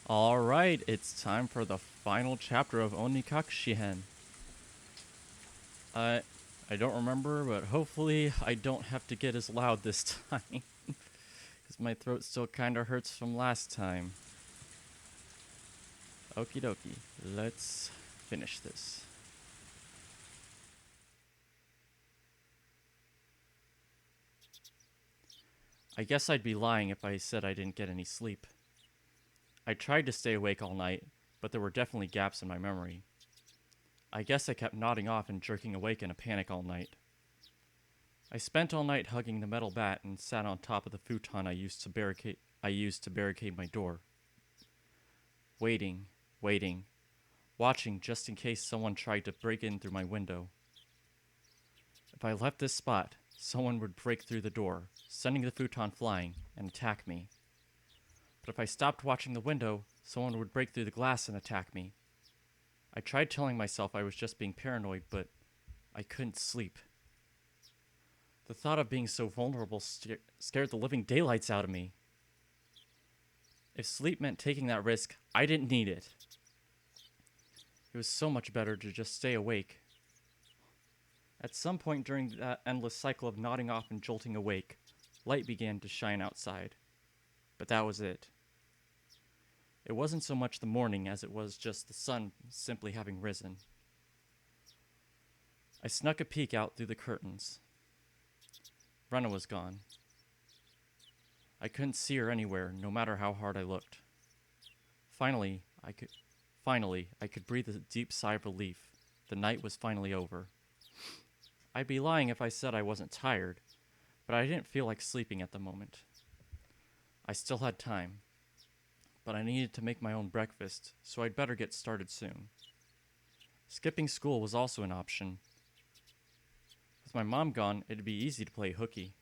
Alright, it's time for the final chapter of Onikakushi-hen. I I don't remember, but hopefully I don't have to get as loud this time. Because my throat still kinda hurts from last time. Okie dokie, let's finish this. I guess I'd be lying if I said I didn't get any sleep. I tried to stay awake all night, but there were definitely gaps in my memory. I guess I kept nodding off and jerking awake in a panic all night. I spent all night hugging the metal bat and sat on top of the futon I used to barricade my door. Waiting, waiting, watching just in case someone tried to break in through my window. If I left this spot, someone would break through the door, sending the futon flying, and attack me. But if I stopped watching the window, someone would break through the glass and attack me. I tried telling myself I was just being paranoid, but I couldn't sleep. The thought of being so vulnerable scared the living daylights out of me. If sleep meant taking that risk, I didn't need it. It was so much better to just stay awake. At some point during that endless cycle of nodding off and jolting awake, light began to shine outside. But that was it. It wasn't so much the morning as it was just the sun simply having risen. I snuck a peek out through the curtains. Rena was gone. I couldn't see her anywhere, no matter how hard I looked. Finally, I could breathe a deep sigh of relief. The night was finally over. I'd be lying if I said I wasn't tired, but I didn't feel like sleeping at the moment. I still had time, but I needed to make my own breakfast, so I'd better get started soon. Skipping school was also an option. With my mom gone, it'd be easy to play hooky.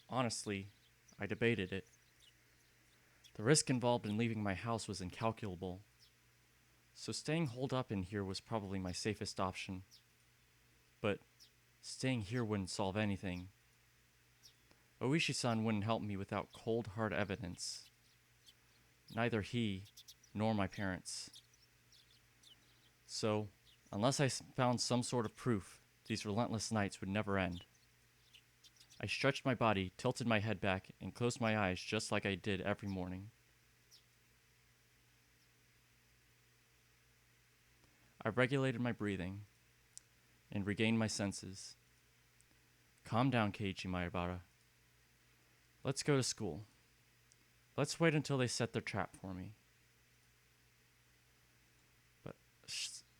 Honestly, I debated it. The risk involved in leaving my house was incalculable, so staying holed up in here was probably my safest option. But staying here wouldn't solve anything. Oishi-san wouldn't help me without cold, hard evidence. Neither he nor my parents. So, unless I found some sort of proof, these relentless nights would never end. I stretched my body, tilted my head back, and closed my eyes just like I did every morning. I regulated my breathing and regained my senses. Calm down, Keiichi Maebara. Let's go to school. Let's wait until they set their trap for me.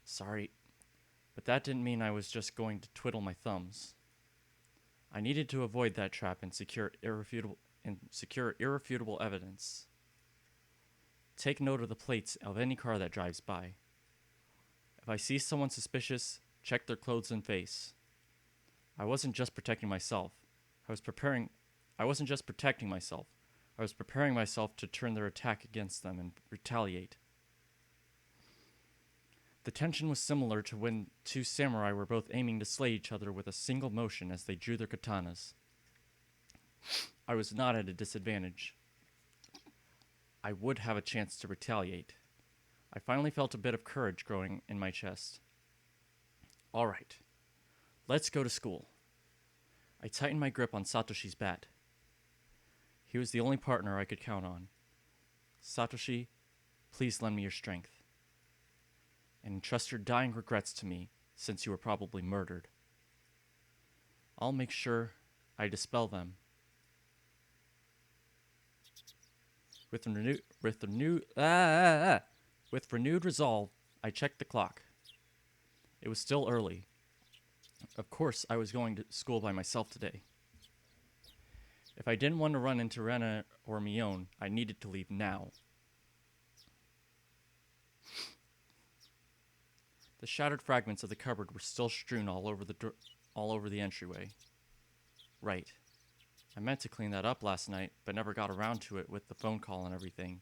Sorry, but that didn't mean I was just going to twiddle my thumbs. I needed to avoid that trap and secure irrefutable evidence. Take note of the plates of any car that drives by. If I see someone suspicious, check their clothes and face. I wasn't just protecting myself. I wasn't just protecting myself. I was preparing myself to turn their attack against them and retaliate. The tension was similar to when two samurai were both aiming to slay each other with a single motion as they drew their katanas. I was not at a disadvantage. I would have a chance to retaliate. I finally felt a bit of courage growing in my chest. All right, let's go to school. I tightened my grip on Satoshi's bat. He was the only partner I could count on. Satoshi, please lend me your strength. And entrust your dying regrets to me, since you were probably murdered. I'll make sure I dispel them. With renewed resolve, I checked the clock. It was still early. Of course, I was going to school by myself today. If I didn't want to run into Rena or Mion, I needed to leave now. The shattered fragments of the cupboard were still strewn all over the entryway. Right. I meant to clean that up last night, but never got around to it with the phone call and everything.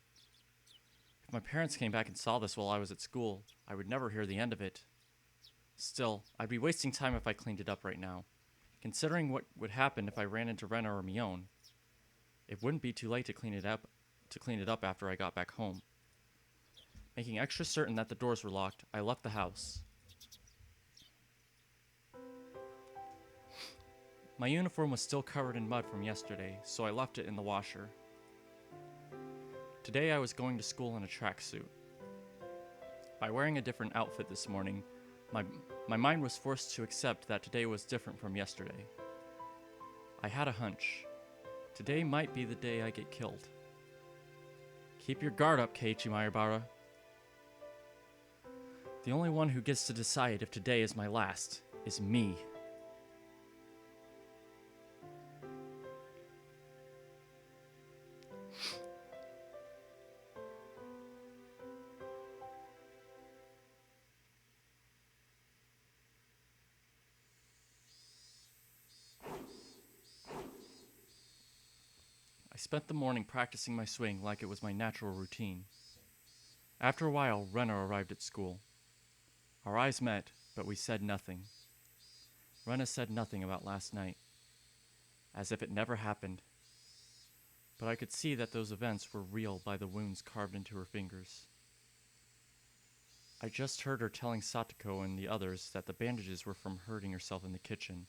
If my parents came back and saw this while I was at school, I would never hear the end of it. Still, I'd be wasting time if I cleaned it up right now. Considering what would happen if I ran into Rena or Mion, it wouldn't be too late to clean it up after I got back home. Making extra certain that the doors were locked, I left the house. My uniform was still covered in mud from yesterday, so I left it in the washer. Today I was going to school in a tracksuit. By wearing a different outfit this morning, my mind was forced to accept that today was different from yesterday. I had a hunch. Today might be the day I get killed. Keep your guard up, Keiichi Maebara. The only one who gets to decide if today is my last is me. I spent the morning practicing my swing like it was my natural routine. After a while, Rena arrived at school. Our eyes met, but we said nothing. Rena said nothing about last night, as if it never happened. But I could see that those events were real by the wounds carved into her fingers. I just heard her telling Satoko and the others that the bandages were from hurting herself in the kitchen.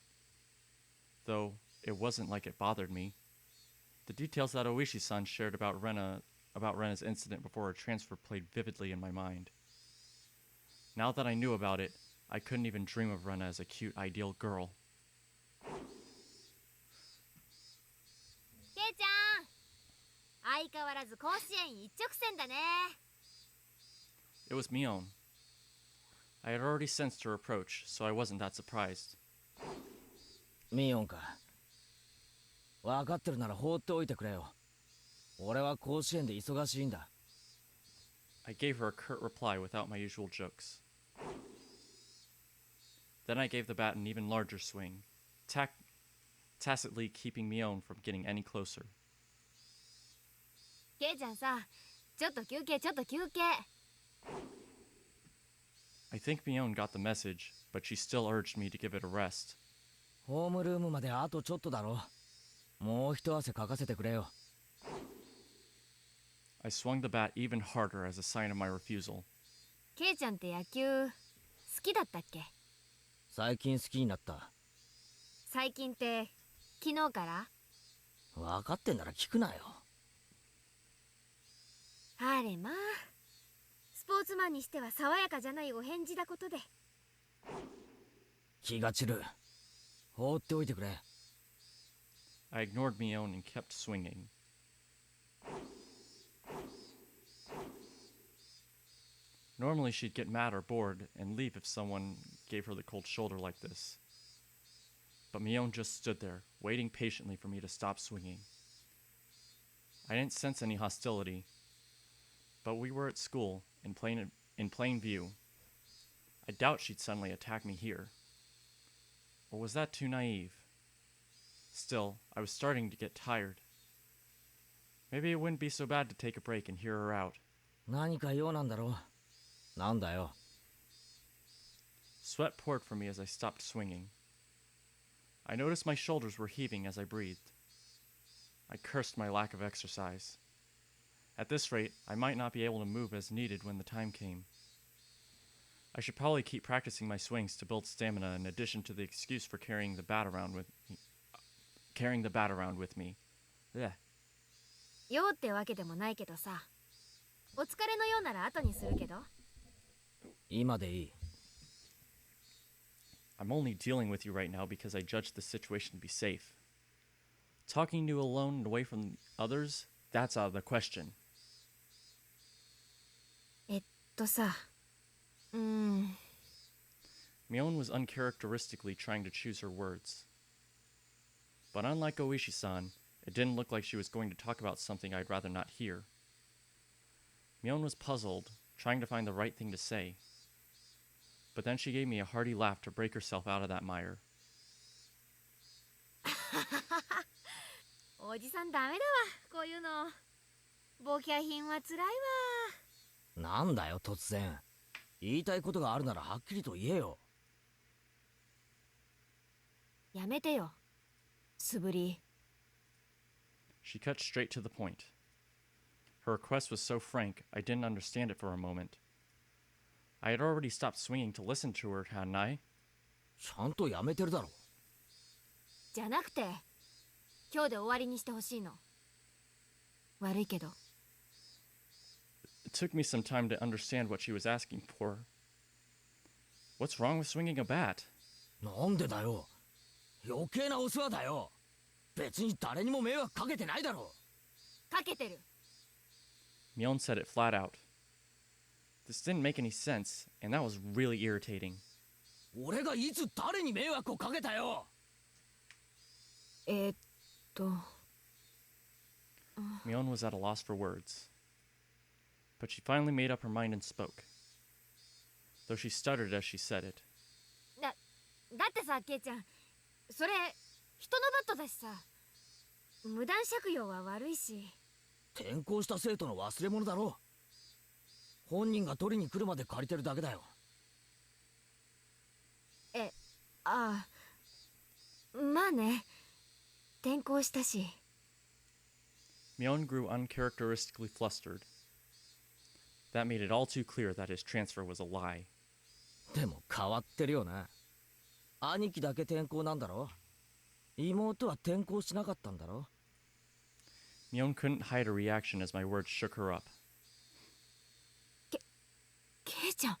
Though it wasn't like it bothered me. The details that Oishi-san shared about Rena's incident before her transfer played vividly in my mind. Now that I knew about it, I couldn't even dream of Rena as a cute, ideal girl. Kei-chan! 相変わらず甲子園一直線だね。 It was Mion. I had already sensed her approach, so I wasn't that surprised. ミオンか。分かってるなら放っておいてくれよ。俺は甲子園で忙しいんだ。I gave her a curt reply without my usual jokes. Then I gave the bat an even larger swing, tacitly keeping Mion from getting any closer. ケイちゃんさ、ちょっと休憩。 I think Mion got the message, but she still urged me to give it a rest. ホームルームまであとちょっとだろ。もう一汗かかせてくれよ。I swung the bat even harder as a sign of my refusal. ケイちゃんって野球好きだったっけ？最近好きになった。最近って昨日から？分かってんなら聞くなよ。あれまあ、スポーツマンにしては爽やかじゃないお返事だことで。気が散る。放っておいてくれ。I ignored Mion and kept swinging. Normally she'd get mad or bored and leave if someone gave her the cold shoulder like this. But Mion just stood there, waiting patiently for me to stop swinging. I didn't sense any hostility, but we were at school, in plain view. I doubt she'd suddenly attack me here. Or was that too naive? Still, I was starting to get tired. Maybe it wouldn't be so bad to take a break and hear her out. 何か用なんだろう。なんだよ。Sweat poured from me as I stopped swinging. I noticed my shoulders were heaving as I breathed. I cursed my lack of exercise. At this rate, I might not be able to move as needed when the time came. I should probably keep practicing my swings to build stamina in addition to the excuse for carrying the bat around with me. Ugh. 用ってわけでもないけどさ。お疲れのようなら後にするけど。今でいい。I'm only dealing with you right now because I judged the situation to be safe. Talking to you alone and away from others, that's out of the question. さ。Mion was uncharacteristically trying to choose her words. But unlike Oishi-san, it didn't look like she was going to talk about something I'd rather not hear. Mion was puzzled, trying to find the right thing to say. But then she gave me a hearty laugh to break herself out of that mire. おじさんダメだわ、こういうの。ボキャ品はつらいわ。なんだよ突然。言いたいことがあるならはっきりと言えよ。やめてよ、素振り。She cut straight to the point. Her request was so frank, I didn't understand it for a moment. I had already stopped swinging to listen to her, hadn't I? ちゃんとやめてるだろ。じゃなくて今日で終わりにしてほしいの。悪いけど。 It took me some time to understand what she was asking for. What's wrong with swinging a bat? なんでだよ。余計なお世話だよ。別に誰にも迷惑かけてないだろ。かけてる。 Myeon said it flat out. This didn't make any sense, and that was really irritating. 俺がいつ誰に迷惑をかけたよ。Myeon was at a loss for words. But she finally made up her mind and spoke, though she stuttered as she said it. だってさ、ケイちゃん、それ人のバットだしさ、無断借用は悪いし。転校した生徒の忘れ物だろ。本人が取りに来るまで借りてるだけだよ。ああ、まあね、転校したし。 Myeon grew uncharacteristically flustered. That made it all too clear that his transfer was a lie. でも変わってるよな。兄貴だけ転校なんだろ。妹は転校しなかったんだろ。Myeon couldn't hide a reaction as my words shook her up. ケイちゃん、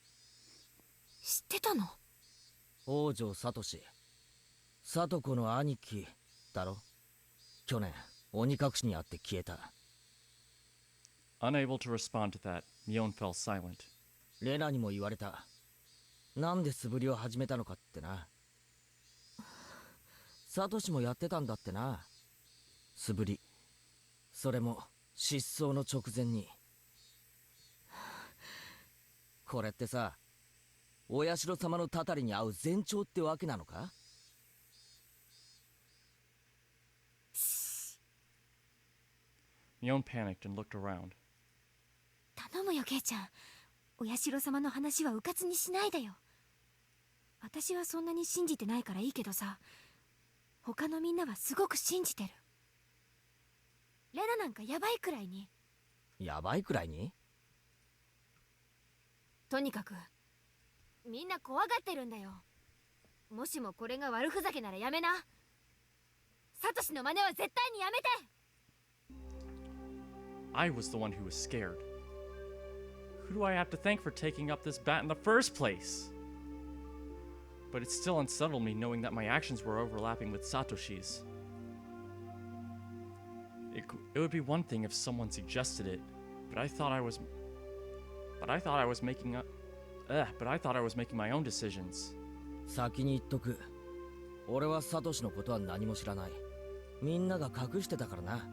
知ってたの？北条聡、聡子の兄貴だろ。去年鬼隠しにあって消えた。Unable to respond to that, Myeon fell silent. レナにも言われた。なんで素振りを始めたのかってな。サトシもやってたんだってな。素振り。それも失踪の直前に。これってさ、お社様のたたりに合う前兆ってわけなのか？ Myeon panicked and looked around. 頼むよ、ケイちゃん。お社様の話はうかつにしないでよ。私はそんなに信じてないからいいけどさ、他のみんなはすごく信じてる。レナなんかヤバいくらいに。やばいくらいに？とにかくみんな怖がってるんだよ。もしもこれが悪ふざけならやめな。サトシの真似は絶対にやめて。 I was the one who was scared. Who do I have to thank for taking up this bat in the first place? But it still unsettled me knowing that my actions were overlapping with Satoshi's. It would be one thing if someone suggested it, but I thought I was making my own decisions. 先に言っとく。俺はサトシのことは何も知らない。みんなが隠してたからな。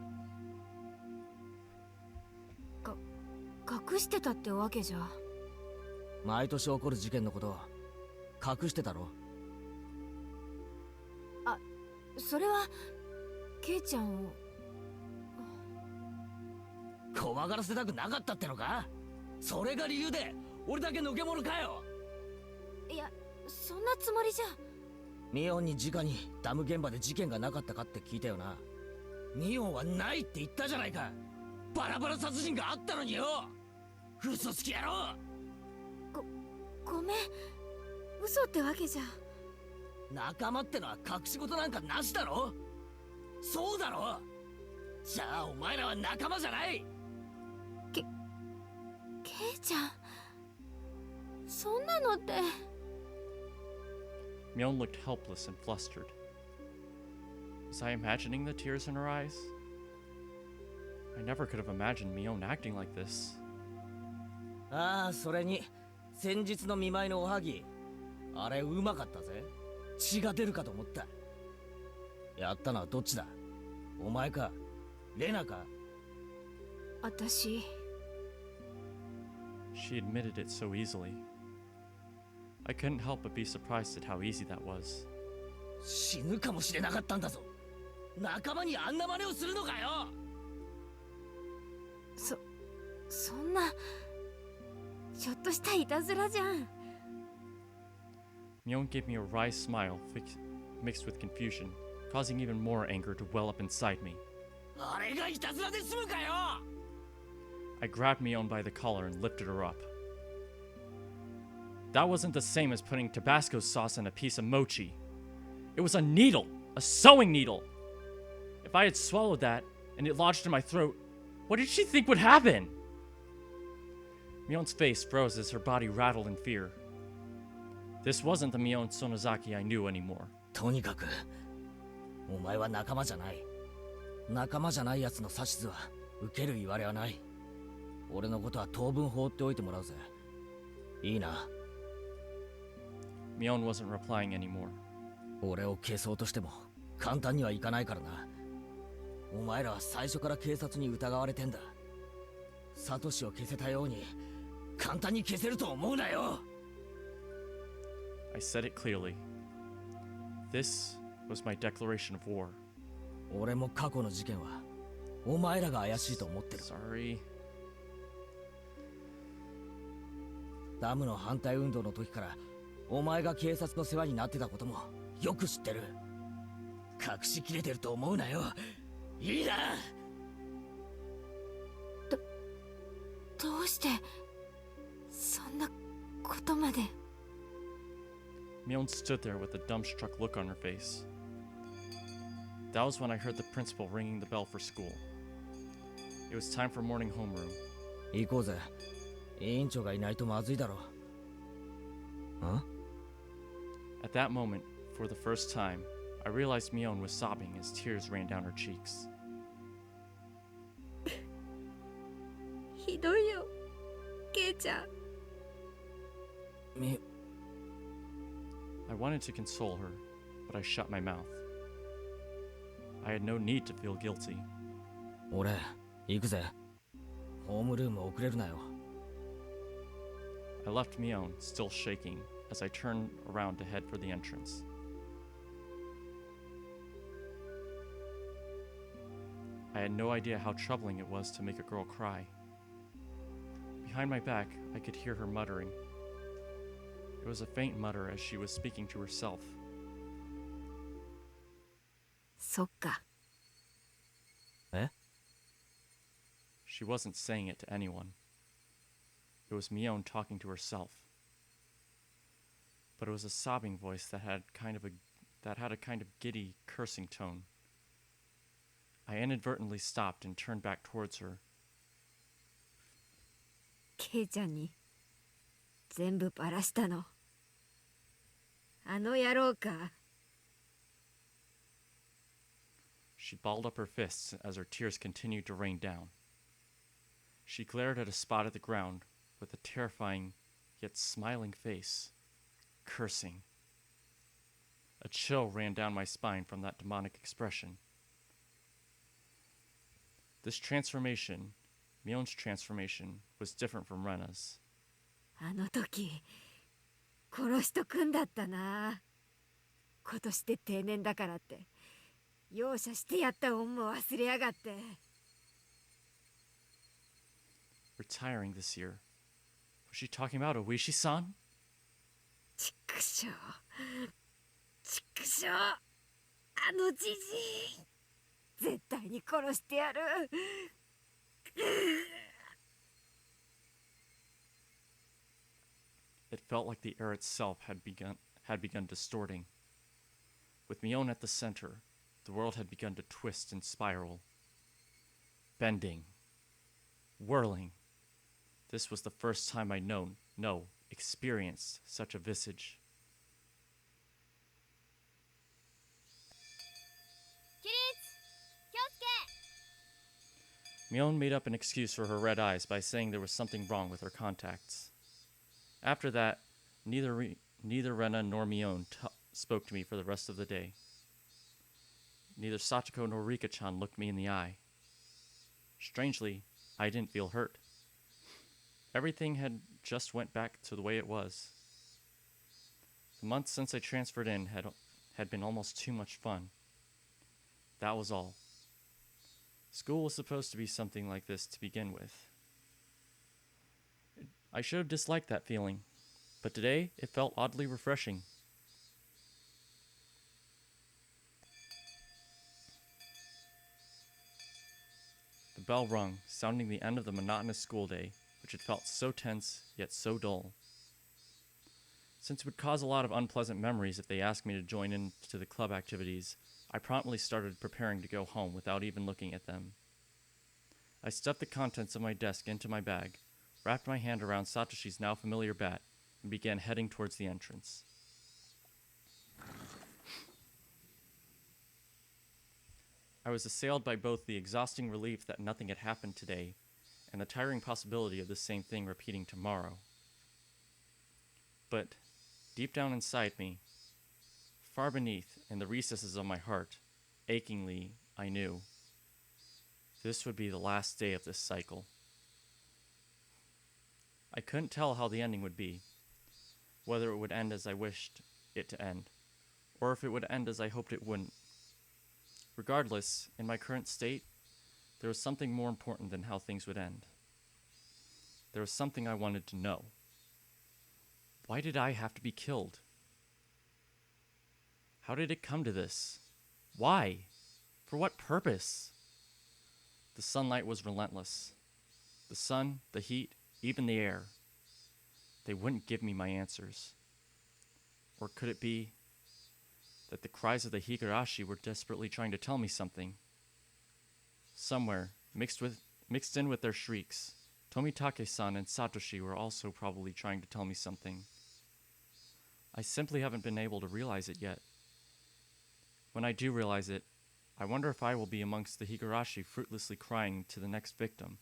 隠してたってわけじゃ。毎年起こる事件のこと隠してたろ。あ、それはケイちゃんを怖がらせたくなかったってのか？それが理由で俺だけのけ者かよ。いや、そんなつもりじゃ。ミオンに直にダム現場で事件がなかったかって聞いたよな。ミオンはないって言ったじゃないか。バラバラ殺人があったのによ。嘘つき野郎。ごめん、嘘ってわけじゃ。仲間ってのは隠し事なんかなしだろ。そうだろ。じゃあお前らは仲間じゃない。ケイちゃん、そんなのって。 Myeon looked helpless and flustered. Was I imagining the tears in her eyes? I never could have imagined Myeon acting like this. ああ、それに先日の見舞いのおはぎ、あれうまかったぜ。血が出るかと思った。やったのはどっちだ？お前かレナか？私。 She admitted it so easily. I couldn't help but be surprised at how easy that was. 死ぬかもしれなかったんだぞ。仲間にあんな真似をするのかよ。そんなちょっとしたいたずらじゃん。 Myeon gave me a wry smile mixed with confusion, causing even more anger to well up inside me. あれがいたずらで済むかよ。I grabbed Mion by the collar and lifted her up. That wasn't the same as putting Tabasco sauce in a piece of mochi. It was a needle, a sewing needle. If I had swallowed that and it lodged in my throat, what did she think would happen? Mion's face froze as her body rattled in fear. This wasn't the Mion Sonozaki I knew anymore. とにかくお前は仲間じゃない。仲間じゃない奴の指図は受ける言われはない。俺のことは当分放っておいてもらうぜ。いいな。Mion wasn't replying anymore. 俺を消そうとしても簡単にはいかないからな。お前らは最初から警察に疑われてんだ。サトシを消せたように簡単に消せると思うなよ。I said it clearly. This was my declaration of war. 俺も過去の事件はお前らが怪しいと思ってる。 Sorry. ダムの反対運動の時からお前が警察の世話になってたこともよく知ってる。隠しきれてると思うなよ。いいな。どうしてそんなことまで。 Mion stood there with a dumbstruck look on her face. That was when I heard the principal ringing the bell for school. It was time for morning homeroom. 行こうぜ。委員長がいないとまずいだろ。ん？ At that moment, for the first time, I realized Mion was sobbing as tears ran down her cheeks. ひどいよ、ケイちゃん。I wanted to console her, but I shut my mouth. I had no need to feel guilty. 俺、行くぜ。ホームルーム遅れるなよ。I left Mion, still shaking, as I turned around to head for the entrance. I had no idea how troubling it was to make a girl cry. Behind my back, I could hear her muttering. It was a faint mutter as she was speaking to herself. そっか。え？ She wasn't saying it to anyone. It was Mion talking to herself. But it was a sobbing voice that had a kind of giddy, cursing tone. I inadvertently stopped and turned back towards her. ケイちゃんに全部バラしたの。あの野郎か。She balled up her fists as her tears continued to rain down. She glared at a spot at the ground with a terrifying yet smiling face, cursing. A chill ran down my spine from that demonic expression. This transformation, Mion's transformation, was different from Rena's. あの時殺しとくんだったな。今年で定年だからって容赦してやった恩も忘れやがって。 Retiring this year. Was she talking about Oishi-san? ちくしょう、ちくしょう、あのじじい絶対に殺してやる。 It felt like the air itself had begun distorting. With Mion at the center, the world had begun to twist and spiral. Bending. Whirling. This was the first time I'd experienced such a visage. Mion made up an excuse for her red eyes by saying there was something wrong with her contacts. After that, neither Rena nor Mion spoke to me for the rest of the day. Neither Satoko nor Rika-chan looked me in the eye. Strangely, I didn't feel hurt. Everything had just went back to the way it was. The months since I transferred in had been almost too much fun. That was all. School was supposed to be something like this to begin with. I should have disliked that feeling, but today it felt oddly refreshing. The The bell rung, sounding the end of the monotonous school day, which had felt so tense, yet so dull. Since it would cause a lot of unpleasant memories if they asked me to join in to the club activities, I promptly started preparing to go home without even looking at them. I stuffed the contents of my desk into my bag, wrapped my hand around Satoshi's now familiar bat, and began heading towards the entrance. I was assailed by both the exhausting relief that nothing had happened today and the tiring possibility of the same thing repeating tomorrow. But deep down inside me, far beneath in the recesses of my heart, achingly, I knew this would be the last day of this cycle. I couldn't tell how the ending would be, whether it would end as I wished it to end, or if it would end as I hoped it wouldn't. Regardless, in my current state, there was something more important than how things would end. There was something I wanted to know. Why did I have to be killed? How did it come to this? Why? For what purpose? The sunlight was relentless. The sun, the heat, even the air. They wouldn't give me my answers. Or could it be that the cries of the Higurashi were desperately trying to tell me something? Somewhere, mixed in with their shrieks, Tomitake-san and Satoshi were also probably trying to tell me something. I simply haven't been able to realize it yet. When I do realize it, I wonder if I will be amongst the Higurashi fruitlessly crying to the next victim.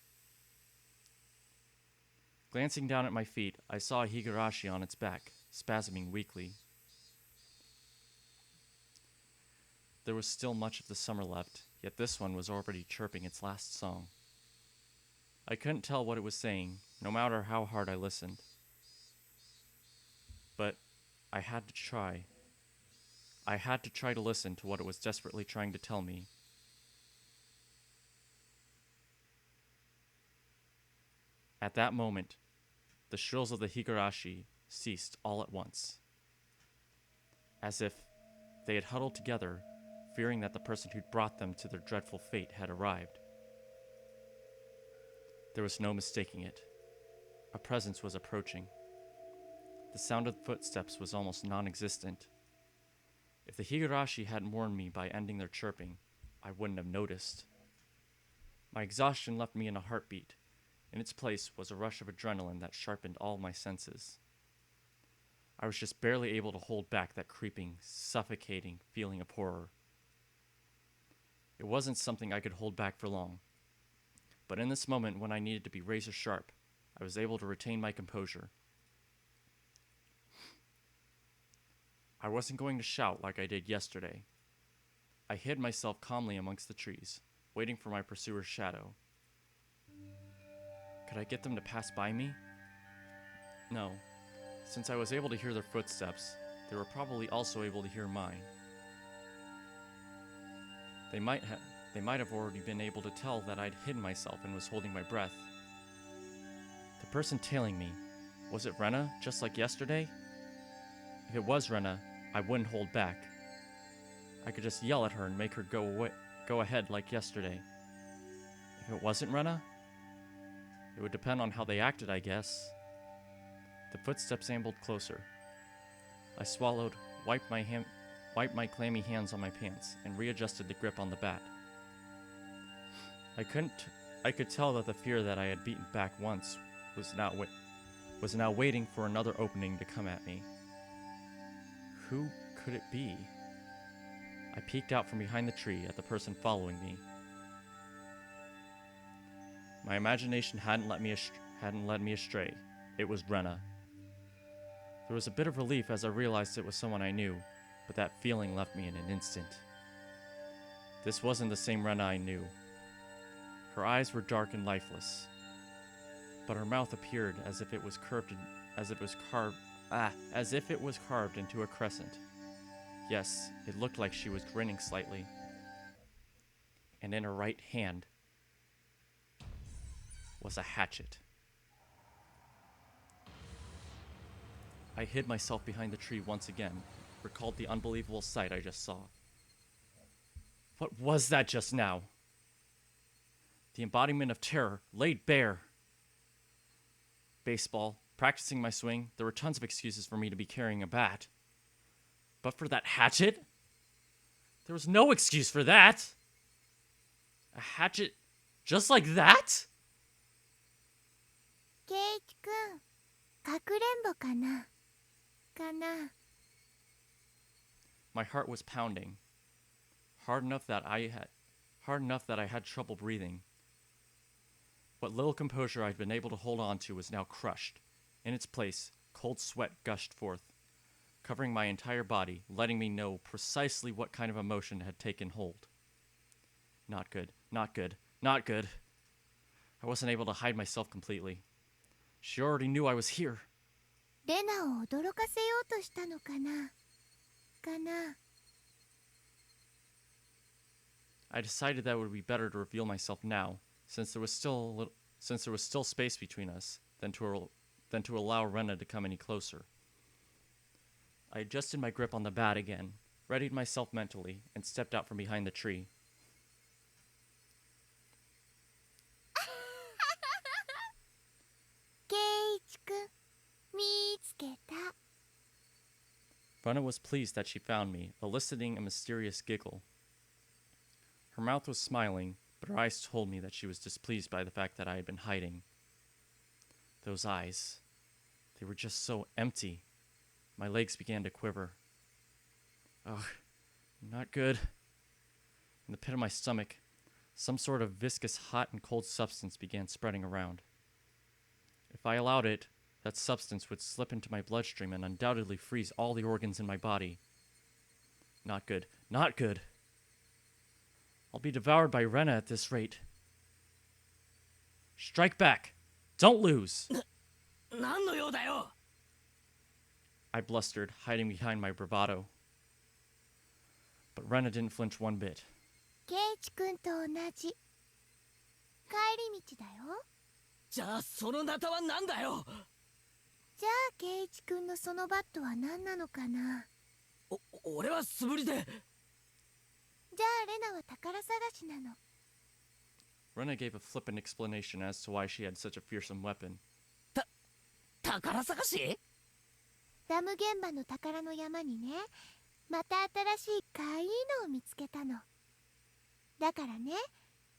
Glancing down at my feet, I saw a Higurashi on its back, spasming weakly. There was still much of the summer left, yet this one was already chirping its last song. I couldn't tell what it was saying, no matter how hard I listened. But I had to try. I had to try to listen to what it was desperately trying to tell me. At that moment, the shrills of the Higurashi ceased all at once, as if they had huddled together, fearing that the person who'd brought them to their dreadful fate had arrived. There was no mistaking it. A presence was approaching. The sound of footsteps was almost non-existent. If the Higurashi hadn't warned me by ending their chirping, I wouldn't have noticed. My exhaustion left me in a heartbeat. In its place was a rush of adrenaline that sharpened all my senses. I was just barely able to hold back that creeping, suffocating feeling of horror. It wasn't something I could hold back for long. But in this moment when I needed to be razor sharp, I was able to retain my composure. I wasn't going to shout like I did yesterday. I hid myself calmly amongst the trees, waiting for my pursuer's shadow. Could I get them to pass by me? No. Since I was able to hear their footsteps, they were probably also able to hear mine. They might have already been able to tell that I'd hidden myself and was holding my breath. The person tailing me, was it Rena, just like yesterday? If it was Rena, I wouldn't hold back. I could just yell at her and make her go ahead like yesterday. If it wasn't Rena, it would depend on how they acted, I guess. The footsteps ambled closer. I swallowed, wiped my clammy hands on my pants, and readjusted the grip on the bat. I could tell that the fear that I had beaten back once was now waiting for another opening to come at me. Who could it be? I peeked out from behind the tree at the person following me. My imagination hadn't led me astray. It was Rena. There was a bit of relief as I realized it was someone I knew, but that feeling left me in an instant. This wasn't the same Rena I knew. Her eyes were dark and lifeless, but her mouth appeared as if it was carved into a crescent. Yes, it looked like she was grinning slightly. And in her right hand was a hatchet. I hid myself behind the tree once again, recalled the unbelievable sight I just saw. What was that just now? The embodiment of terror, laid bare. Baseball, practicing my swing, there were tons of excuses for me to be carrying a bat. But for that hatchet? There was no excuse for that! A hatchet just like that? ケイチくん、かくれんぼかなかな。 My heart was pounding, hard enough that I had trouble breathing. What little composure I'd been able to hold on to was now crushed. In its place, cold sweat gushed forth, covering my entire body, letting me know precisely what kind of emotion had taken hold. Not good, not good, not good. I wasn't able to hide myself completely. She already knew I was here. レナを驚かせようとしたのかなかな。 I decided that it would be better to reveal myself now, since there was still space between us, than to allow Rena to come any closer. I adjusted my grip on the bat again, readied myself mentally, and stepped out from behind the tree. ケイチくん、見つけた。 Rena was pleased that she found me, eliciting a mysterious giggle. Her mouth was smiling, but her eyes told me that she was displeased by the fact that I had been hiding. Those eyes, they were just so empty. My legs began to quiver. Ugh, not good. In the pit of my stomach, some sort of viscous hot and cold substance began spreading around. If I allowed it, that substance would slip into my bloodstream and undoubtedly freeze all the organs in my body. Not good, not good. I'll be devoured by Rena at this rate. Strike back! Don't lose! 何の用だよ。 I blustered, hiding behind my bravado. But Rena didn't flinch one bit. ケイチくんと同じ。帰り道だよ。じゃあそのナタは何だよ。じゃあケイチくんのそのバットは何なのかな。俺は素振りで。じゃあレナは宝探しなの。 Rena gave a flippant explanation as to why she had such a fearsome weapon. 宝探し？ダム現場の宝の山にね、また新しいかいいのを見つけたの。だからね、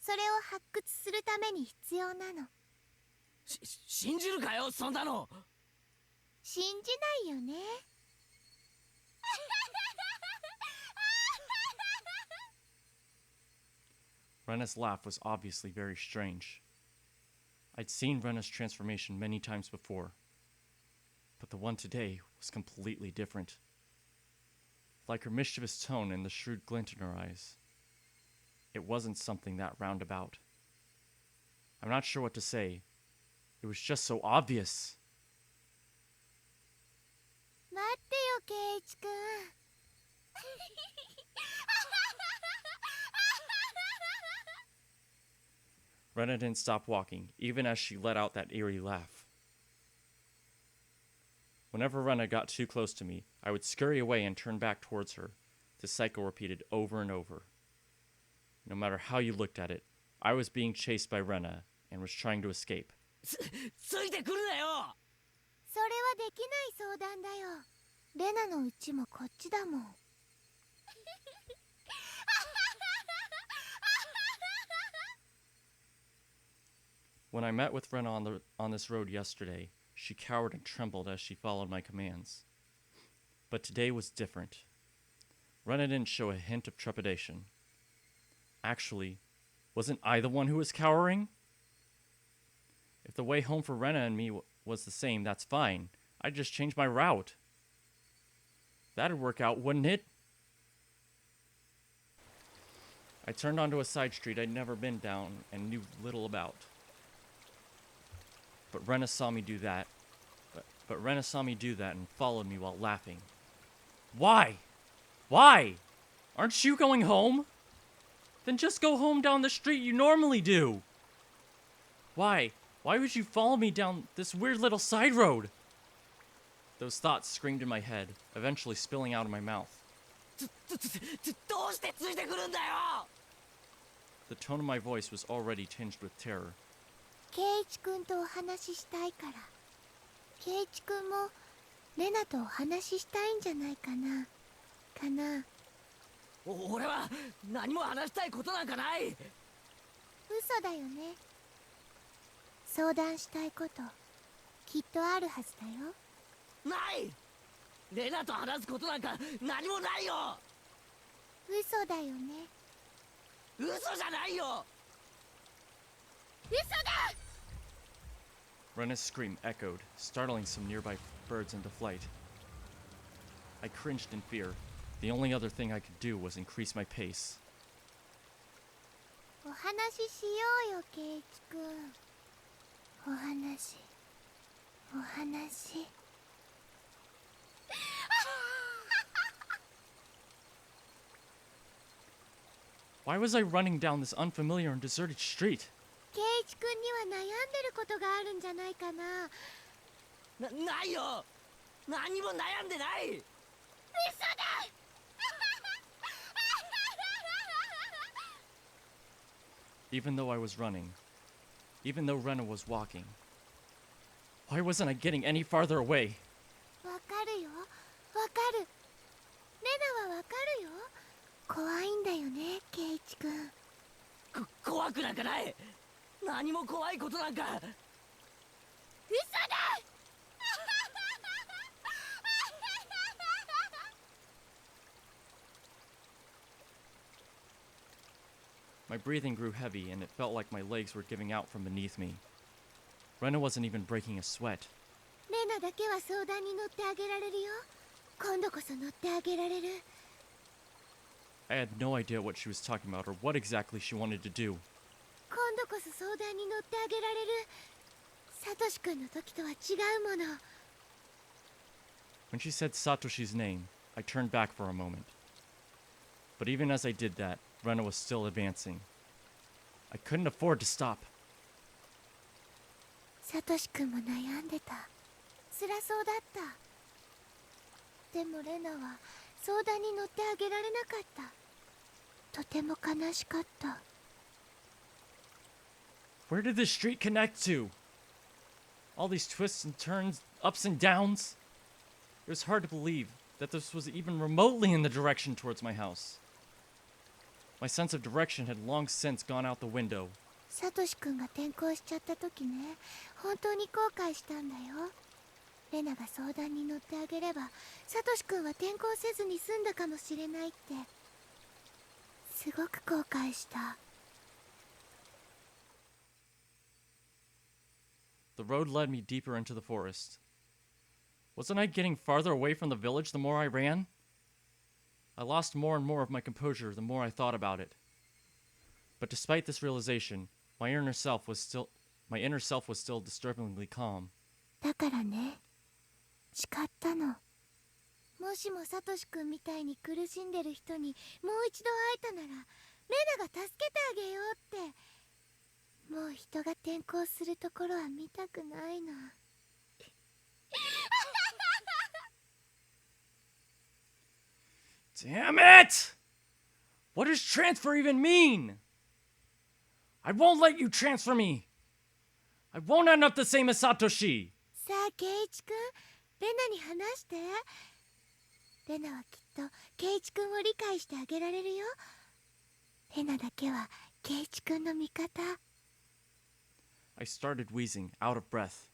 それを発掘するために必要なの。信じるかよ、そんなの。信じないよね。Rena's laugh was obviously very strange. I'd seen Rena's transformation many times before, but the one today was completely different. Like her mischievous tone and the shrewd glint in her eyes, it wasn't something that roundabout. I'm not sure what to say. It was just so obvious. 待ってよ、ケイチくん。Rena didn't stop walking, even as she let out that eerie laugh. Whenever Rena got too close to me, I would scurry away and turn back towards her. The cycle repeated over and over. No matter how you looked at it, I was being chased by Rena and was trying to escape. ついてくるなよ。それはできない相談だよ。レナのうちもこっちだもん。When I met with Rena on this road yesterday, she cowered and trembled as she followed my commands. But today was different. Rena didn't show a hint of trepidation. Actually, wasn't I the one who was cowering? If the way home for Rena and me was the same, that's fine. I'd just change my route. That'd work out, wouldn't it? I turned onto a side street I'd never been down and knew little about. But Rena saw me do that. But Rena saw me do that and followed me while laughing. Why? Why? Aren't you going home? Then just go home down the street you normally do. Why? Why would you follow me down this weird little side road? Those thoughts screamed in my head, eventually spilling out of my mouth. どうしてついてくるんだよ。The tone of my voice was already tinged with terror. 圭一君とお話ししたいから圭一君もレナとお話ししたいんじゃないかな俺は何も話したいことなんかない。嘘だよね。相談したいこときっとあるはずだよ。ない。レナと話すことなんか何もないよ。嘘だよね。嘘じゃないよ。嘘だ。 Rena's scream echoed, startling some nearby birds into flight. I cringed in fear. The only other thing I could do was increase my pace. お話ししようよ圭一君。お話 Why was I running down this unfamiliar and deserted street? 圭一君には悩んでることがあるんじゃないかな。ないよ。何も悩んでない。嘘だ。Even though I was running, even though Rena was walking, why wasn't I getting any farther away? わかるよわかる。レナはわかるよ。怖いんだよね圭一君。怖くなんかない。何も怖いことなんか。嘘だ。My breathing grew heavy, and it felt like my legs were giving out from beneath me. Rena wasn't even breaking a sweat. レナだけは相談に乗ってあげられるよ。今度こそ乗ってあげられる。 I had no idea what she was talking about or what exactly she wanted to do. 今度こそ相談に乗ってあげられる。サトシ君の時とは違うもの。 When she said Satoshi's name, I turned back for a moment. But even as I did that, Rena was still advancing. I couldn't afford to stop. サトシ君も悩んでた。辛そうだった。でもレナは相談に乗ってあげられなかった。とても悲しかった。 Where did this street connect to? All these twists and turns, ups and downs. It was hard to believe that this was even remotely in the direction towards my house. My sense of direction had long since gone out the window. サトシ君が転校しちゃった時ね、本当に後悔したんだよ。レナが相談に乗ってあげれば、サトシ君は転校せずに済んだかもしれないって。すごく後悔した。 The road led me deeper into the forest. Wasn't I getting farther away from the village the more I ran? I lost more and more of my composure the more I thought about it. But despite this realization, my inner self was still disturbingly calm. だからね、誓ったの。もしもサトシ君みたいに苦しんでる人にもう一度会えたなら、レナが助けてあげようって。もう人が転校するところは見たくないの。Damn it! What does transfer even mean? I won't let you transfer me! I won't end up the same as Satoshi! さあ圭一君、レナに話して。レナはきっと圭一君を理解してあげられるよ。レナだけは圭一君の味方。 I started wheezing, out of breath.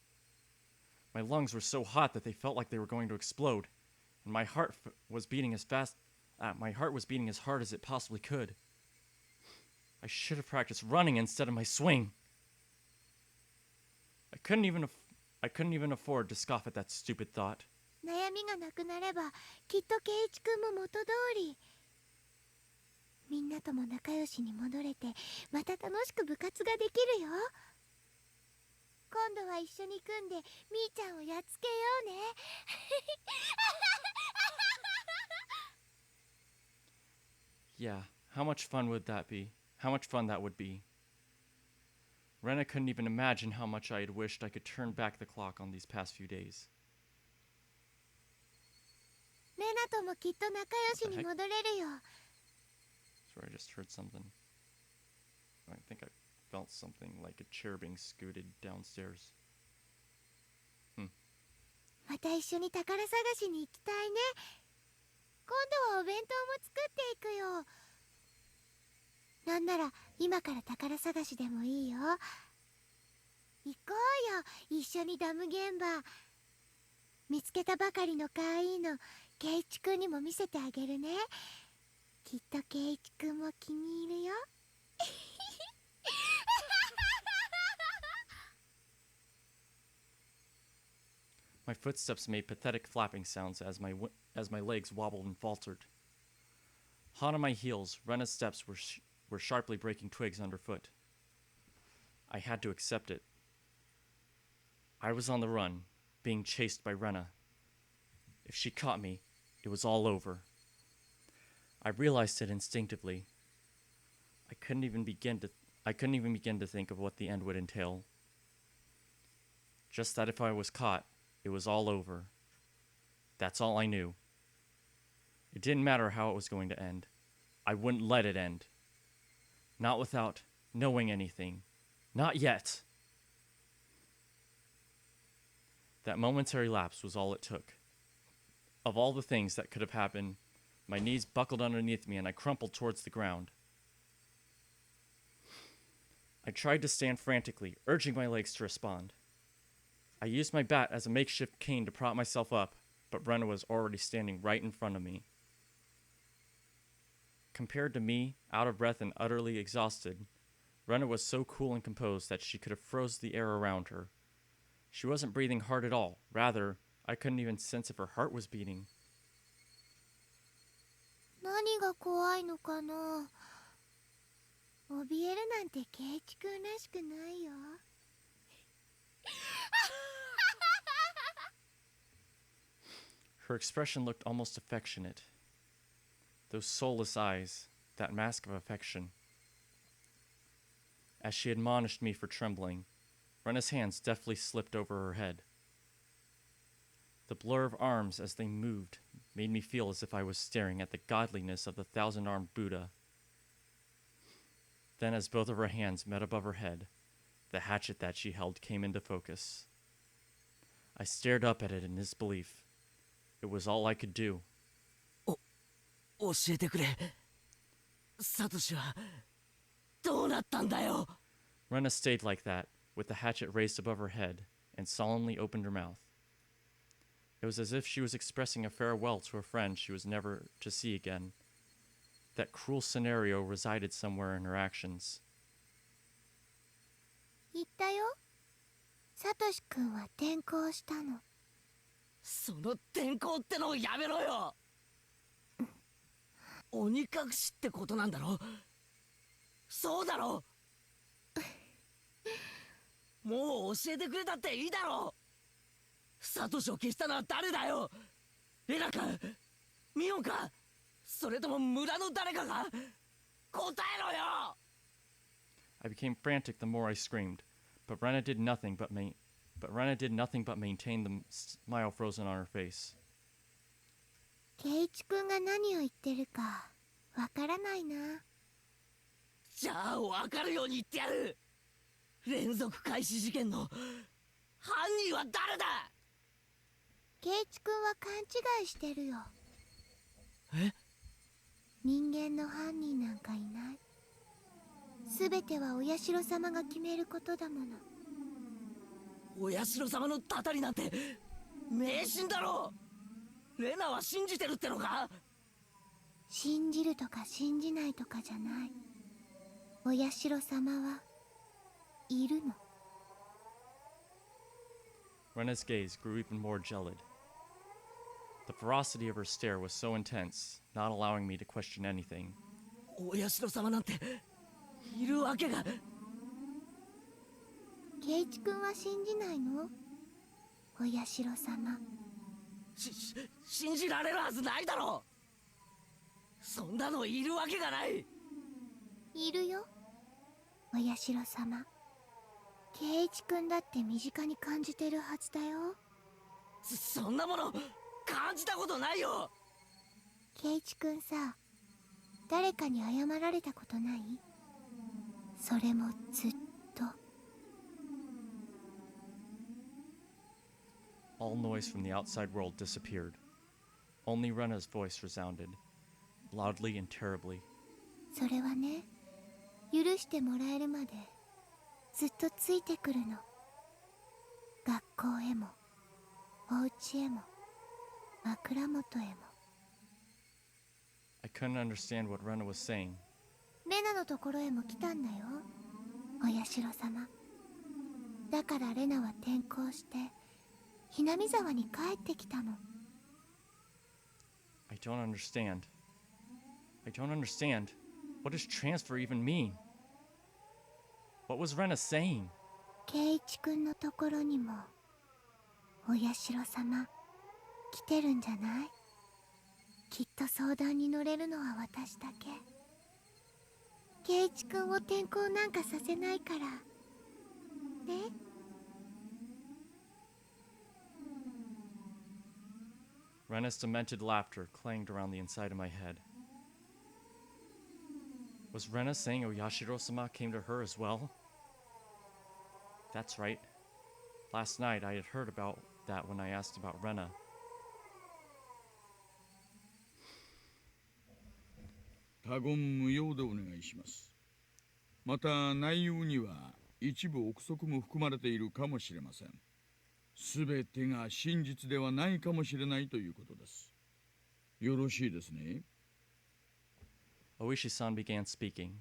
My lungs were so hot that they felt like they were going to explode, and my heart was beating as hard as it possibly could. I should have practiced running instead of my swing. I couldn't even afford to scoff at that stupid thought. 悩みがなくなればきっと圭一君も元通り。みんなとも仲良しに戻れて、また楽しく部活ができるよ。今度は一緒に組んでみーちゃんをやっつけようね。Yeah, how much fun would that be? How much fun that would be. Rena couldn't even imagine how much I had wished I could turn back the clock on these past few days. レナともきっと仲良しに戻れるよ。 Sorry, I just heard something. I think I felt something like a chair being scooted downstairs. また一緒に宝探しに行きたいね。今度はお弁当も作っていくよ。なんなら今から宝探しでもいいよ。行こうよ、一緒にダム現場。見つけたばかりのかわいいのケイチくんにも見せてあげるね。きっとケイチくんも気に入るよ。My footsteps made pathetic flapping sounds as my legs wobbled and faltered. Hot on my heels, Rena's steps were sharply breaking twigs underfoot. I had to accept it. I was on the run, being chased by Rena. If she caught me, it was all over. I realized it instinctively. I couldn't even begin to think of what the end would entail. Just that if I was caught, it was all over. That's all I knew. It didn't matter how it was going to end. I wouldn't let it end. Not without knowing anything. Not yet. That momentary lapse was all it took. Of all the things that could have happened, my knees buckled underneath me and I crumpled towards the ground. I tried to stand frantically, urging my legs to respond. I used my bat as a makeshift cane to prop myself up, but Rena was already standing right in front of me. Compared to me, out of breath and utterly exhausted, Rena was so cool and composed that she could have froze the air around her. She wasn't breathing hard at all. Rather, I couldn't even sense if her heart was beating. 何が怖いのかな。怯えるなんてケイチくんらしくないよ。Her expression looked almost affectionate. Those soulless eyes, that mask of affection. As she admonished me for trembling, Rena's hands deftly slipped over her head. The blur of arms as they moved made me feel as if I was staring at the godliness of the thousand-armed Buddha. Then as both of her hands met above her head, the hatchet that she held came into focus. I stared up at it in disbelief. It was all I could do. 教えてくれ。サトシはどうなったんだよ。Rena stayed like that, with the hatchet raised above her head, and solemnly opened her mouth. It was as if she was expressing a farewell to a friend she was never to see again. That cruel scenario resided somewhere in her actions. 言ったよ。サトシくんは転校したの。その転校ってのをやめろよ。鬼隠しってことなんだろ。そうだろ。もう教えてくれたっていいだろ。サトシを消したのは誰だよ。レナかミオンか、それとも村の誰かが。答えろよ。I became frantic the more I screamed, but Rena did nothing but maintain the smile frozen on her face. ケイチくんが何を言ってるかわからないな。じゃあ分かるように言ってやる。連続開始事件の犯人は誰だ。ケイチくんは勘違いしてるよ。え？人間の犯人なんかいない。すべてはお社様が決めることだもの。お社様のたたりなんて迷信だろ。レナは信じてるってのか。信じるとか信じないとかじゃない。お社様はいるの。Rena's gaze grew even more gelid. The ferocity of her stare was so intense, not allowing me to question anything. お社様なんているわけが。ケイチくんは信じないの？お社様。信じられるはずないだろ。そんなのいるわけがない。いるよ、お社様。ケイチくんだって身近に感じてるはずだよ。そんなもの感じたことないよ。ケイチくんさ、誰かに謝られたことない？それもずっと。 All noise from the outside world disappeared. Only Rena's voice resounded, loudly and terribly. それはね、許してもらえるまでずっとついてくるの。学校へもお家へも枕元へも。 I couldn't understand what Rena was saying. レナのところへも来たんだよ、お社様。だからレナは転校してひなみ沢に帰ってきたの。 I don't understand. I don't understand. What does transfer even mean? What was Rena saying? 圭一くんのところにもお社様来てるんじゃない？きっと相談に乗れるのは私だけ。圭一くんを転校なんかさせないからね。 Rena's demented laughter clanged around the inside of my head. Was Rena saying Oyashiro-sama came to her as well? That's right. Last night I had heard about that when I asked about Rena. 他言無用でお願いします。また内容には一部憶測も含まれているかもしれません。すべてが真実ではないかもしれないということです。よろしいですね。Oishi-san began speaking.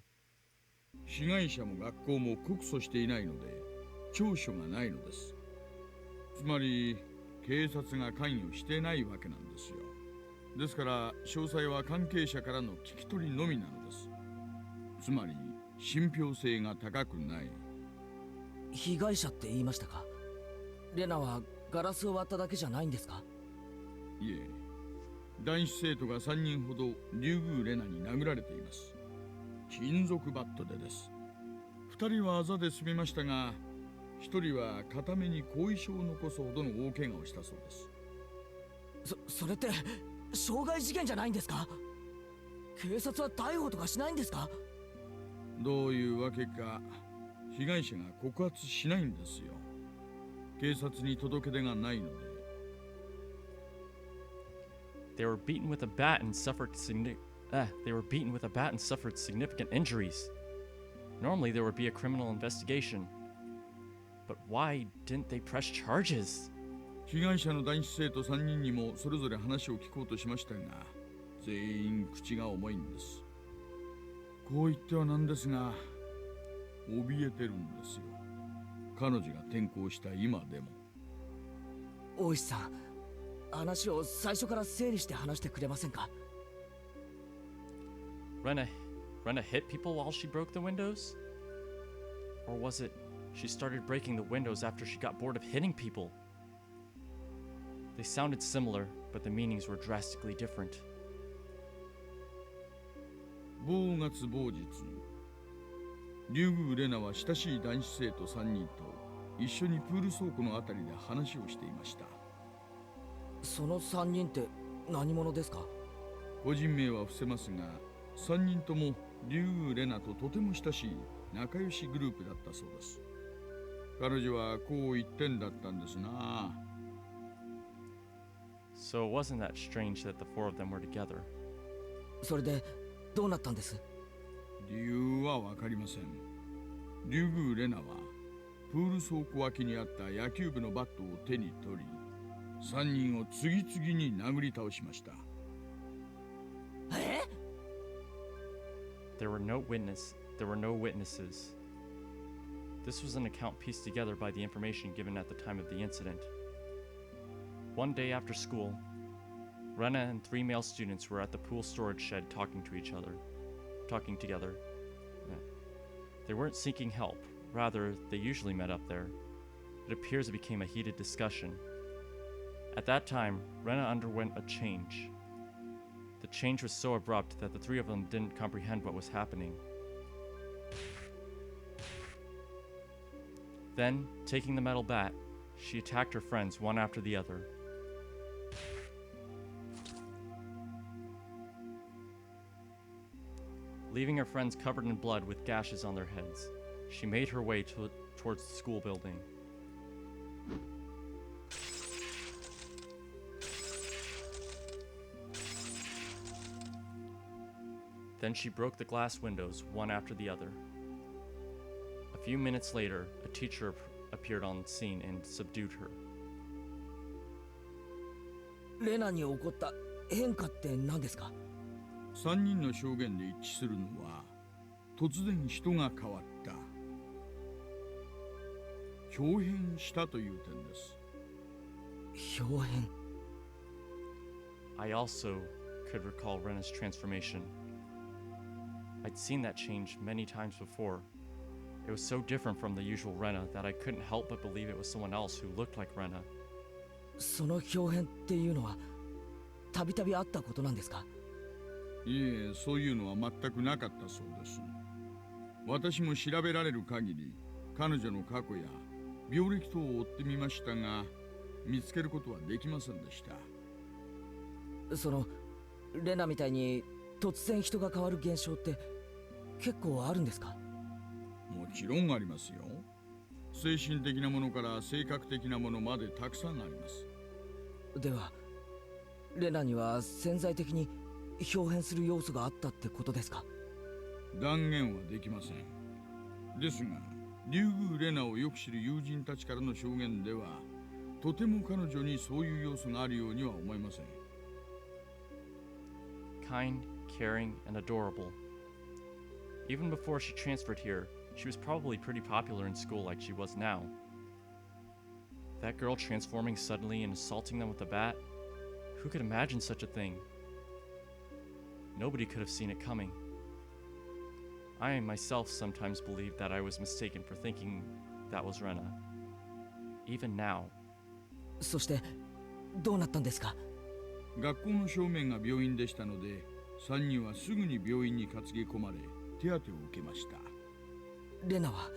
被害者も学校も告訴していないので調書がないのです。つまり警察が関与してないわけなんですよ。ですから詳細は関係者からの聞き取りのみなのです。つまり信憑性が高くない。被害者って言いましたか？レナはガラスを割っただけじゃないんですか？いえ、男子生徒が3人ほどリュウグウレナに殴られています。金属バットでです。2人はあざで済みましたが、1人は片目に後遺症を残すほどの大怪我をしたそうです。それって傷害事件じゃないんですか？警察は逮捕とかしないんですか？どういうわけか被害者が告発しないんですよ。警察に届け出がないので。They were beaten with a bat and suffered significant injuries. Normally there would be a criminal investigation. But why didn't they press charges? 被害者の男子生徒3人にもそれぞれ話を聞こうとしましたが、全員口が重いんです。こう言ってはなんですが、怯えてるんですよ。彼女が転校した今でも。大石さん、話を最初から整理して話してくれませんか？ Rena hit people while she broke the windows? Or was it she started breaking the windows after she got bored of hitting people? They sounded similar, but the meanings were drastically different. 某月某日、リュウグウレナは親しい男子生徒3人と一緒にプール倉庫のあたりで話をしていました。その3人って何者ですか？個人名は伏せますが、3人ともリュウグウレナととても親しい仲良しグループだったそうです。彼女はこう言ってんだったんですな。So it wasn't that strange that the four of them were together. それでどうなったんです？理由はわかりません。リュウグウレナはプール倉庫脇にあった野球部のバットを手に取り、3人を次々に殴り倒しました。え？ There were no witnesses. This was an account pieced together by the information given at the time of the incident. One day after school, Rena and 3 male students were at the pool storage shed talking together. They weren't seeking help, rather, they usually met up there. It appears it became a heated discussion. At that time, Rena underwent a change. The change was so abrupt that the 3 of them didn't comprehend what was happening. Then, taking the metal bat, she attacked her friends one after the other. Leaving her friends covered in blood with gashes on their heads, she made her way towards the school building. Then she broke the glass windows one after the other. A few minutes later, a teacher appeared on the scene and subdued her. レナに起こった変化って何ですか？ 3人の証言で一致するのは、突然人が変わった。豹変したという点です。豹変。I also could recall Rena's transformation. I'd seen that change many times before. It was so different from the usual Rena that I couldn't help but believe it was someone else who looked like Rena. その豹変っていうのはたびたびあったことなんですか？いえ、そういうのは全くなかったそうです。私も調べられる限り、彼女の過去や病歴等を追ってみましたが、見つけることはできませんでした。そのレナみたいに突然人が変わる現象って結構あるんですか？もちろんありますよ。精神的なものから性格的なものまでたくさんあります。ではレナには潜在的に豹変する要素があったってことですか？断言はできません。ですが、竜宮レナをよく知る友人たちからの証言では、とても彼女にそういう要素があるようには思えません。Kind, caring, and adorable. Even before she transferred here, she was probably pretty popular in school like she was now. That girl transforming suddenly and assaulting them with a bat? Who could imagine such a thing? Nobody could have seen it coming. I myself sometimes believed that I was mistaken for thinking that was Rena. Even now. そしてどうなったんですか？学校の正面が病院でしたので、3人はすぐに病院に担ぎ込まれ、手当てを受けました。レナは、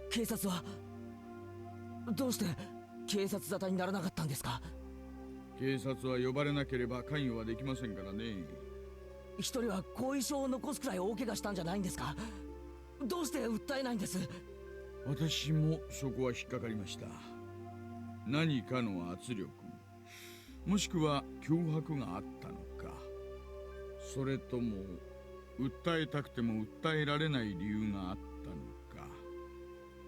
警察はどうして警察沙汰にならなかったんですか？警察は呼ばれなければ関与はできませんからね。一人は後遺症を残すくらい大怪我したんじゃないんですか？どうして訴えないんです？私もそこは引っかかりました。何かの圧力、もしくは脅迫があったのか、それとも訴えたくても訴えられない理由があったのか。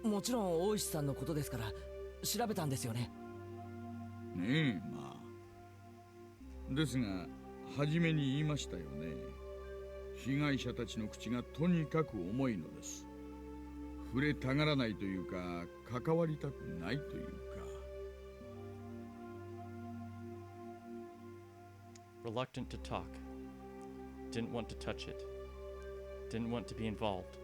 もちろん大石さんのことですから調べたんですよね。ねえ、まあ。ですが、初めに言いましたよね。被害者たちの口がとにかく重いのです。触れたがらないというか、関わりたくないというか。Reluctant to talk. Didn't want to touch it. Didn't want to be involved.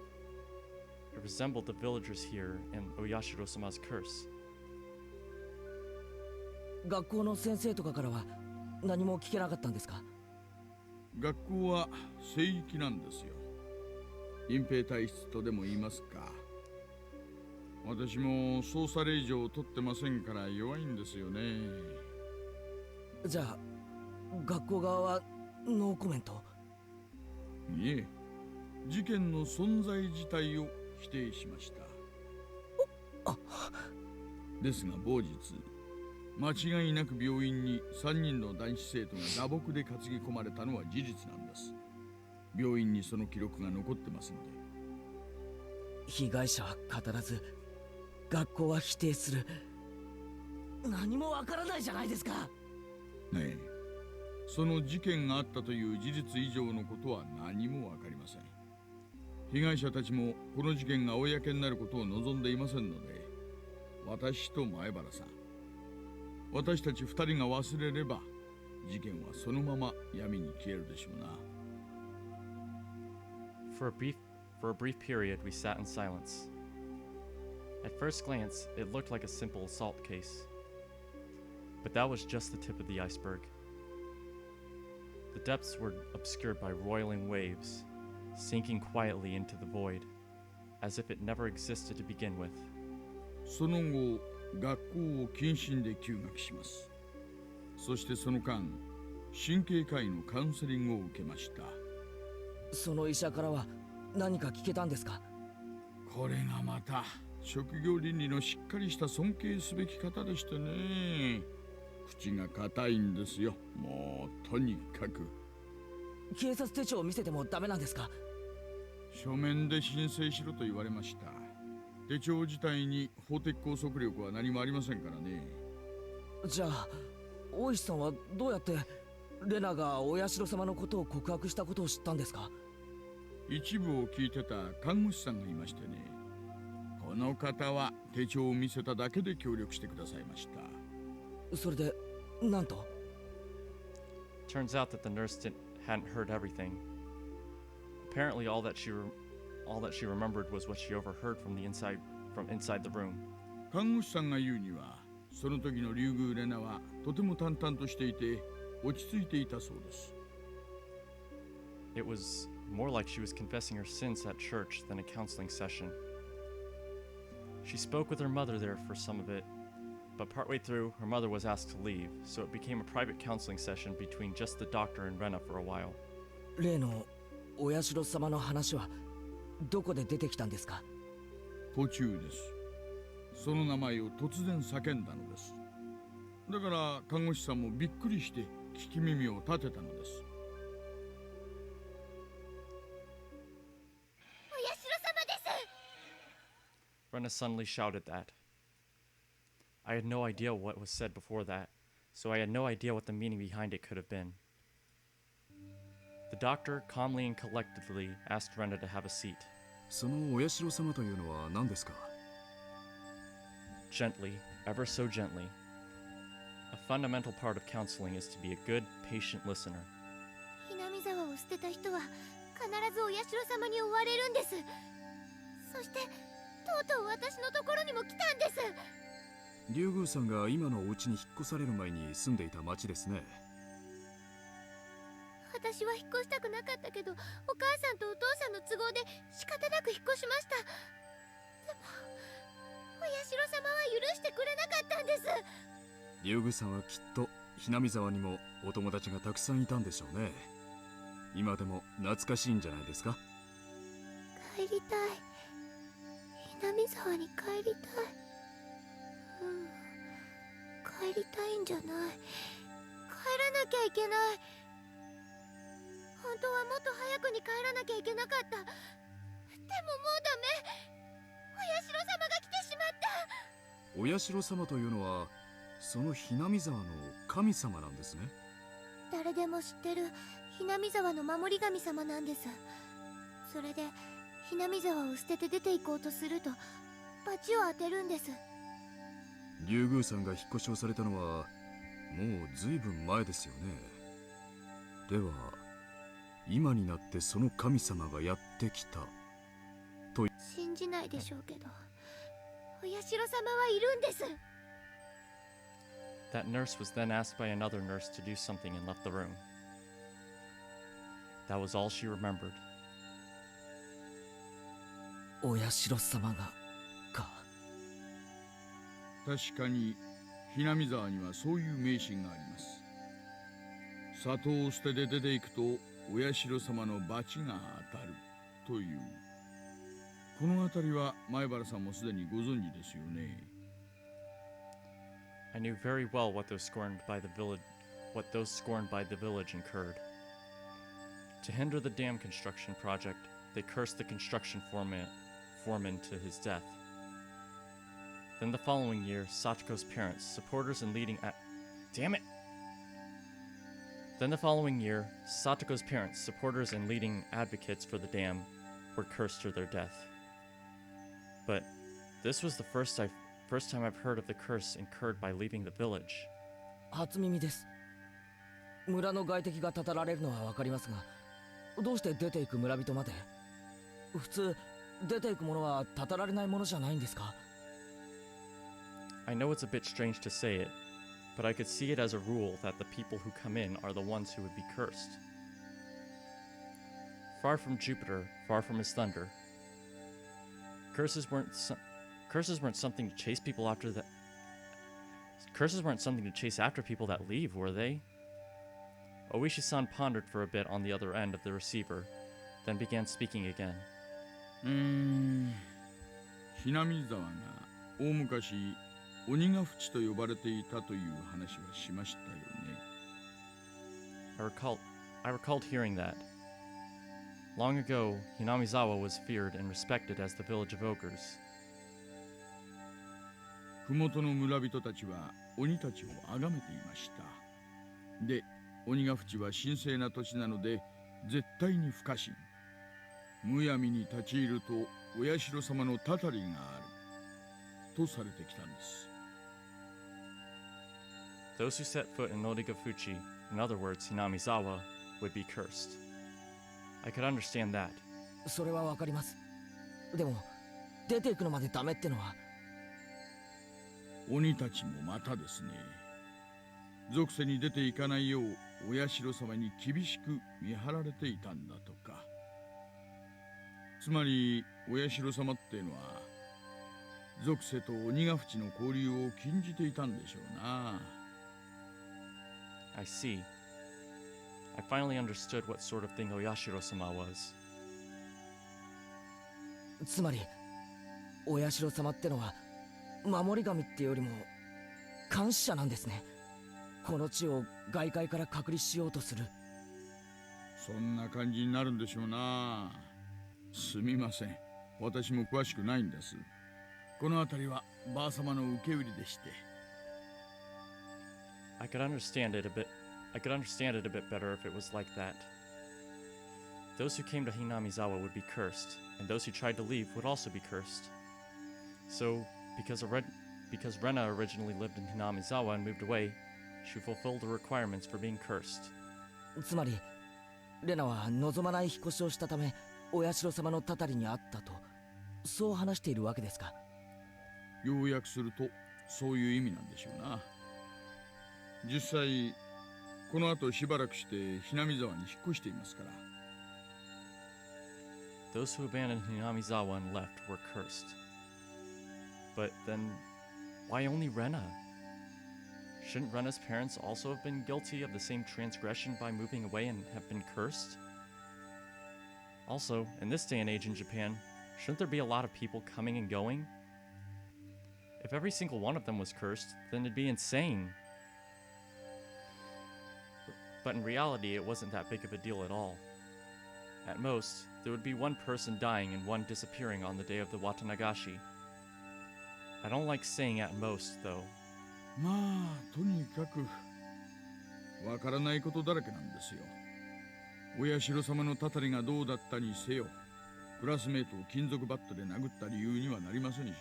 It resembled the villagers here and Oyashiro-sama's curse. 学校の先生とかからは何も聞けなかったんですか？学校は聖域なんですよ。隠蔽体質とでも言いますか。私も捜査令状を取ってませんから弱いんですよね。じゃあ学校側はノーコメント？いえ、事件の存在自体を否定しました。ですが某日、間違いなく病院に3人の男子生徒が打撲で担ぎ込まれたのは事実なんです。病院にその記録が残ってますので。被害者は語らず学校は否定する。何もわからないじゃないですか。ねえ、その事件があったという事実以上のことは何もわかりません。被害者たちもこの事件が公になることを望んでいませんので、私と前原さん、私たち2人が忘れれば事件はそのまま闇に消えるでしょうな。For a brief period, we sat in silence. At first glance, it looked like a simple assault case. But that was just the tip of the iceberg. The depths were obscured by roiling waves, sinking quietly into the void, as if it never existed to begin with. その後、学校を謹慎で休学します。そしてその間、神経科医のカウンセリングを受けました。その医者からは何か聞けたんですか？これがまた職業倫理のしっかりした尊敬すべき方でしてね。口が固いんですよ。もうとにかく。警察手帳を見せてもダメなんですか？書面で申請しろと言われました。手帳自体に法的拘束力は何もありませんからね。じゃあ大石さんはどうやってレナがお社様のことを告白したことを知ったんですか？一部を聞いてた看護師さんがいましてね。この方は手帳を見せただけで協力してくださいました。それでなんと？ Turns out that the nurse hadn't heard everything. Apparently, all that she remembered was what she overheard from inside the room. 看護師さんが言うには、その時の竜宮レナはとても淡々としていて落ち着いていたそうです。It was more like she was confessing her sins at church than a counseling session. She spoke with her mother there for some of it, but partway through, her mother was asked to leave, so it became a private counseling session between just the doctor and Rena for a while. 例のお社様の話はどこで出てきたんですか？途中です。その名前を突然叫んだのです。だから看護師さんもびっくりして聞き耳を立てたのです。お社様です。 Rena suddenly shouted that. I had no idea what was said before that, so I had no idea what the meaning behind it could have been. The doctor calmly and collectedly asked Rena to have a seat. そのお社様というのは何ですか？ Gently, ever so gently. A fundamental part of counseling is to be a good, patient listener. ひなみ沢を捨てた人は必ずお社様に追われるんです。そしてとうとう私のところにも来たんです。竜宮さんが今のお家に引っ越される前に住んでいた町ですね。私は引っ越したくなかったけど、お母さんとお父さんの都合で仕方なく引っ越しました。でもお社様は許してくれなかったんです。竜宮さんはきっとひなみ沢にもお友達がたくさんいたんでしょうね。今でも懐かしいんじゃないですか？帰りたい。ひなみ沢に帰りたい。帰りたいんじゃない。帰らなきゃいけない。本当はもっと早くに帰らなきゃいけなかった。でももうダメ。お社様が来てしまった。お社様というのはそのひなみ沢の神様なんですね。誰でも知ってるひなみ沢の守り神様なんです。それでひなみ沢を捨てて出て行こうとすると罰を当てるんです。竜宮さんが引っ越しをされたのはもうずいぶん前ですよね。では今になってその神様がやってきたと。信じないでしょうけど、お社様はいるんです。 That nurse was then asked by another nurse to do something and left the room. That was all she remembered. お社様がか。確かにひなみ沢にはそういう迷信があります。里を捨てて出ていくとお社様の罰が当たるという。この辺りは前原さんもすでにご存知ですよね。I knew very well what those scorned by the village incurred. To hinder the dam construction project, they cursed the construction foreman to his death. Then the following year, Sachiko's parents, supporters and leading Then the following year, Satoko's parents, supporters and leading advocates for the dam, were cursed to their death. But this was the first time I've heard of the curse incurred by leaving the village. 初耳です。村の外敵がたたられるのはわかりますが、どうして出ていく村人まで？普通出ていくものはたたられないものじゃないんですか？ I know it's a bit strange to say it, but I could see it as a rule that the people who come in are the ones who would be cursed. Far from Jupiter, far from his thunder, curses weren't something to chase people after that. Curses weren't something to chase after people that leave, were they? Oishi-san pondered for a bit on the other end of the receiver, then began speaking again. ひなみ沢が大昔鬼ヶ淵と呼ばれていたという話はしましたよね。I recalled hearing that. Long ago, Hinamizawa was feared and respected as the village of ogres. 麓の村人たちは鬼たちを崇めていました。で、鬼ヶ淵は神聖な土地なので絶対に不可侵。むやみに立ち入るとお社様のたたりがあるとされてきたんです。Those who set foot in Onikakushi, in other words, Hinamizawa, would be cursed. I could understand that. それはわかります。でも出ていくのまでダメってのは。鬼たちもまたですね。属性に出ていかないようお社様に厳しく見張られていたんだとか。つまりお社様っていうのは属性と鬼ヶ淵の交流を禁じていたんでしょうな。I see. I finally understood what sort of thing Oyashiro-sama was. つまりお社様ってのは守り神ってよりも監視者なんですね。この地を外界から隔離しようとする。そんな感じになるんでしょうな。すみません、私も詳しくないんです。この辺りはばあ様の受け売りでして。I could understand it a bit better if it was like that. Those who came to Hinamizawa would be cursed, and those who tried to leave would also be cursed. So, because Rena originally lived in Hinamizawa and moved away, she fulfilled the requirements for being cursed. つまりレナは望まない引っ越しをしたためお社様のたたりにあったと、そう話しているわけですか。要約するとそういう意味なんでしょうな。実際この後しばらくしてひなみ沢に引っ越していますから。Those who abandoned Hinamizawa and left were cursed. But then, why only Rena? Shouldn't Rena's parents also have been guilty of the same transgression by moving away and have been cursed? Also, in this day and age in Japan, shouldn't there be a lot of people coming and going? If every single one of them was cursed, then it'd be insane. But in reality, it wasn't that big of a deal at all. At most, there would be one person dying and one disappearing on the day of the Watanagashi. I don't like saying at most, though. まあとにかくわからないことだらけなんですよ。お社様のたたりがどうだったにせよ、クラスメートを金属バットで殴った理由にはなりませんし、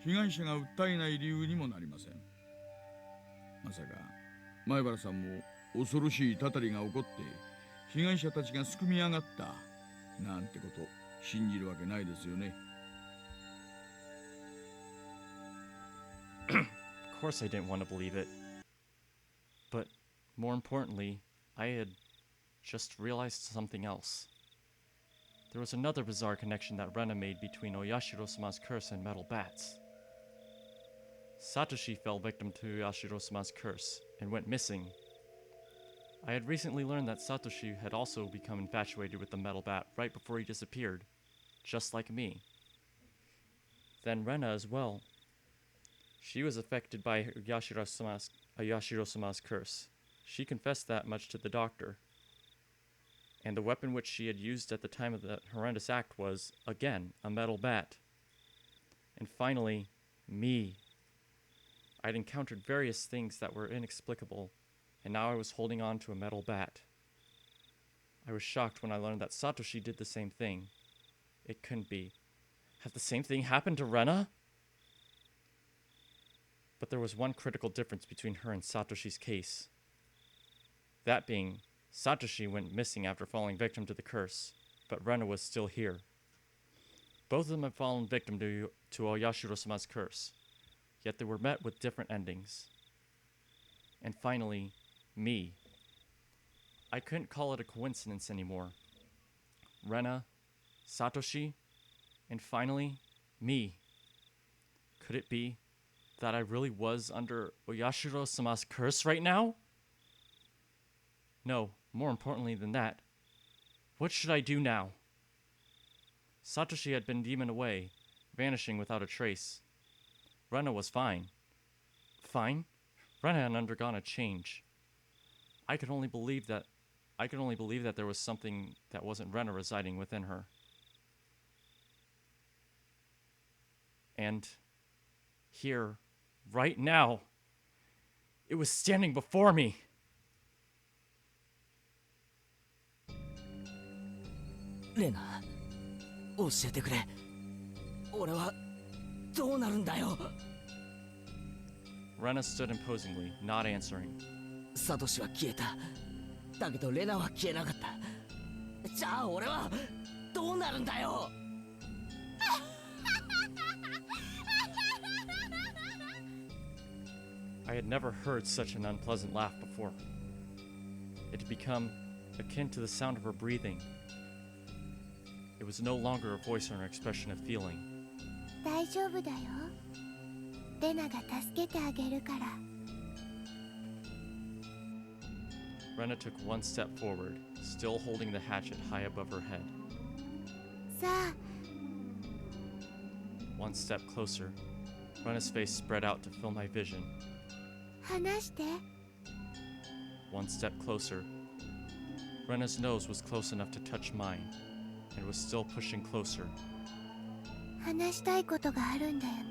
被害者が訴えない理由にもなりません。まさか前原さんも恐ろしいたたりが起こって被害者たちがすくみ上がったなんてこと信じるわけないですよね。Of course I didn't want to believe it. But more importantly, I had just realized something else. There was another bizarre connection that Rena made between Oyashiro-sama's curse and metal bats. Satoshi fell victim to Oyashiro-sama's curse and went missing. I had recently learned that Satoshi had also become infatuated with the metal bat right before he disappeared, just like me. Then Rena as well. She was affected by Oyashiro-sama's curse. She confessed that much to the doctor. And the weapon which she had used at the time of that horrendous act was, again, a metal bat. And finally, me. I'd encountered various things that were inexplicable, and now I was holding on to a metal bat. I was shocked when I learned that Satoshi did the same thing. It couldn't be. Had the same thing happened to Rena? But there was one critical difference between her and Satoshi's case. That being, Satoshi went missing after falling victim to the curse, but Rena was still here. Both of them had fallen victim to Oyashiro-sama's curse, yet they were met with different endings. And finally, me. I couldn't call it a coincidence anymore. Rena, Satoshi, and finally, me. Could it be that I really was under Oyashiro-sama's curse right now? No, more importantly than that, What should I do now? Satoshi had been demon away, vanishing without a trace. Rena was fine. Fine? Rena had undergone a change. I could only believe that there was something that wasn't Rena residing within her. And here, right now, it was standing before me. レナ、教えてくれ。俺はどうなるんだよ。 Rena stood imposingly, not answering. サトシは消えた。だけどレナは消えなかった。じゃあ俺はどうなるんだよ。I had never heard such an unpleasant laugh before. It had become akin to the sound of her breathing. It was no longer a voice or an expression of feeling. 大丈夫だよ。レナが助けてあげるから。 Rena took one step forward, still holding the hatchet high above her head. さあ、 One step closer. Rena's face spread out to fill my vision. 話して。 One step closer. Rena's nose was close enough to touch mine, and was still pushing closer. 話したいことがあるんだよね。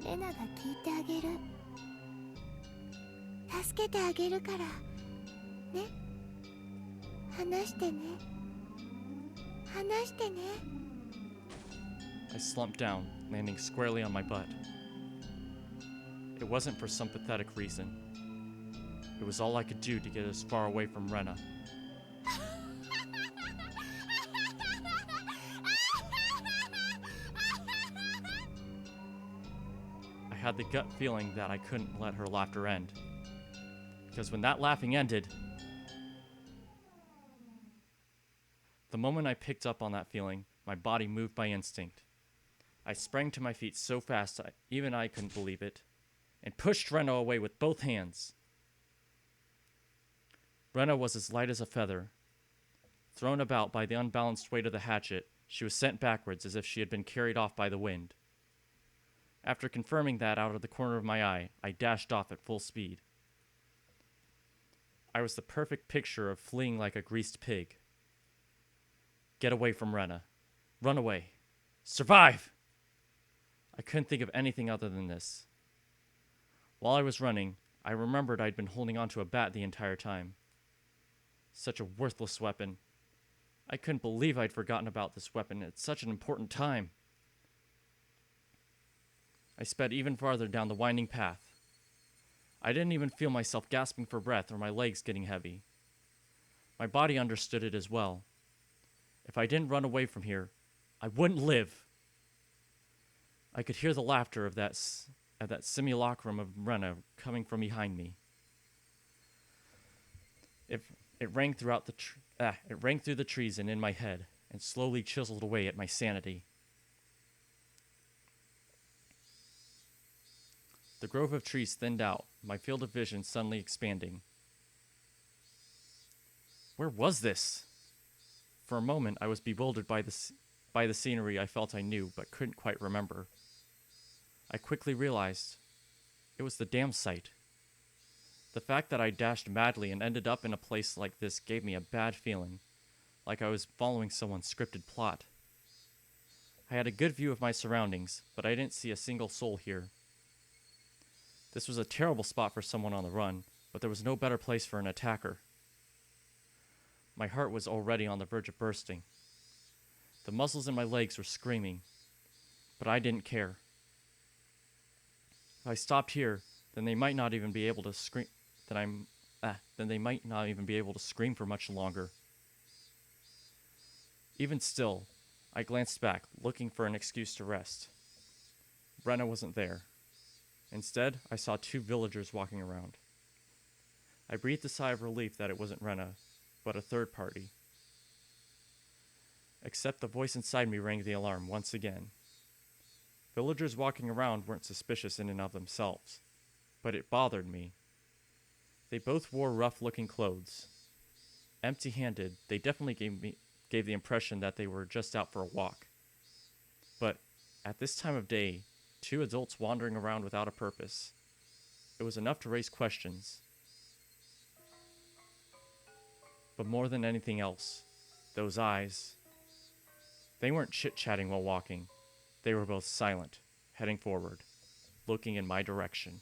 レナが聞いてあげる。助けてあげるから。ね。話してね。話してね。 I slumped down, landing squarely on my butt. It wasn't for some pathetic reason. It was all I could do to get as far away from Rena. I had the gut feeling that I couldn't let her laughter end. Because when that laughing ended, the moment I picked up on that feeling, my body moved by instinct. I sprang to my feet so fast even I couldn't believe it, and pushed Rena away with both hands. Rena was as light as a feather. Thrown about by the unbalanced weight of the hatchet, she was sent backwards as if she had been carried off by the wind. After confirming that out of the corner of my eye, I dashed off at full speed. I was the perfect picture of fleeing like a greased pig. Get away from Rena. Run away. Survive! I couldn't think of anything other than this. While I was running, I remembered I'd been holding onto a bat the entire time. Such a worthless weapon. I couldn't believe I'd forgotten about this weapon at such an important time. I sped even farther down the winding path. I didn't even feel myself gasping for breath or my legs getting heavy. My body understood it as well. If I didn't run away from here, I wouldn't live. I could hear the laughter of that simulacrum of Rena coming from behind me. It rang through the trees and in my head, and slowly chiseled away at my sanity. The grove of trees thinned out, my field of vision suddenly expanding. Where was this? For a moment, I was bewildered by the scenery I felt I knew, but couldn't quite remember. I quickly realized it was the dam site. The fact that I dashed madly and ended up in a place like this gave me a bad feeling, like I was following someone's scripted plot. I had a good view of my surroundings, but I didn't see a single soul here. This was a terrible spot for someone on the run, but there was no better place for an attacker. My heart was already on the verge of bursting. The muscles in my legs were screaming, but I didn't care. If I stopped here, then they might not even be able to scream. Then they might not even be able to scream for much longer. Even still, I glanced back, looking for an excuse to rest. Rena wasn't there. Instead, I saw two villagers walking around. I breathed a sigh of relief that it wasn't Rena, but a third party. Except the voice inside me rang the alarm once again. Villagers walking around weren't suspicious in and of themselves, but it bothered me. They both wore rough-looking clothes. empty-handed, they definitely gave the impression that they were just out for a walk. But at this time of day, 2 adults wandering around without a purpose, it was enough to raise questions. But more than anything else, those eyes. They weren't chit-chatting while walking. They were both silent, heading forward, looking in my direction.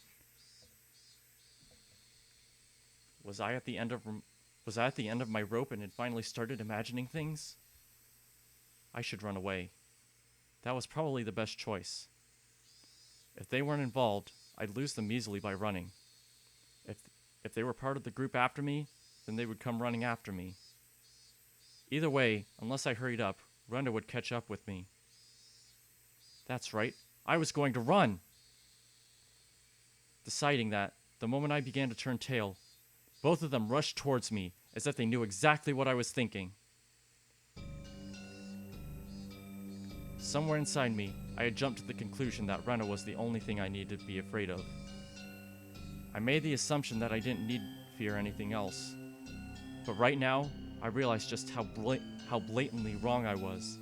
Was I at the end of my rope and had finally started imagining things? I should run away. That was probably the best choice. If they weren't involved, I'd lose them easily by running. If they were part of the group after me, then they would come running after me. Either way, unless I hurried up, Renda would catch up with me. That's right, I was going to run! Deciding that, the moment I began to turn tail, both of them rushed towards me as if they knew exactly what I was thinking. Somewhere inside me, I had jumped to the conclusion that Rena was the only thing I needed to be afraid of. I made the assumption that I didn't need to fear anything else. But right now, I realized just how blatantly wrong I was.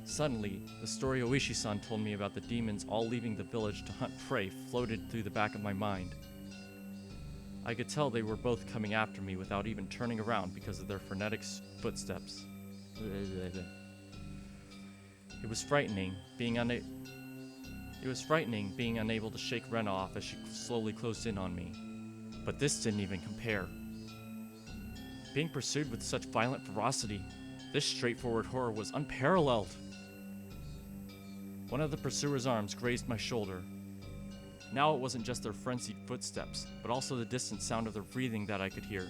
Suddenly, the story Oishi-san told me about the demons all leaving the village to hunt prey floated through the back of my mind. I could tell they were both coming after me without even turning around because of their frenetic footsteps. It was frightening being unable to shake Rena off as she slowly closed in on me. But this didn't even compare. Being pursued with such violent ferocity, this straightforward horror was unparalleled. One of the pursuers' arms grazed my shoulder. Now it wasn't just their frenzied footsteps, but also the distant sound of their breathing that I could hear.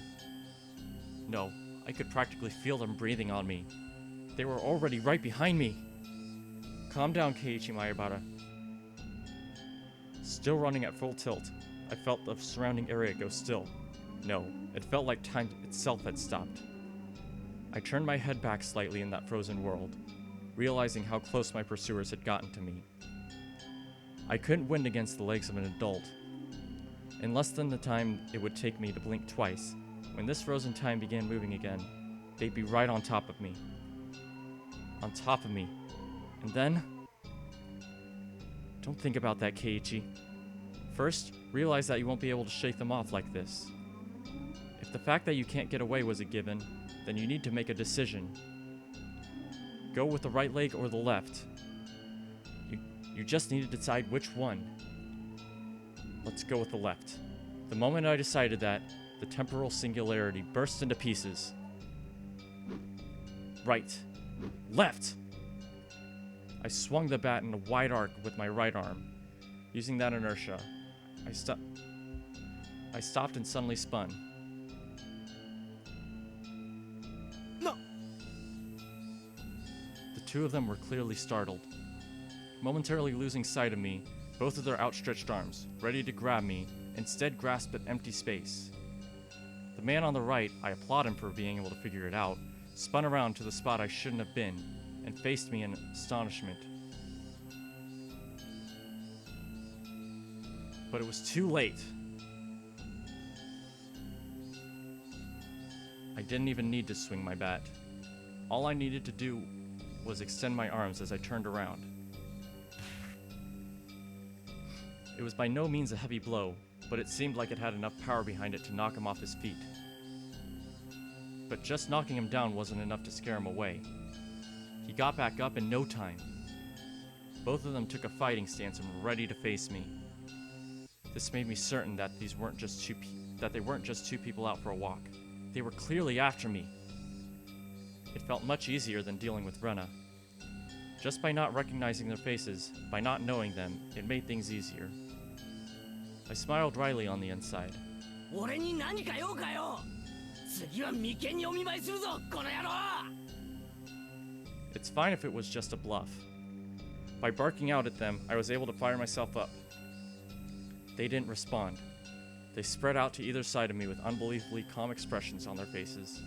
No, I could practically feel them breathing on me. They were already right behind me. Calm down, Keiichi Maebara. Still running at full tilt, I felt the surrounding area go still. No, it felt like time itself had stopped. I turned my head back slightly in that frozen world, realizing how close my pursuers had gotten to me. I couldn't win against the legs of an adult. In less than the time it would take me to blink twice, when this frozen time began moving again, they'd be right on top of me. On top of me. And then... Don't think about that, Keiichi. First, realize that you won't be able to shake them off like this. If the fact that you can't get away was a given, then you need to make a decision. Go with the right leg or the left. You just need to decide which one. Let's go with the left. The moment I decided that, the temporal singularity burst into pieces. Right. Left! I swung the bat in a wide arc with my right arm. Using that inertia, I stopped and suddenly spun. No! The two of them were clearly startled. Momentarily losing sight of me, both of their outstretched arms, ready to grab me, instead grasped at empty space. The man on the right, I applaud him for being able to figure it out, spun around to the spot I shouldn't have been, and faced me in astonishment. But it was too late. I didn't even need to swing my bat. All I needed to do was extend my arms as I turned around. It was by no means a heavy blow, but it seemed like it had enough power behind it to knock him off his feet. But just knocking him down wasn't enough to scare him away. He got back up in no time. Both of them took a fighting stance and were ready to face me. This made me certain that they weren't just two people out for a walk. They were clearly after me. It felt much easier than dealing with Rena. Just by not recognizing their faces, by not knowing them, it made things easier. I smiled wryly on the inside. 俺に何か用かよ。次は眉間にお見舞いするぞ、この野郎。 It's fine if it was just a bluff. By barking out at them, I was able to fire myself up. They didn't respond. They spread out to either side of me with unbelievably calm expressions on their faces.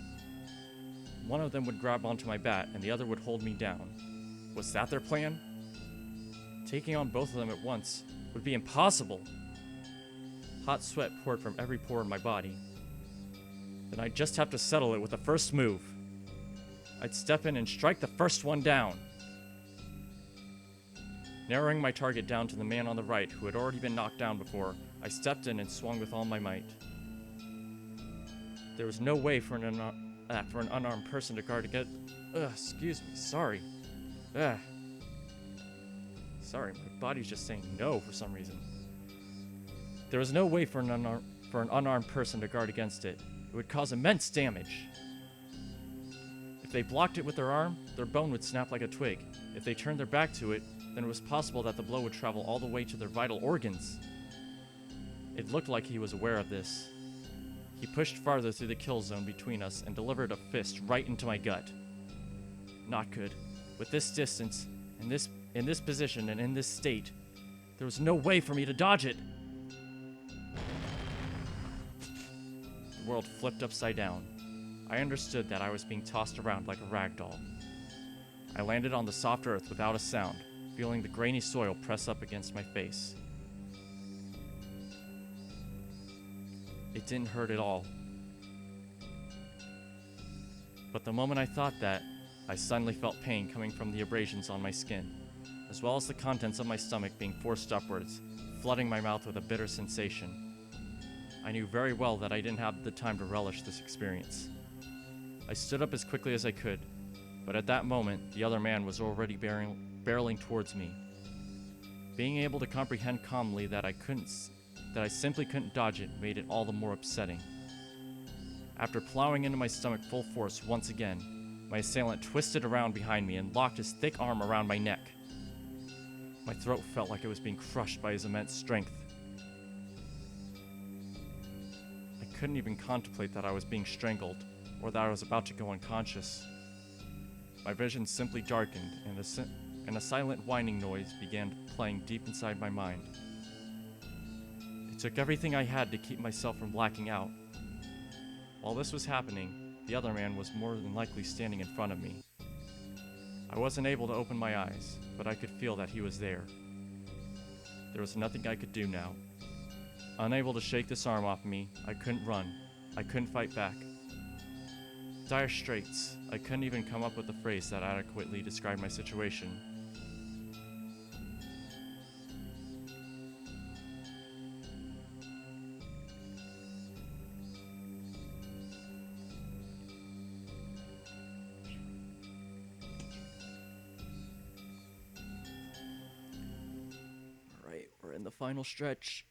One of them would grab onto my bat and the other would hold me down. Was that their plan? Taking on both of them at once would be impossible. Hot sweat poured from every pore in my body. then I'd just have to settle it with the first move. I'd step in and strike the first one down. Narrowing my target down to the man on the right, who had already been knocked down before, I stepped in and swung with all my might. There was no way for an unarmed person to guard against. Excuse me, sorry. Sorry, my body's just saying no for some reason. There was no way for an unarmed person to guard against it. It would cause immense damage. If they blocked it with their arm, their bone would snap like a twig. If they turned their back to it, then it was possible that the blow would travel all the way to their vital organs. It looked like he was aware of this. He pushed farther through the kill zone between us and delivered a fist right into my gut. Not good. With this distance, in this position, and in this state, there was no way for me to dodge it. The world flipped upside down. I understood that I was being tossed around like a rag doll. I landed on the soft earth without a sound, feeling the grainy soil press up against my face. It didn't hurt at all. But the moment I thought that, I suddenly felt pain coming from the abrasions on my skin, as well as the contents of my stomach being forced upwards, flooding my mouth with a bitter sensation. I knew very well that I didn't have the time to relish this experience. I stood up as quickly as I could, but at that moment, the other man was already barreling towards me. Being able to comprehend calmly that I simply couldn't dodge it made it all the more upsetting. After plowing into my stomach full force once again, my assailant twisted around behind me and locked his thick arm around my neck. My throat felt like it was being crushed by his immense strength. I couldn't even contemplate that I was being strangled, or that I was about to go unconscious. My vision simply darkened, and a silent whining noise began playing deep inside my mind. It took everything I had to keep myself from blacking out. While this was happening, the other man was more than likely standing in front of me. I wasn't able to open my eyes, but I could feel that he was there. There was nothing I could do now. Unable to shake this arm off me, I couldn't run. I couldn't fight back. Dire straits. I couldn't even come up with a phrase that adequately described my situation. Alright, we're in the final stretch.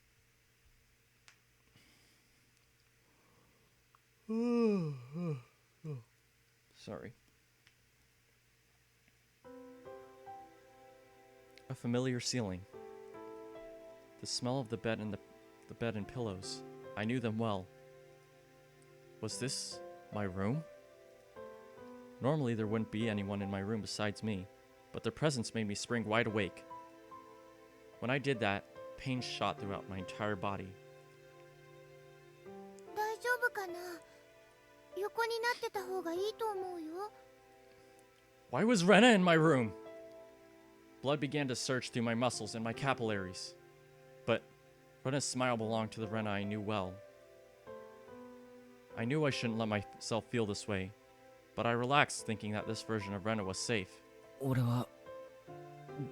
Sorry. A familiar ceiling. The smell of the bed and the bed and pillows. I knew them well. Was this my room? Normally there wouldn't be anyone in my room besides me, but their presence made me spring wide awake. When I did that, pain shot throughout my entire body. 大丈夫かな？横になってた方がいいと思うよ。 Why was Rena in my room? Blood began to surge through my muscles and my capillaries. But Rena's smile belonged to the Rena I knew well. I knew I shouldn't let myself feel this way, but I relaxed thinking that this version of Rena was safe. 俺は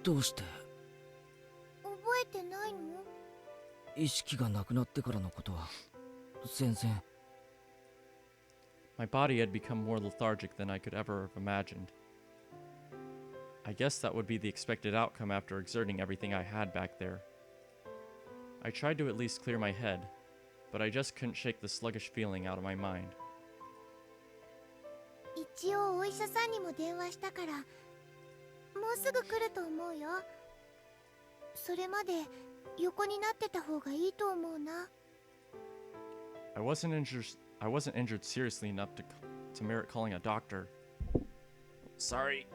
どうして？覚えてないの？意識がなくなってからのことは全然。 My body had become more lethargic than I could ever have imagined. I guess that would be the expected outcome after exerting everything I had back there. I tried to at least clear my head, but I just couldn't shake the sluggish feeling out of my mind. 一応お医者さんにも電話したから、もうすぐ来ると思うよ。それまで横になってた方がいいと思うな。I wasn't injured seriously enough to merit calling a doctor. Sorry.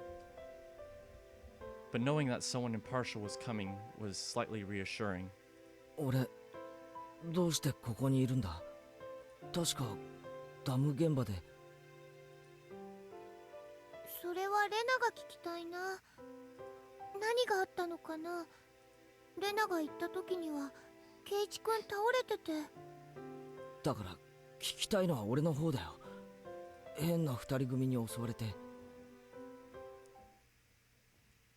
But knowing that someone impartial was coming was slightly reassuring. 俺どうしてここにいるんだ？確かダム現場で。それはレナが聞きたいな。何があったのかな。レナが行った時にはケイチ君倒れてて。だから聞きたいのは俺の方だよ。変な二人組に襲われて。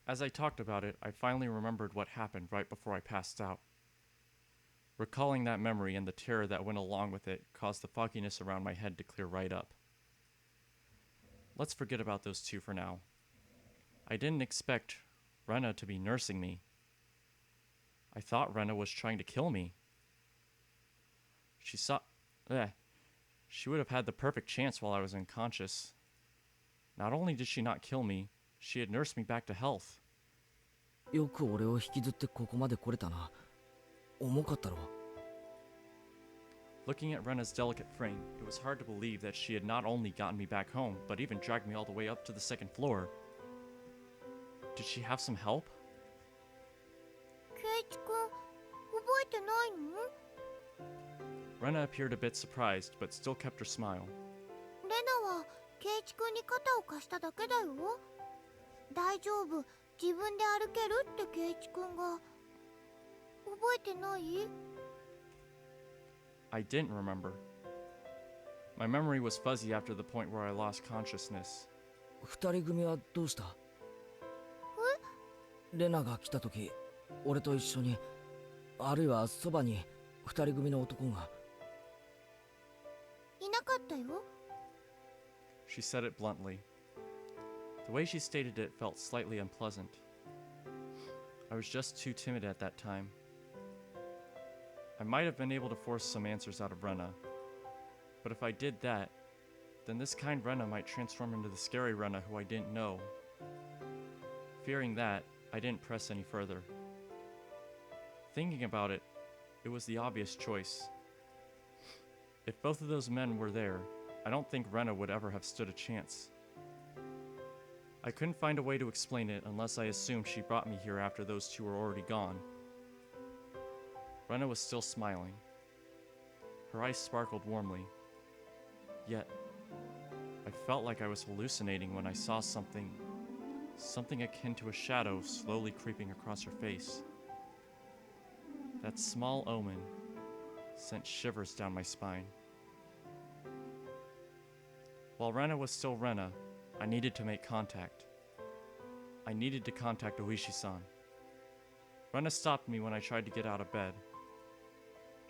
As I talked about it, I finally remembered what happened right before I passed out. Recalling that memory and the terror that went along with it caused the fogginess around my head to clear right up. Let's forget about those two for now. I didn't expect Rena to be nursing me. I thought Rena was trying to kill me. She would have had the perfect chance while I was unconscious. Not only did she not kill me, she had nursed me back to health. よく俺を引きずってここまで来れたな。重かったろ。Looking at Rena's delicate frame, it was hard to believe that she had not only gotten me back home, but even dragged me all the way up to the second floor. Did she have some help? ケイチ君、覚えてないの？ Rena appeared a bit surprised, but still kept her smile. レナはケイチ君に肩を貸しただけだよ。大丈夫、自分で歩けるってケイチ君が。覚えてない？ I didn't remember. My memory was fuzzy after the point where I lost consciousness. 二人組はどうした？レナが来た時、俺と一緒に、あるいはそばに二人組の男が。いなかったよ。She said it bluntly. The way she stated it felt slightly unpleasant. I was just too timid at that time. I might have been able to force some answers out of Rena, but if I did that, then this kind Rena might transform into the scary Rena who I didn't know. Fearing that, I didn't press any further. Thinking about it, it was the obvious choice. If both of those men were there, I don't think Rena would ever have stood a chance. I couldn't find a way to explain it unless I assumed she brought me here after those two were already gone. Rena was still smiling. Her eyes sparkled warmly. Yet, I felt like I was hallucinating when I saw something akin to a shadow slowly creeping across her face. That small omen sent shivers down my spine. While Rena was still Rena, I needed to make contact. I needed to contact Oishi-san. Rena stopped me when I tried to get out of bed.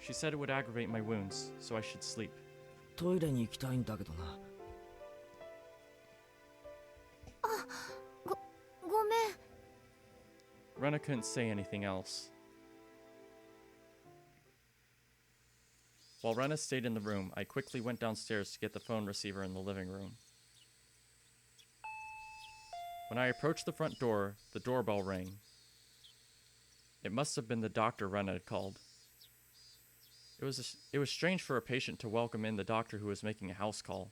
She said it would aggravate my wounds, so I should sleep. トイレに行きたいんだけどな。ごめん。 Rena couldn't say anything else. While Rena stayed in the room, I quickly went downstairs to get the phone receiver in the living room. When I approached the front door, the doorbell rang. It must have been the doctor Rena had called. It was strange for a patient to welcome in the doctor who was making a house call,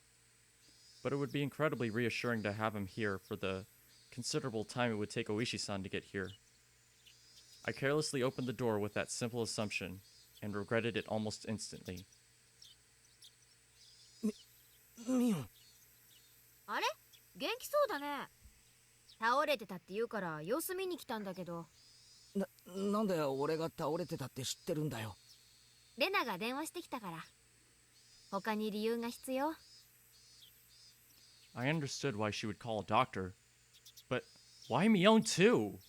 but it would be incredibly reassuring to have him here for the considerable time it would take Oishi-san to get here. I carelessly opened the door with that simple assumption, and regretted it almost instantly. ミオン。あれ？元気そうだね。倒れてたって言うから様子見に来たんだけど。なんで俺が倒れてたって知ってるんだよ。レナが電話してきたから。他に理由が必要？ I understood why she would call a doctor, but why Mion too?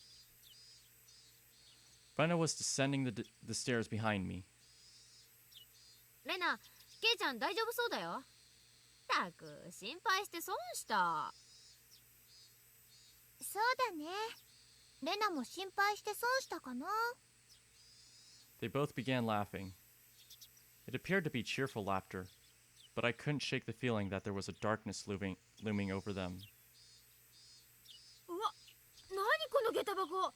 Rena was descending the stairs behind me. レナ、ケイちゃん大丈夫そうだよ。たく、心配して損した。そうだね。レナも心配して損したかな。They both began laughing. It appeared to be cheerful laughter, but I couldn't shake the feeling that there was a darkness looming over them. うわ、何この下駄箱。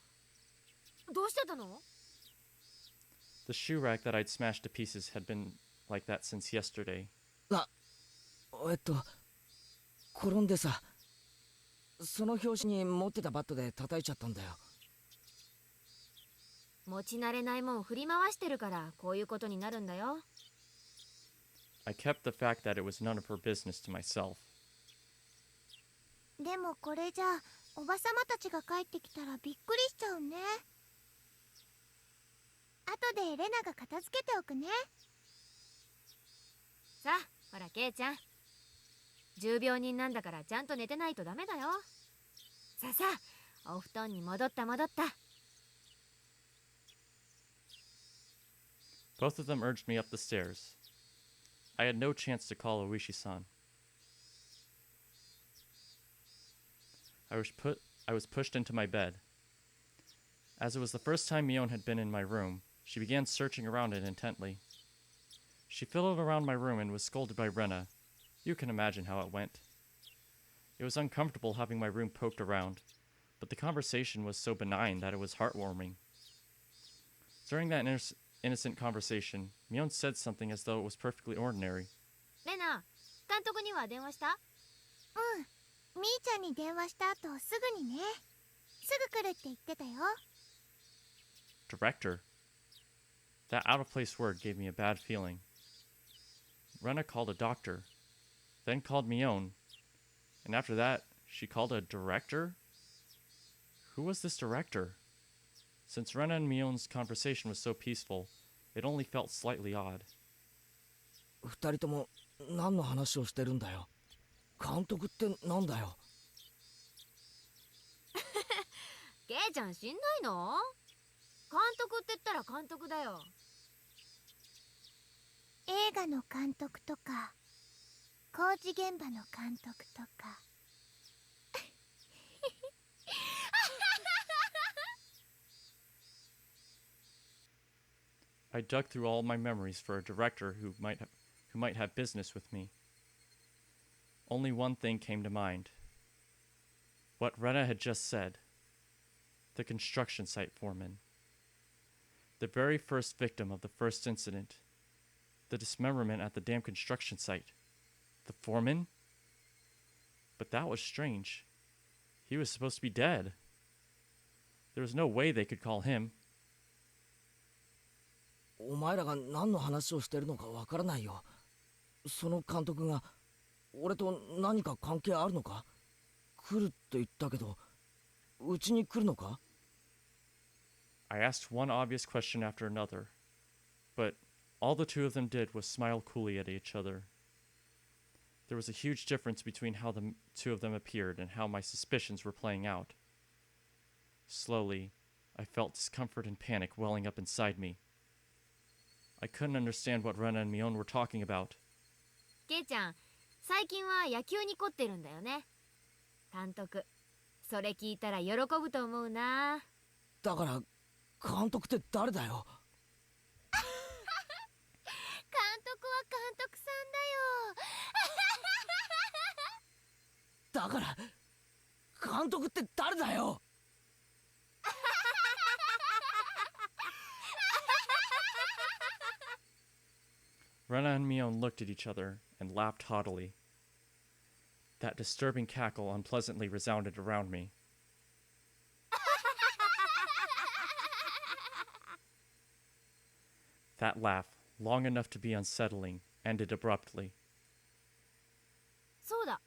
どうしてたの？ The shoe rack that I'd smashed to pieces had been like that since yesterday. 転んでさ、その拍子に持ってたバットで叩いちゃったんだよ。持ち慣れないもん振り回してるからこういうことになるんだよ。I kept the fact that it was none of her business to myself. でもこれじゃおばさまたちが帰ってきたらびっくりしちゃうね。後でレナが片付けておくね。さあケイちゃん。重病人なんだからちゃんと寝てないとダメだよ。さあさあ、お布団に戻った。 Both of them urged me up the stairs. I had no chance to call Oishi-san. I was pushed into my bed. As it was the first time Mion had been in my room, she began searching around it intently. She fiddled around my room and was scolded by Rena. You can imagine how it went. It was uncomfortable having my room poked around, but the conversation was so benign that it was heartwarming. During that innocent conversation, Mion said something as though it was perfectly ordinary. レナ、監督には電話した？うん、みーちゃんに電話した後すぐにね。すぐ来るって言ってたよ。Director? That out-of-place word gave me a bad feeling. Rena called a doctor, then called Mion, and after that, she called a director? Who was this director? Since Rena and Mion's conversation was so peaceful, it only felt slightly odd. 二人とも何の話をしてるんだよ。監督ってなんだよ。ケイちゃん知んないの？監督って言ったら監督だよ。映画の監督とか工事現場の監督とか。I dug through all my memories for a director who might have business with me. Only one thing came to mind. What Rena had just said. The construction site foreman. The very first victim of the first incident. The dismemberment at the damn construction site. The foreman? But that was strange. He was supposed to be dead. There was no way they could call him. お前らが何の話をしてるのかわからないよ。その監督が俺と何か関係あるのか？来るって言ったけど、うちに来るのか？ I asked one obvious question after another, but all the two of them did was smile coolly at each other. There was a huge difference between how the two of them appeared and how my suspicions were playing out. Slowly, I felt discomfort and panic welling up inside me. I couldn't understand what Rena and Mion were talking about. ケイちゃん、最近は野球に凝ってるんだよね。監督、それ聞いたら喜ぶと思うな。だから監督って誰だよ。監督は監督さんだよ。だから監督って誰だよ。Rena and Mion looked at each other and laughed haughtily. That disturbing cackle unpleasantly resounded around me. That laugh, long enough to be unsettling, ended abruptly. そうだ。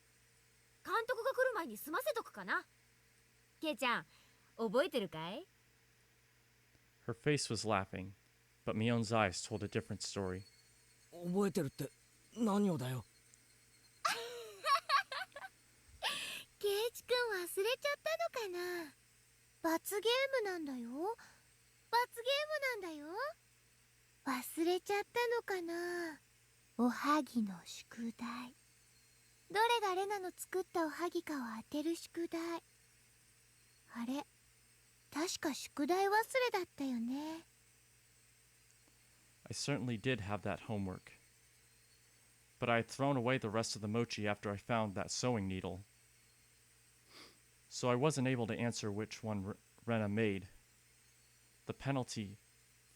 監督が来る前に済ませとくかな。ケイちゃん、覚えてるかい？ Her face was laughing, but Mion's eyes told a different story. 覚えてるって何をだよ。ケイチくん忘れちゃったのかな。罰ゲームなんだよ。罰ゲームなんだよ。忘れちゃったのかな。おはぎの宿題。どれがレナの作ったおはぎかを当てる宿題。あれ、確か宿題忘れだったよね。I certainly did have that homework. But I had thrown away the rest of the mochi after I found that sewing needle. So I wasn't able to answer which one Rena made. The penalty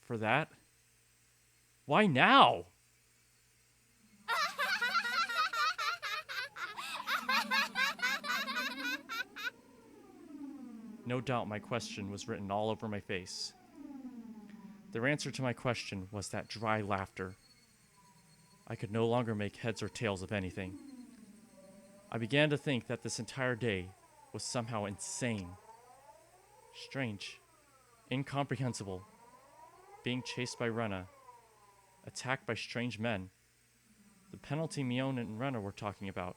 for that? Why now? No doubt my question was written all over my face. Their answer to my question was that dry laughter. I could no longer make heads or tails of anything. I began to think that this entire day was somehow insane. Strange. Incomprehensible. Being chased by Rena. Attacked by strange men. The penalty Mion and Rena were talking about.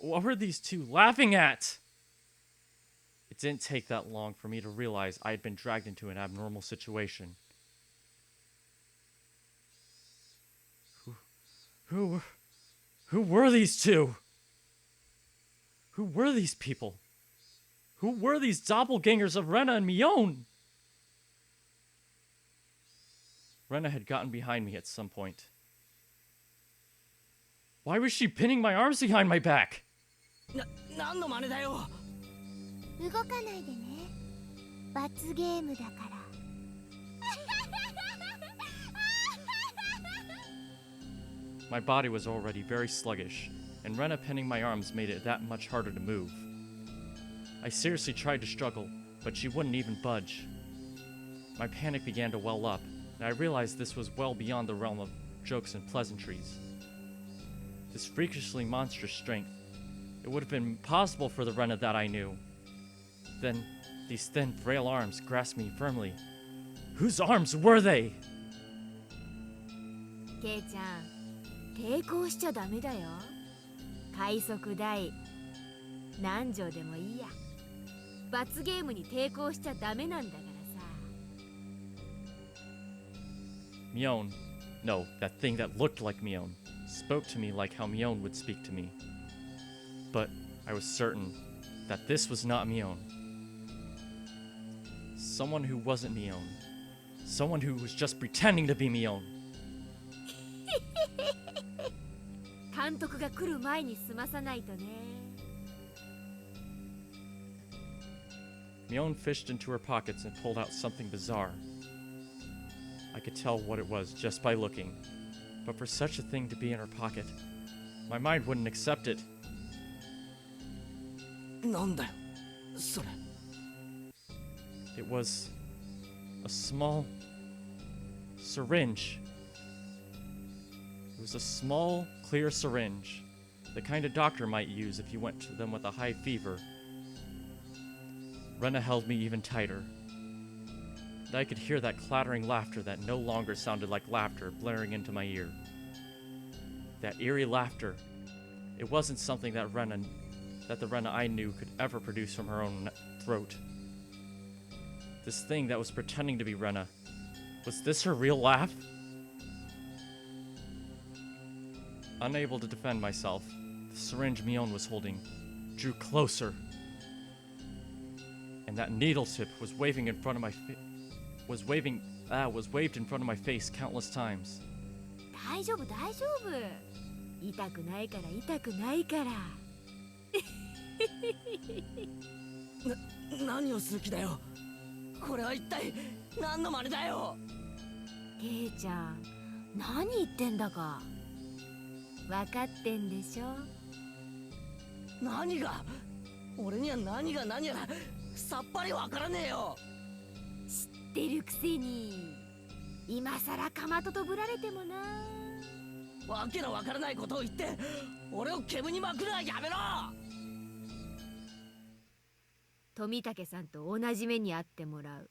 What were these two laughing at? It didn't take that long for me to realize I had been dragged into an abnormal situation. Who were these two? Who were these people? Who were these doppelgangers of Rena and Mion? Rena had gotten behind me at some point. Why was she pinning my arms behind my back? 何の真似だよ。動かないでね。罰ゲームだから。My body was already very sluggish, and Rena pinning my arms made it that much harder to move. I seriously tried to struggle, but she wouldn't even budge. My panic began to well up, and I realized this was well beyond the realm of jokes and pleasantries. This freakishly monstrous strength, it would have been impossible for the Rena that I knew. Then, these thin, frail arms grasped me firmly. Whose arms were they? ケイちゃん、抵抗しちゃダメだよ。快速台何錠でもいいや。罰ゲームに抵抗しちゃダメなんだからさ。Mion, no, that thing that looked like Mion, spoke to me like how Mion would speak to me. But I was certain that this was not Mion. Someone who wasn't Mion. Someone who was just pretending to be Mion. 監督が来る前に済まさないとね。Mion fished into her pockets and pulled out something bizarre. I could tell what it was just by looking, but for such a thing to be in her pocket, my mind wouldn't accept it. なんだよ、それ。It was a small syringe. It was a small, clear syringe, the kind a doctor might use if you went to them with a high fever. Rena held me even tighter. And I could hear that clattering laughter that no longer sounded like laughter blaring into my ear. That eerie laughter. It wasn't something that the Rena I knew could ever produce from her own throat. This thing that was pretending to be Rena. Was this her real laugh? Unable to defend myself, the syringe Mion was holding drew closer. And that needle tip was waving in front of my was waved in front of my face countless times. 大丈夫大丈夫。痛くないから痛くないから。何をする気だよ。これは一体何の真似だよ。ケイちゃん、何言ってんだか。分かってんでしょ。何が？俺には何が何やらさっぱりわからねえよ。知ってるくせに。今さらかまととぶられてもな。わけのわからないことを言って俺を煙に巻くのはやめろ。富武さんと同じ目に遭ってもらう。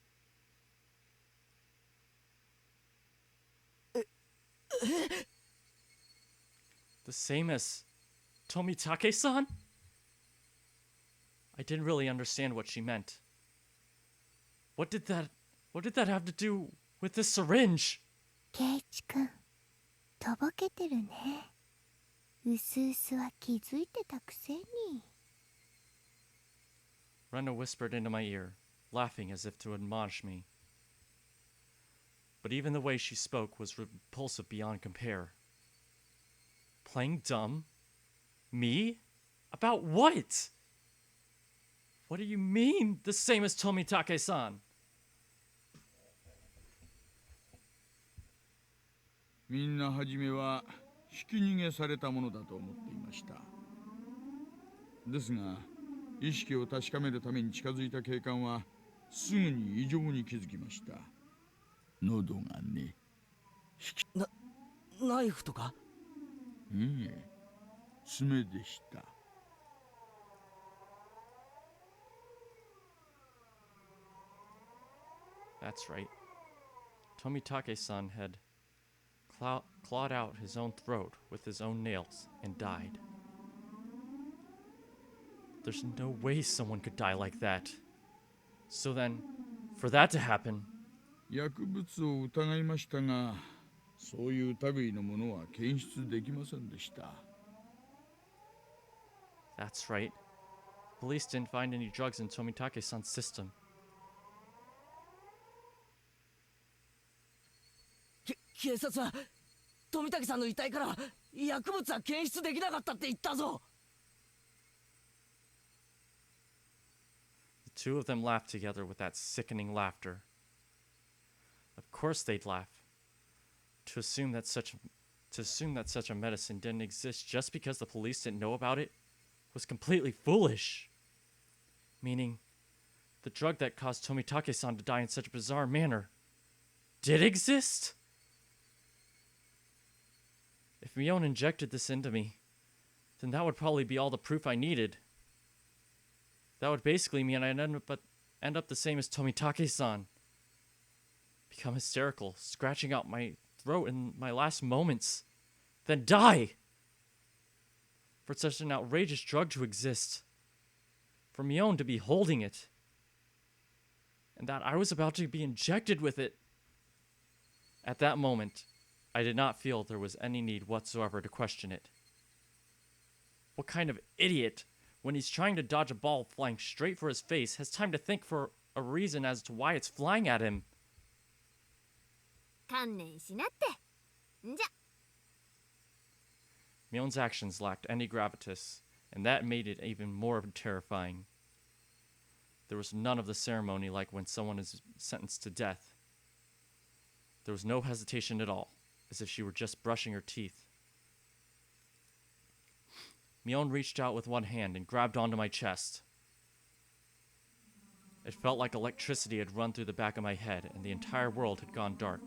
The same as Tomitake-san? I didn't really understand what she meant. What did that have to do with this syringe? ケイチ君、とぼけてるね。うすうすは気づいてたくせに。Rena whispered into my ear, laughing as if to admonish me. But even the way she spoke was repulsive beyond compare. Playing dumb? Me? About what? What do you mean, the same as Tomitake-san? みんな初めはひき逃げされたものだと思っていました。ですが、意識を確かめるために近づいた警官はすぐに異常に気づきました。喉がね。ナイフとか？爪でした。That's right. Tomitake-san had clawed out his own throat with his own nails and died. There's no way someone could die like that. So then, for that to happen, 薬物を疑いましたが、そういう類のものは検出できませんでした。 that's right. Police didn't find any drugs in Tomitake-san's system. 警察は富武さんの遺体から薬物は検出できなかったって言ったぞ。 The two of them laughed together with that sickening laughter. Of course they'd laugh. To assume that such a medicine didn't exist just because the police didn't know about it was completely foolish. Meaning, the drug that caused Tomitake-san to die in such a bizarre manner did exist? If Mion injected this into me, then that would probably be all the proof I needed. That would basically mean I'd end up the same as Tomitake-san. Become hysterical, scratching out my throat in my last moments, then die! For such an outrageous drug to exist. For Mion to be holding it. And that I was about to be injected with it. At that moment, I did not feel there was any need whatsoever to question it. What kind of idiot, when he's trying to dodge a ball flying straight for his face, has time to think for a reason as to why it's flying at him? 観念しなって。んじゃ。 Mion's actions lacked any gravitas, and that made it even more terrifying. There was none of the ceremony like when someone is sentenced to death. There was no hesitation at all, as if she were just brushing her teeth. Mion reached out with one hand and grabbed onto my chest. It felt like electricity had run through the back of my head and the entire world had gone dark.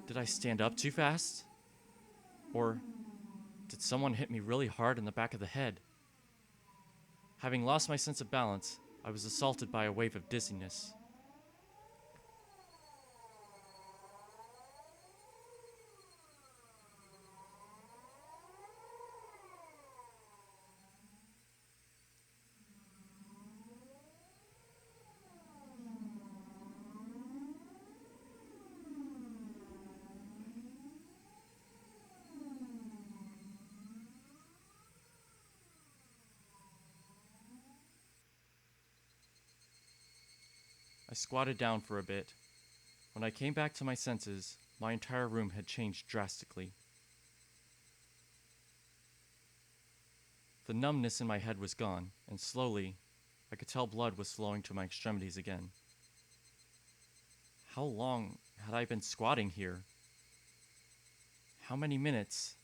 Did I stand up too fast? Or did someone hit me really hard in the back of the head? Having lost my sense of balance, I was assaulted by a wave of dizziness. I squatted down for a bit. When I came back to my senses, my entire room had changed drastically. The numbness in my head was gone, and slowly, I could tell blood was flowing to my extremities again. How long had I been squatting here? How many minutes?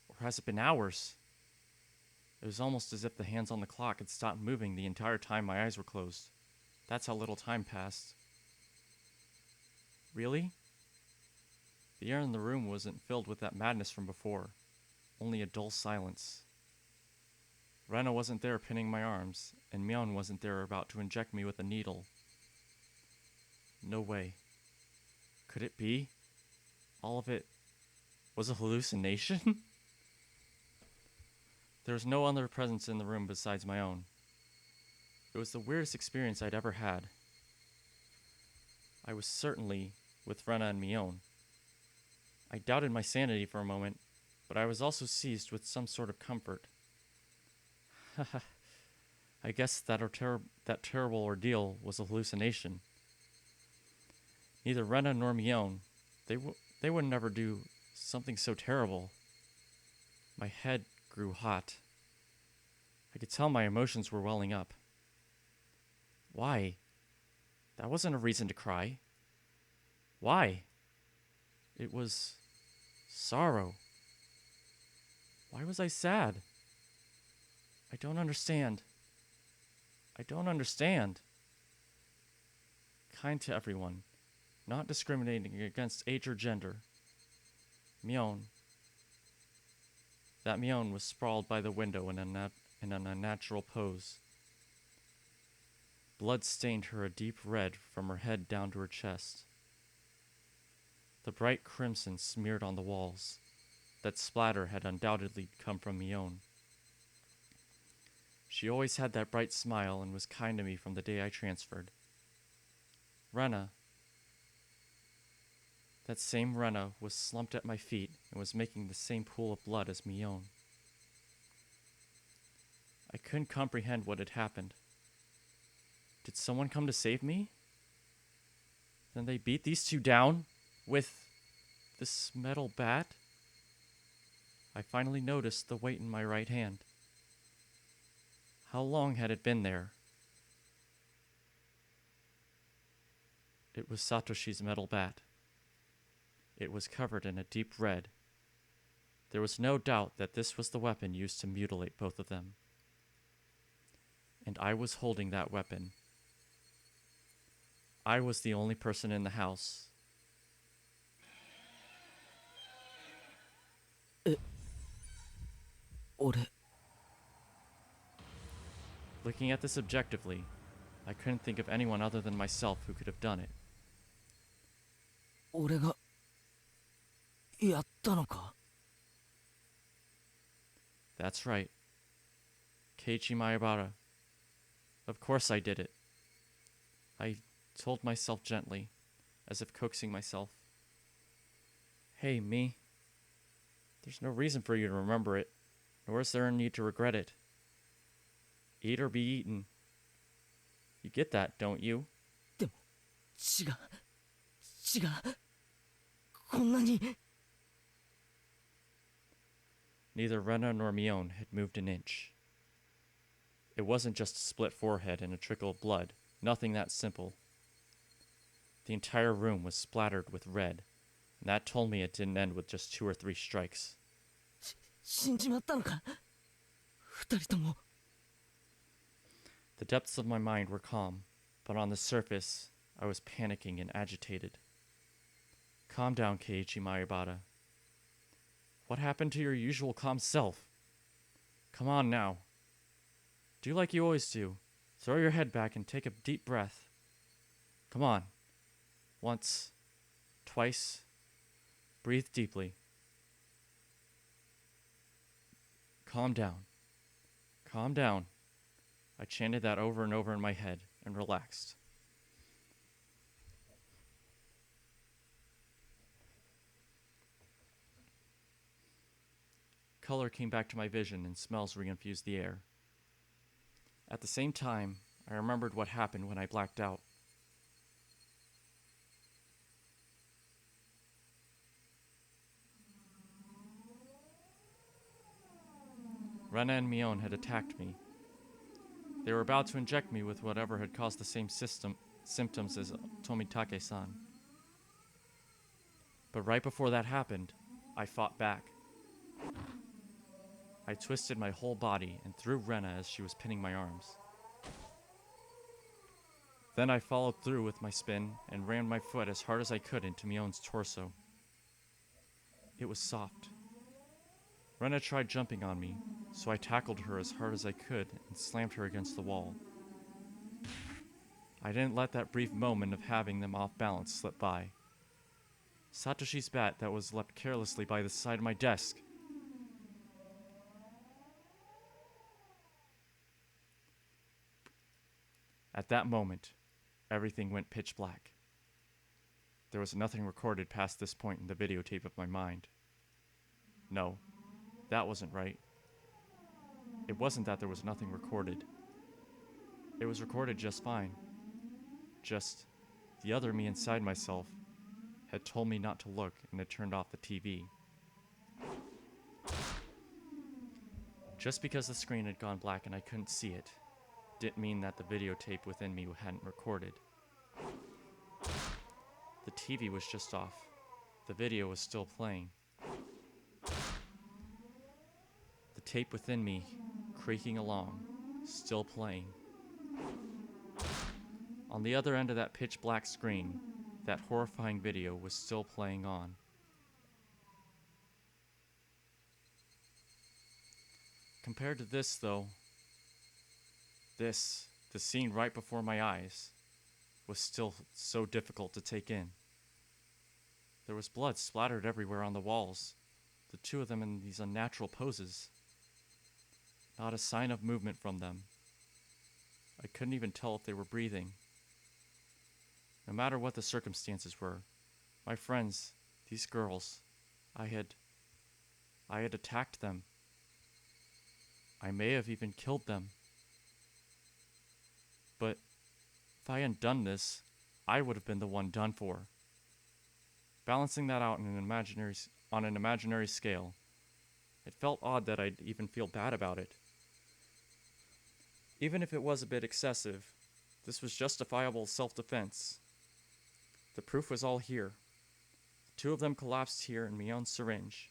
Or has it been hours? It was almost as if the hands on the clock had stopped moving the entire time my eyes were closed. That's how little time passed. Really? The air in the room wasn't filled with that madness from before, only a dull silence. Rena wasn't there pinning my arms, and Mion wasn't there about to inject me with a needle. No way. Could it be? All of it was a hallucination? There was no other presence in the room besides my own. It was the weirdest experience I'd ever had. I was certainly with Rena and Mion. I doubted my sanity for a moment, but I was also seized with some sort of comfort. I guess that terrible ordeal was a hallucination. Neither Rena nor Mion, they would never do something so terrible. My head grew hot. I could tell my emotions were welling up. Why? That wasn't a reason to cry. Why? It was sorrow. Why was I sad? I don't understand. I don't understand. Kind to everyone, not discriminating against age or gender. Mion. That Mion was sprawled by the window in an unnatural pose. Blood stained her a deep red from her head down to her chest. The bright crimson smeared on the walls. That splatter had undoubtedly come from Mion. She always had that bright smile and was kind to me from the day I transferred. Rena, that same Rena, was slumped at my feet and was making the same pool of blood as Mion. I couldn't comprehend what had happened. Did someone come to save me? Then they beat these two down with this metal bat? I finally noticed the weight in my right hand. How long had it been there? It was Satoshi's metal bat. It was covered in a deep red. There was no doubt that this was the weapon used to mutilate both of them. And I was holding that weapon. I was the only person in the house. Looking at this objectively, I couldn't think of anyone other than myself who could have done it. 俺がやったのか? That's right. Keiichi Maebara. Of course I did it. I told myself gently, as if coaxing myself. Hey, me. There's no reason for you to remember it, nor is there a need to regret it. Eat or be eaten. You get that, don't you? でも血がこんなに Neither Rena nor Mion had moved an inch. It wasn't just a split forehead and a trickle of blood, nothing that simple. The entire room was splattered with red, and that told me it didn't end with just 2 or 3 strikes. 死んじまったのか? 二人とも The depths of my mind were calm, but on the surface, I was panicking and agitated. Calm down, Keiichi Maebara. What happened to your usual calm self? Come on now. Do like you always do. Throw your head back and take a deep breath. Come on. Once. Twice. Breathe deeply. Calm down. Calm down. I chanted that over and over in my head and relaxed. Color came back to my vision and smells reinfused the air. At the same time, I remembered what happened when I blacked out. Rena and Mion had attacked me. They were about to inject me with whatever had caused the same symptoms as Tomitake-san. But right before that happened, I fought back. I twisted my whole body and threw Rena as she was pinning my arms. Then I followed through with my spin and ran my foot as hard as I could into Mion's torso. It was soft. Rena tried jumping on me, so I tackled her as hard as I could and slammed her against the wall. I didn't let that brief moment of having them off balance slip by. Satoshi's bat that was left carelessly by the side of my desk. At that moment, everything went pitch black. There was nothing recorded past this point in the videotape of my mind. No, that wasn't right. It wasn't that there was nothing recorded. It was recorded just fine. Just, the other me inside myself had told me not to look and had turned off the TV. Just because the screen had gone black and I couldn't see it, didn't mean that the videotape within me hadn't recorded. The TV was just off. The video was still playing. The tape within me, creaking along, still playing. On the other end of that pitch black screen, that horrifying video was still playing on. Compared to this, though, this The scene right before my eyes was still so difficult to take in. There was blood splattered everywhere on the walls, the two of them in these unnatural poses. Not a sign of movement from them. I couldn't even tell if they were breathing. No matter what the circumstances were, my friends, these girls, I had attacked them. I may have even killed them. But if I hadn't done this, I would have been the one done for. Balancing that out on an imaginary scale, it felt odd that I'd even feel bad about it. Even if it was a bit excessive, this was justifiable self-defense. The proof was all here. The two of them collapsed here in Mion's syringe.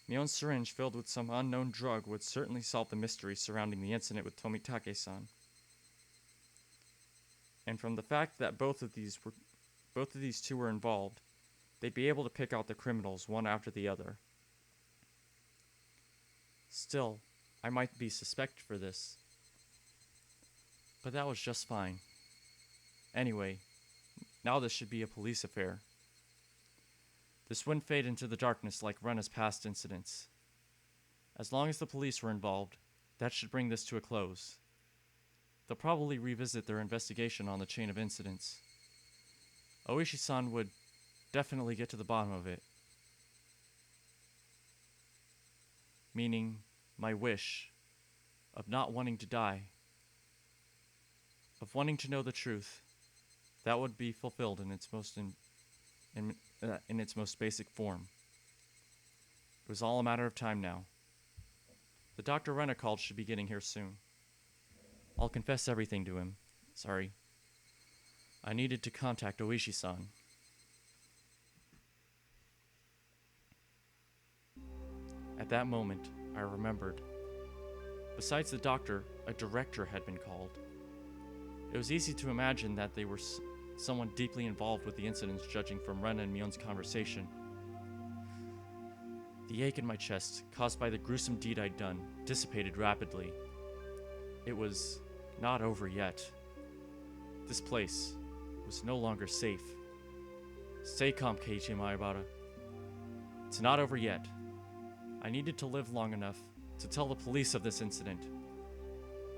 Mion's syringe filled with some unknown drug would certainly solve the mystery surrounding the incident with Tomitake-san. And from the fact that both of these two were involved, they'd be able to pick out the criminals one after the other. Still, I might be suspected for this. But that was just fine. Anyway, now this should be a police affair. This wouldn't fade into the darkness like Rena's past incidents. As long as the police were involved, that should bring this to a close. They'll probably revisit their investigation on the chain of incidents. Oishi-san would definitely get to the bottom of it. Meaning, my wish of not wanting to die, of wanting to know the truth, that would be fulfilled in its most basic form. It was all a matter of time now. The Dr. Rena called should be getting here soon. I'll confess everything to him. Sorry. I needed to contact Oishi-san. At that moment, I remembered. Besides the doctor, a director had been called. It was easy to imagine that they were someone deeply involved with the incidents, judging from Rena and Mion's conversation. The ache in my chest, caused by the gruesome deed I'd done, dissipated rapidly. It was not over yet. This place was no longer safe. Stay calm, Keiichi Maebara. It's not over yet. I needed to live long enough to tell the police of this incident.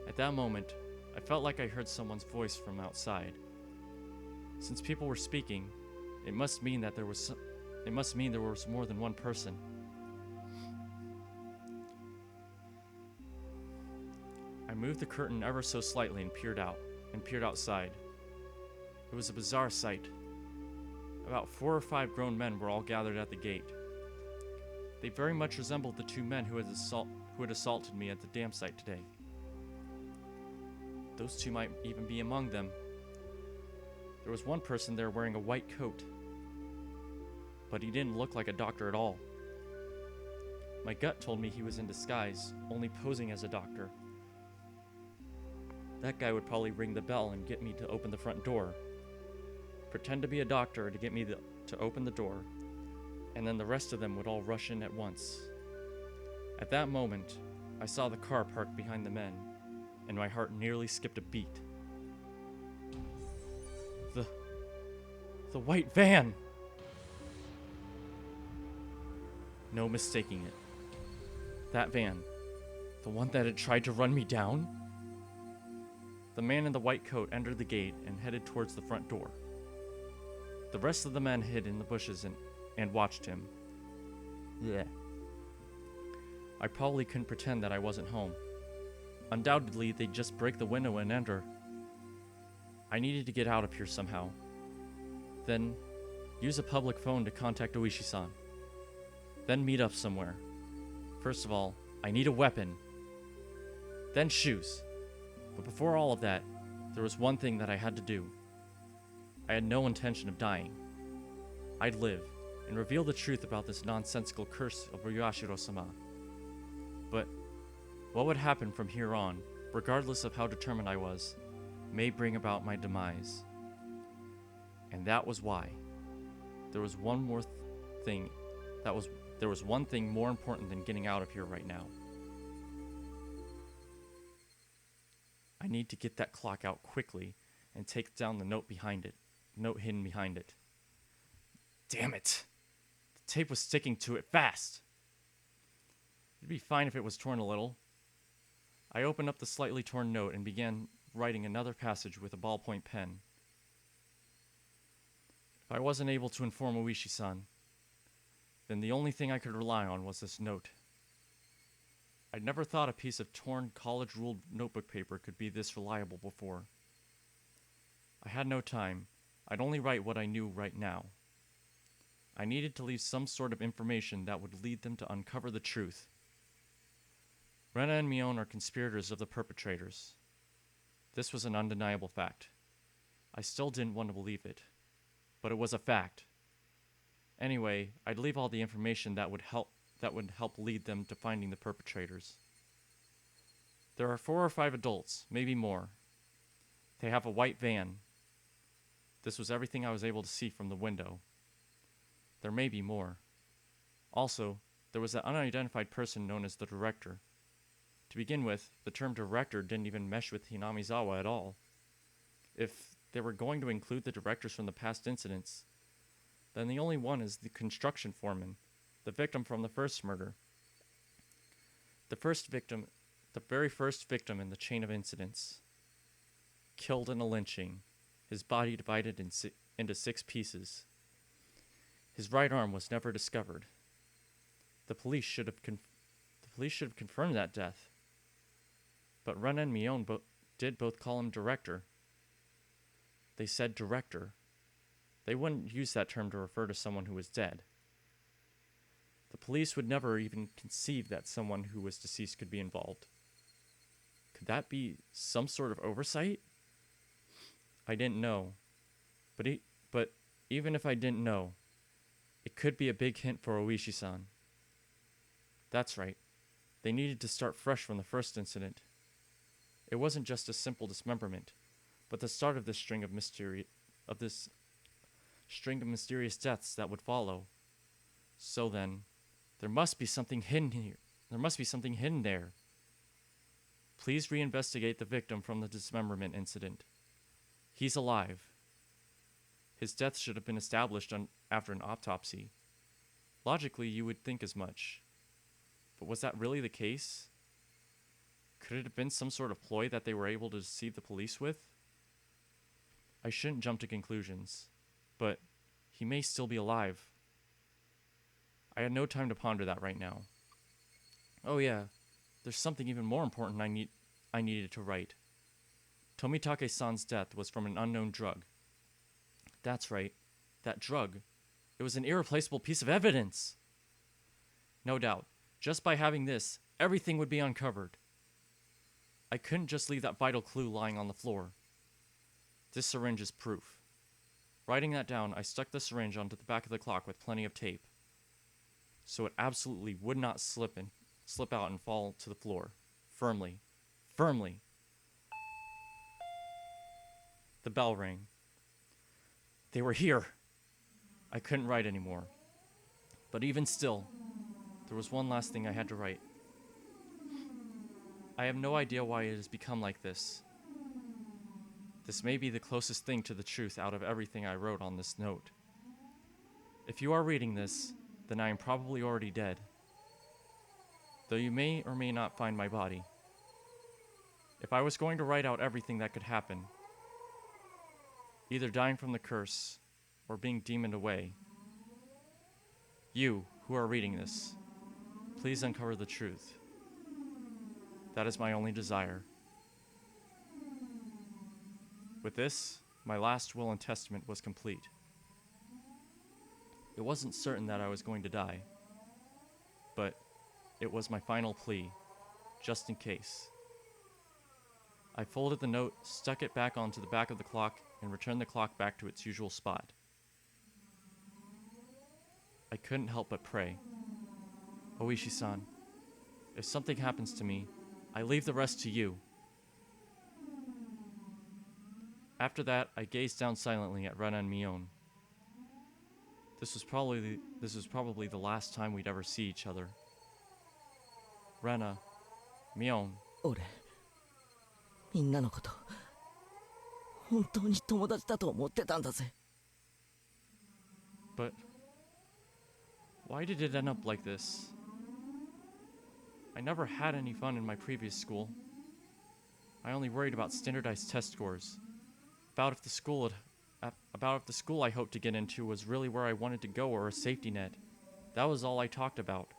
At that moment, I felt like I heard someone's voice from outside. Since people were speaking, it must mean there was more than one person. I moved the curtain ever so slightly and peered outside. It was a bizarre sight. About 4 or 5 grown men were all gathered at the gate. They very much resembled the 2 men who had assaulted me at the dam site today. Those 2 might even be among them. There was one person there wearing a white coat, but he didn't look like a doctor at all. My gut told me he was in disguise, only posing as a doctor. That guy would probably ring the bell and get me to open the front door. Pretend to be a doctor to get me to open the door, and then the rest of them would all rush in at once. At that moment, I saw the car parked behind the men, and my heart nearly skipped a beat. The white van! No mistaking it. That van. The one that had tried to run me down? The man in the white coat entered the gate and headed towards the front door. The rest of the men hid in the bushes and watched him. Yeah. I probably couldn't pretend that I wasn't home. Undoubtedly, they'd just break the window and enter. I needed to get out of here somehow. Then, use a public phone to contact Oishi-san. Then meet up somewhere. First of all, I need a weapon. Then shoes. But before all of that, there was one thing that I had to do. I had no intention of dying. I'd live and reveal the truth about this nonsensical curse of Ryuashiro-sama. But what would happen from here on, regardless of how determined I was, may bring about my demise. And that was why. There was one more thing. There was one thing more important than getting out of here right now. I need to get that clock out quickly and take down the note hidden behind it. Damn it! The tape was sticking to it fast! It'd be fine if it was torn a little. I opened up the slightly torn note and began writing another passage with a ballpoint pen. If I wasn't able to inform Oishi-san, then the only thing I could rely on was this note. I'd never thought a piece of torn college-ruled notebook paper could be this reliable before. I had no time. I'd only write what I knew right now. I needed to leave some sort of information that would lead them to uncover the truth. Rena and Mion are conspirators of the perpetrators. This was an undeniable fact. I still didn't want to believe it, but it was a fact. Anyway, I'd leave all the information that would help lead them to finding the perpetrators. There are 4 or 5 adults, maybe more. They have a white van. This was everything I was able to see from the window. There may be more. Also, there was that unidentified person known as the director. To begin with, the term director didn't even mesh with Hinamizawa at all. If they were going to include the directors from the past incidents, then the only one is the construction foreman, the victim from the first murder. The very first victim in the chain of incidents. Killed in a lynching, his body divided into 6 pieces. His right arm was never discovered. The police should have confirmed that death. But Ren and Mion did both call him director. They said director. They wouldn't use that term to refer to someone who was dead. The police would never even conceive that someone who was deceased could be involved. Could that be some sort of oversight? I didn't know. But even if I didn't know, it could be a big hint for Oishi-san. That's right. They needed to start fresh from the first incident. It wasn't just a simple dismemberment, but the start of this string of mysterious deaths that would follow. So then, there must be something hidden here. There must be something hidden there. Please reinvestigate the victim from the dismemberment incident. He's alive. His death should have been established after an autopsy. Logically, you would think as much. But was that really the case? Could it have been some sort of ploy that they were able to deceive the police with? I shouldn't jump to conclusions, but he may still be alive. I had no time to ponder that right now. Oh yeah, there's something even more important I needed to write. Tomitake-san's death was from an unknown drug. That's right, that drug. It was an irreplaceable piece of evidence. No doubt, just by having this, everything would be uncovered. I couldn't just leave that vital clue lying on the floor. This syringe is proof. Writing that down, I stuck the syringe onto the back of the clock with plenty of tape, so it absolutely would not slip out and fall to the floor. Firmly. Firmly. The bell rang. They were here. I couldn't write anymore. But even still, there was one last thing I had to write. I have no idea why it has become like this. This may be the closest thing to the truth out of everything I wrote on this note. If you are reading this, then I am probably already dead. Though you may or may not find my body. If I was going to write out everything that could happen, either dying from the curse or being demoned away, you who are reading this, please uncover the truth. That is my only desire. With this, my last will and testament was complete. It wasn't certain that I was going to die, but it was my final plea, just in case. I folded the note, stuck it back onto the back of the clock, and returned the clock back to its usual spot. I couldn't help but pray. Oishi-san, if something happens to me, I leave the rest to you. After that, I gazed down silently at Rena and Mion. This was probably the last time we'd ever see each other. Rena, Mion. 俺みんなのこと本当に友達だと思ってたんだぜ。 But why did it end up like this? I never had any fun in my previous school. I only worried about standardized test scores, about if the school I hoped to get into was really where I wanted to go or a safety net. That was all I talked about.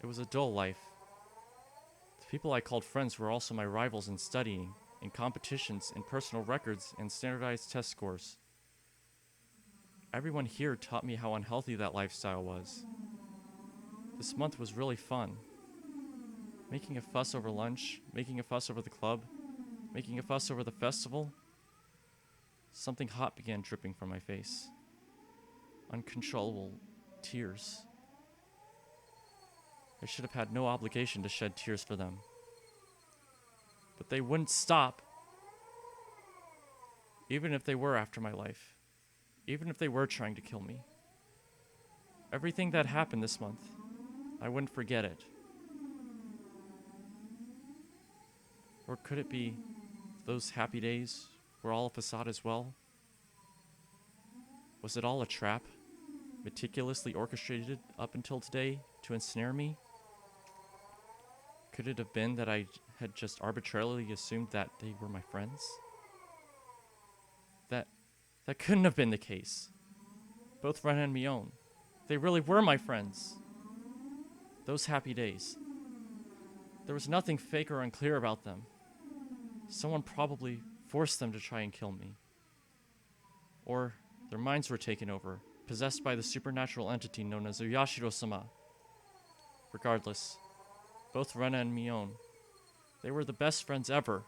It was a dull life. The people I called friends were also my rivals in studying, in competitions, in personal records, and standardized test scores. Everyone here taught me how unhealthy that lifestyle was. This month was really fun. Making a fuss over lunch, making a fuss over the club, making a fuss over the festival. Something hot began dripping from my face. Uncontrollable tears. I should have had no obligation to shed tears for them. But they wouldn't stop. Even if they were after my life. Even if they were trying to kill me. Everything that happened this month, I wouldn't forget it. Or could it be those happy days were all a facade as well? Was it all a trap, meticulously orchestrated up until today to ensnare me? Could it have been that I had just arbitrarily assumed that they were my friends? That couldn't have been the case. Both Ren and Mion, they really were my friends. Those happy days. There was nothing fake or unclear about them. Someone probably forced them to try and kill me. Or their minds were taken over, possessed by the supernatural entity known as Uyashiro-sama. Regardless, both Rena and Mion, they were the best friends ever.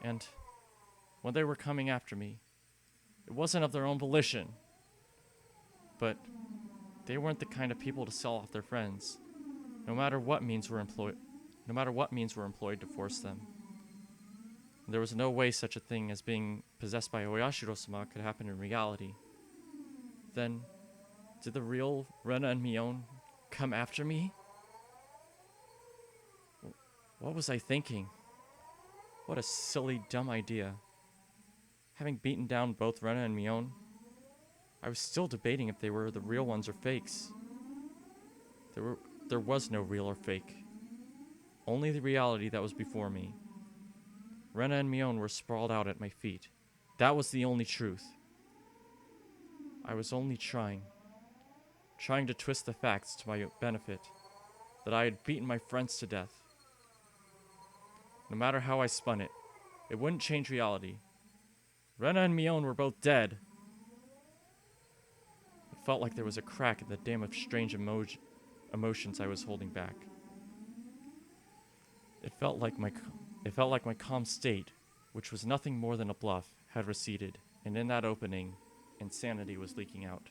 And when they were coming after me, it wasn't of their own volition. But they weren't the kind of people to sell off their friends, no matter what means were employed to force them. There was no way such a thing as being possessed by Oyashiro-sama could happen in reality. Then, did the real Rena and Mion come after me? What was I thinking? What a silly, dumb idea. Having beaten down both Rena and Mion, I was still debating if they were the real ones or fakes. There was no real or fake. Only the reality that was before me. Rena and Mion were sprawled out at my feet. That was the only truth. I was only trying to twist the facts to my benefit, that I had beaten my friends to death. No matter how I spun it, it wouldn't change reality. Rena and Mion were both dead. It felt like there was a crack in the dam of strange emotions I was holding back. It felt like my calm state, which was nothing more than a bluff, had receded, and in that opening, insanity was leaking out.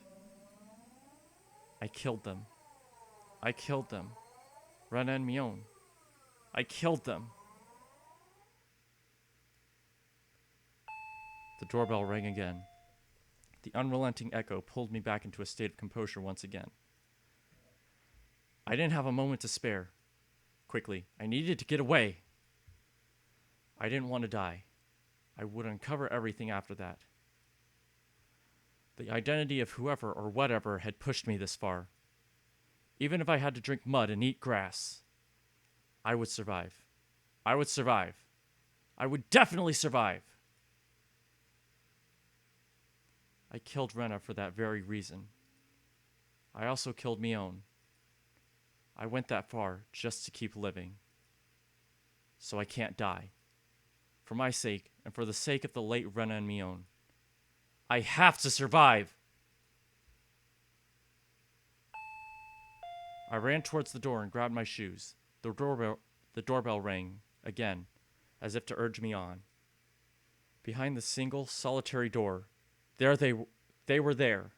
I killed them. Rena and Mion. I killed them. The doorbell rang again. The unrelenting echo pulled me back into a state of composure once again. I didn't have a moment to spare. Quickly, I needed to get away. I didn't want to die. I would uncover everything after that. The identity of whoever or whatever had pushed me this far. Even if I had to drink mud and eat grass, I would survive. I would survive. I would definitely survive. I killed Rena for that very reason. I also killed Mion. I went that far just to keep living. So I can't die. For my sake, and for the sake of the late Rena and Mion, I have to survive! I ran towards the door and grabbed my shoes. The doorbell rang again, as if to urge me on. Behind the single, solitary door, there they were there.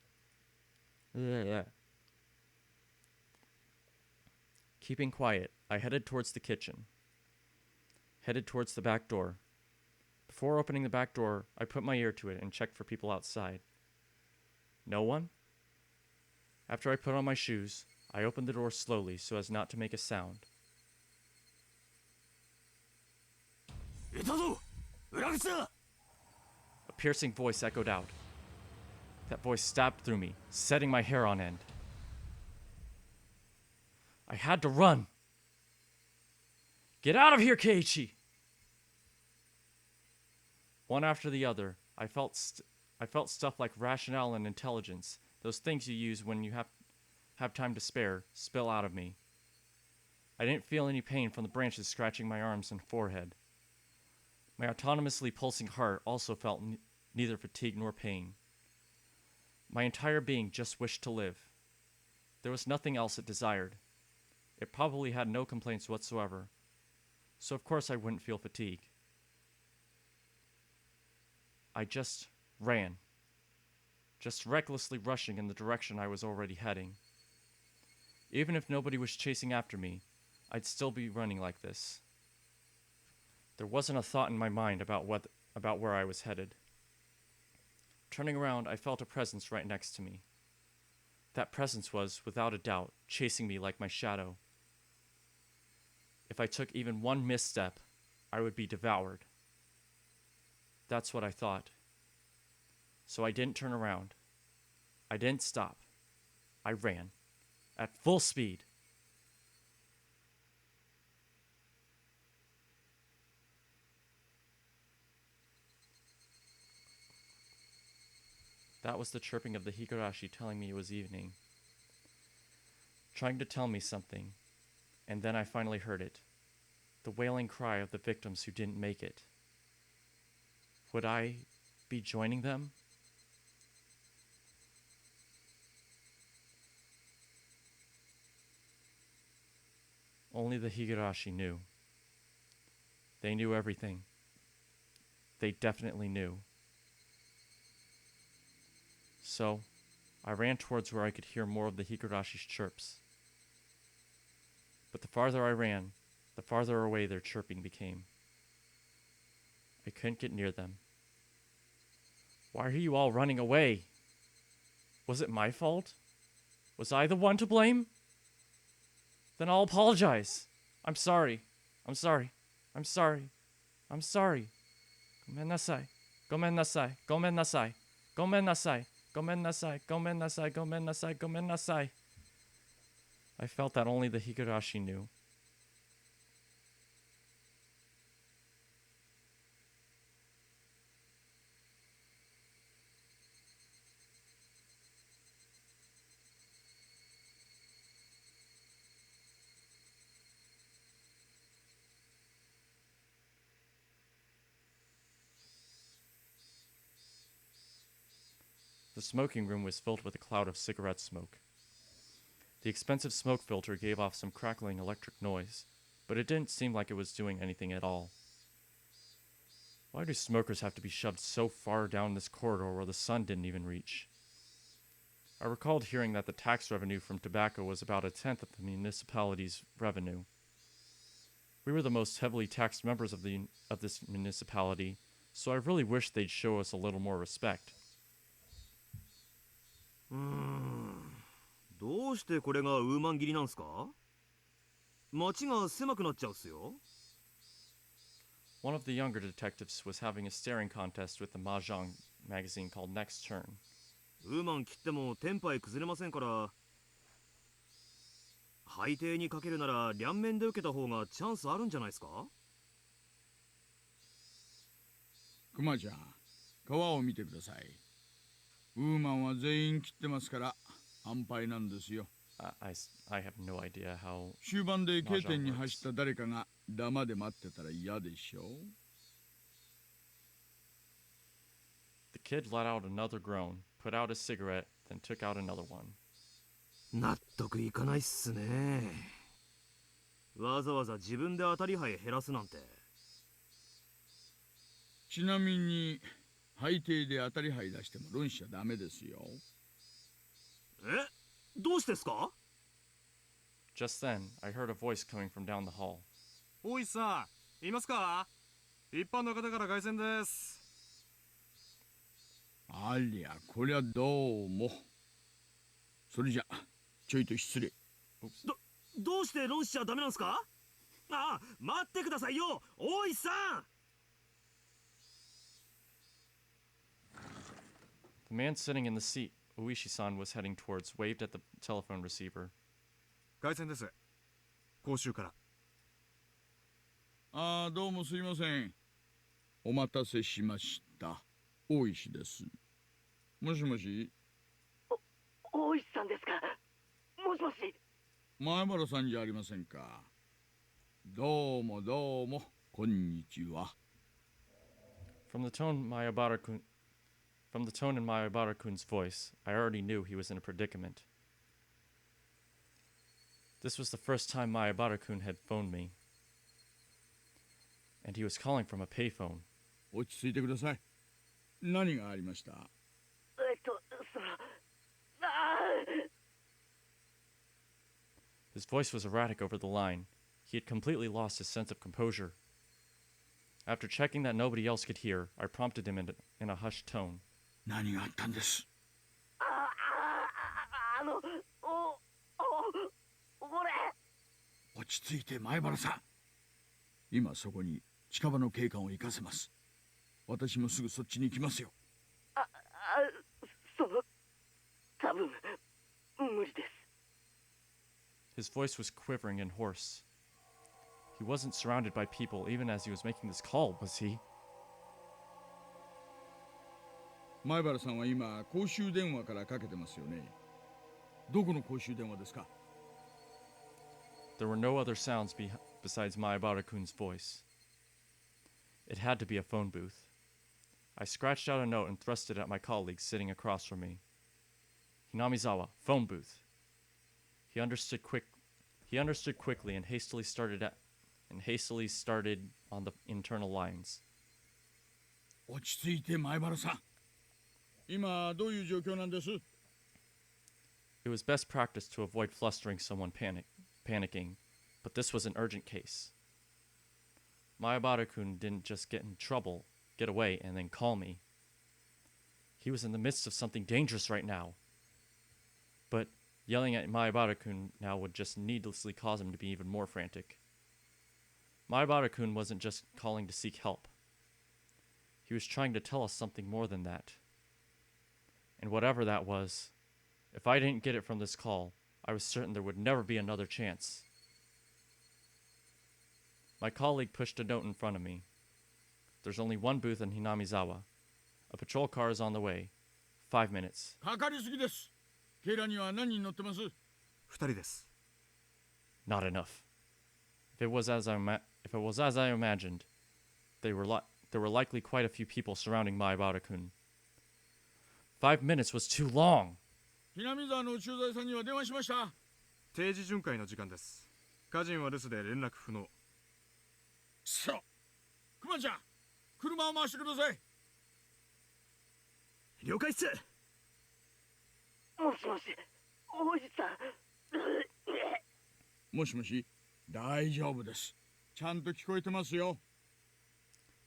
Keeping quiet, I headed towards the kitchen. Headed towards the back door. Before opening the back door, I put my ear to it and checked for people outside. No one? After I put on my shoes, I opened the door slowly so as not to make a sound. ぞ裏口だ A piercing voice echoed out. That voice stabbed through me, setting my hair on end. I had to run. Get out of here, Keiichi! One after the other, I felt stuff like rationale and intelligence, those things you use when you have time to spare, spill out of me. I didn't feel any pain from the branches scratching my arms and forehead. My autonomously pulsing heart also felt neither fatigue nor pain. My entire being just wished to live. There was nothing else it desired. It probably had no complaints whatsoever, so of course I wouldn't feel fatigue. I just ran, just recklessly rushing in the direction I was already heading. Even if nobody was chasing after me, I'd still be running like this. There wasn't a thought in my mind about where I was headed. Turning around, I felt a presence right next to me. That presence was, without a doubt, chasing me like my shadow. If I took even one misstep, I would be devoured. That's what I thought. So I didn't turn around. I didn't stop. I ran. At full speed. That was the chirping of the Higurashi telling me it was evening. Trying to tell me something. And then I finally heard it. The wailing cry of the victims who didn't make it. Would I be joining them? Only the Higurashi knew. They knew everything. They definitely knew. So, I ran towards where I could hear more of the Higurashi's chirps. But the farther I ran, the farther away their chirping became. I couldn't get near them. Why are you all running away? Was it my fault? Was I the one to blame? Then I'll apologize. I'm sorry. I'm sorry. I'm sorry. I'm sorry. Gomen nasai. Gomen nasai. Gomen nasai. Gomen nasai. Gomen nasai. Gomen nasai. Gomen nasai. Gomen nasai. I felt that only the Higurashi knew. The smoking room was filled with a cloud of cigarette smoke. The expensive smoke filter gave off some crackling electric noise, but it didn't seem like it was doing anything at all. Why do smokers have to be shoved so far down this corridor where the sun didn't even reach? I recalled hearing that the tax revenue from tobacco was about 1/10 of the municipality's revenue. We were the most heavily taxed members of this municipality, so I really wished they'd show us a little more respect. どうしてこれがウーマン切りなんすか？街が狭くなっちゃうっすよ。 One of the younger detectives was having a staring contest with the mahjong magazine called Next Turn. ウーマン切ってもテンパイ崩れませんから、配定にかけるなら両面で受けた方がチャンスあるんじゃないですか？クマちゃん、川を見てください。ウーマンは全員切ってますから安牌なんですよ。I have no idea how. 終盤で K 点に走った誰かがダマで待ってたら嫌でしょ。 The kid let out another groan, put out a cigarette, then took out another one. 納得いかないっすね。わざわざ自分で当たり牌減らすなんて。ちなみに配定で当たり牌出しても論しちゃダメですよ。え、どうしてですか？ Just then, I heard a voice coming from down the hall. 大石さん、いますか？一般の方から凱旋です。ありゃ、こりゃどうも。それじゃ、ちょいと失礼。どうして論しちゃダメなんすか？ああ、待ってくださいよ、大石さん。The man sitting in the seat Uishi-san was heading towards waved at the telephone receiver. 凱旋です。講習から。ああ、どうもすいません。お待たせしました。大石です。もしもし。大石さんですか。もしもし。前原さんじゃありませんか。どうもどうも、こんにちは。From the tone in Mayabara-kun's voice, I already knew he was in a predicament. This was the first time Mayabara-kun had phoned me, and he was calling from a payphone. 落ち着いてください。何がありました？His voice was erratic over the line. He had completely lost his sense of composure. After checking that nobody else could hear, I prompted him in a hushed tone. 何があったんです？落ち着いて前原さん。今そこに近場の警官を行かせます。私もすぐそっちに行きますよ。多分無理です。 His voice was quivering and hoarse. He wasn't surrounded by people even as he was making this call, was he? 前原さんは今公衆電話からかけてますよね。どこの公衆電話ですか？ There were no other sounds besides Mayabara-kun's voice. It had to be a phone booth. I scratched out a note and thrust it at my colleague sitting across from me. Hinamizawa, phone booth. He understood quickly and hastily started on the internal lines. 落ち着いて前原さん。今どういう状況なんです？ It was best practice to avoid flustering someone panicking, but this was an urgent case. Mayabara-kun didn't just get away, and then call me. He was in the midst of something dangerous right now. But yelling at Mayabara-kun now would just needlessly cause him to be even more frantic. Mayabara-kun wasn't just calling to seek help. He was trying to tell us something more than that. And whatever that was, if I didn't get it from this call, I was certain there would never be another chance. My colleague pushed a note in front of me. There's only one booth in Hinamizawa. A patrol car is on the way. 5 minutes. かかりすぎです。警らには何人乗ってます？ 2人です。 Not enough. If it was as I imagined, there were likely quite a few people surrounding Mayabara-kun. 5 minutes was too long. 南沢の駐在さんには電話しました。定時巡回の時間です。家人は留守で連絡不能。そう。熊ちゃん、車を回してください。了解っす。もしもし、おじさん。もしもし、大丈夫です。ちゃんと聞こえてますよ。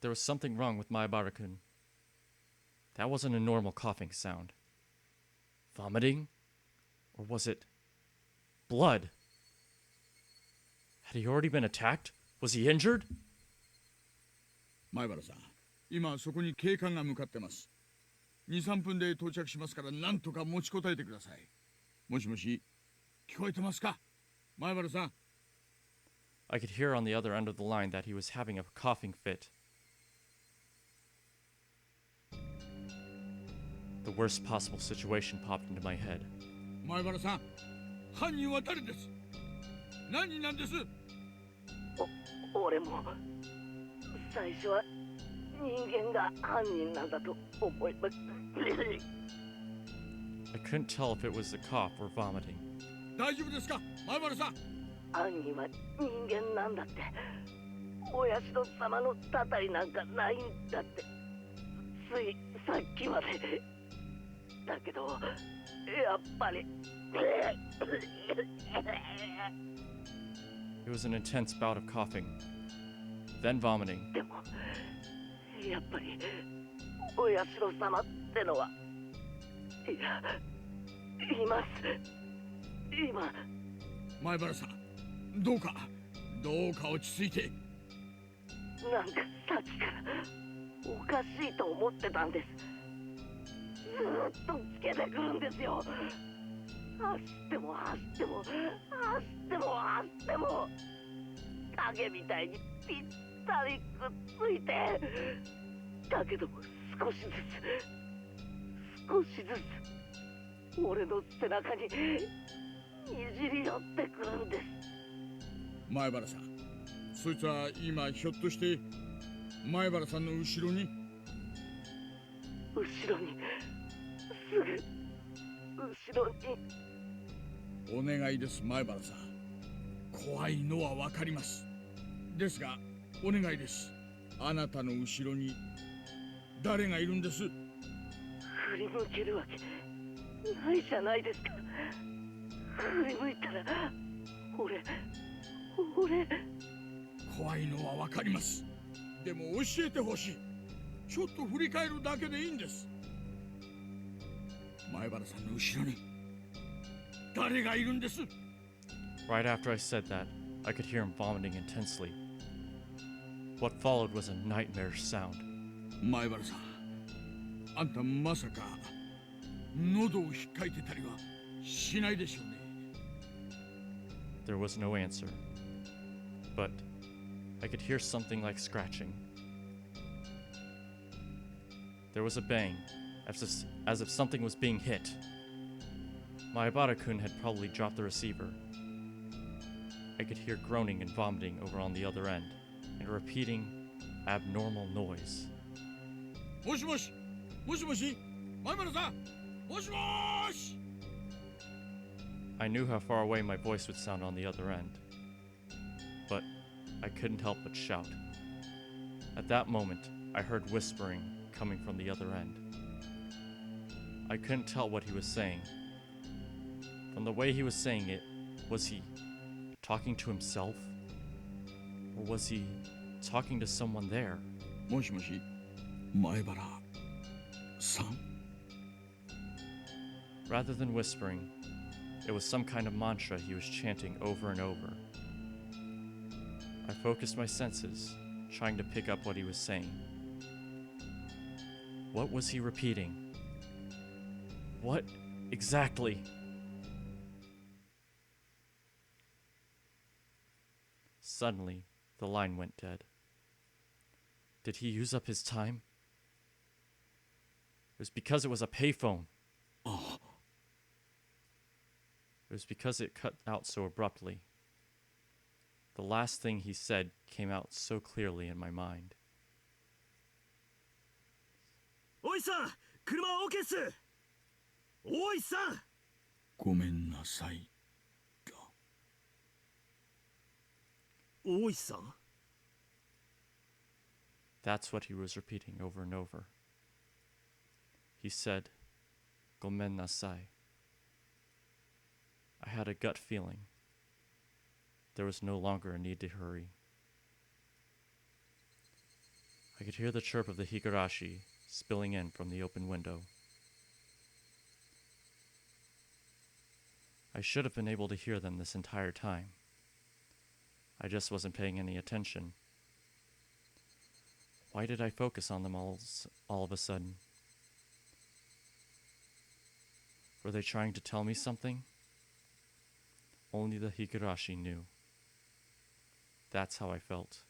There was something wrong with Mayabara-kun. That wasn't a normal coughing sound. Vomiting? Or was it blood? Had he already been attacked? Was he injured? 前原さん、今そこに警官が向かってます。2、3分で到着しますから何とか持ちこたえてください。もしもし、聞こえてますか？前原さん。I could hear on the other end of the line that he was having a coughing fit. The worst possible situation popped into my head. 前原さん、犯人は誰です？何人なんです？俺も最初は人間が犯人なんだと思いました。I couldn't tell if it was a cough or vomiting. 大丈夫ですか？前原さん。犯人は人間なんだって。お社様のたたりなんかないんだって。ついさっきまで。だけど、やっぱり。It was an intense bout of coughing, then vomiting. でも、やっぱり、お社様ってのは、いや、います。今。前原さん、どうか落ち着いて。なんかさっきからおかしいと思ってたんです。ずっとつけてくるんですよ。走っても走っても走っても走っても影みたいにぴったりくっついて、だけども少しずつ少しずつ俺の背中ににじり寄ってくるんです。前原さん、そいつは今ひょっとして前原さんの後ろに？後ろに、すぐ後ろに。お願いです前原さん、怖いのはわかります。ですがお願いです。あなたの後ろに誰がいるんです？振り向けるわけないじゃないですか。振り向いたら俺怖いのはわかります。でも教えてほしい。ちょっと振り返るだけでいいんです。前原さんの後ろに誰がいるんです？ Right after I said that, I could hear him vomiting intensely. What followed was a nightmarish sound. 前原さん、あんたまさか喉を引っかいてたりはしないでしょうね。There was no answer, but I could hear something like scratching. There was a bang, as if something was being hit. Maibara-kun had probably dropped the receiver. I could hear groaning and vomiting over on the other end, and a repeating, abnormal noise. もしもし、もしもし、前原さん、もしもーし。I knew how far away my voice would sound on the other end, but I couldn't help but shout. At that moment, I heard whispering coming from the other end. I couldn't tell what he was saying. From the way he was saying it, was he talking to himself? Or was he talking to someone there? もしもし、前原さん。 Rather than whispering, it was some kind of mantra he was chanting over and over. I focused my senses, trying to pick up what he was saying. What was he repeating? What exactly? Suddenly, the line went dead. Did he use up his time? It was because it was a payphone. Oh. It was because it cut out so abruptly. The last thing he said came out so clearly in my mind. おいさん、車は OK っす。おいさん。ごめんなさい。おいさん。 That's what he was repeating over and over. He said, "Gomen nasai." I had a gut feeling. There was no longer a need to hurry. I could hear the chirp of the Higurashi spilling in from the open window. I should have been able to hear them this entire time. I just wasn't paying any attention. Why did I focus on them all of a sudden? Were they trying to tell me something? Only the Higurashi knew. That's how I felt.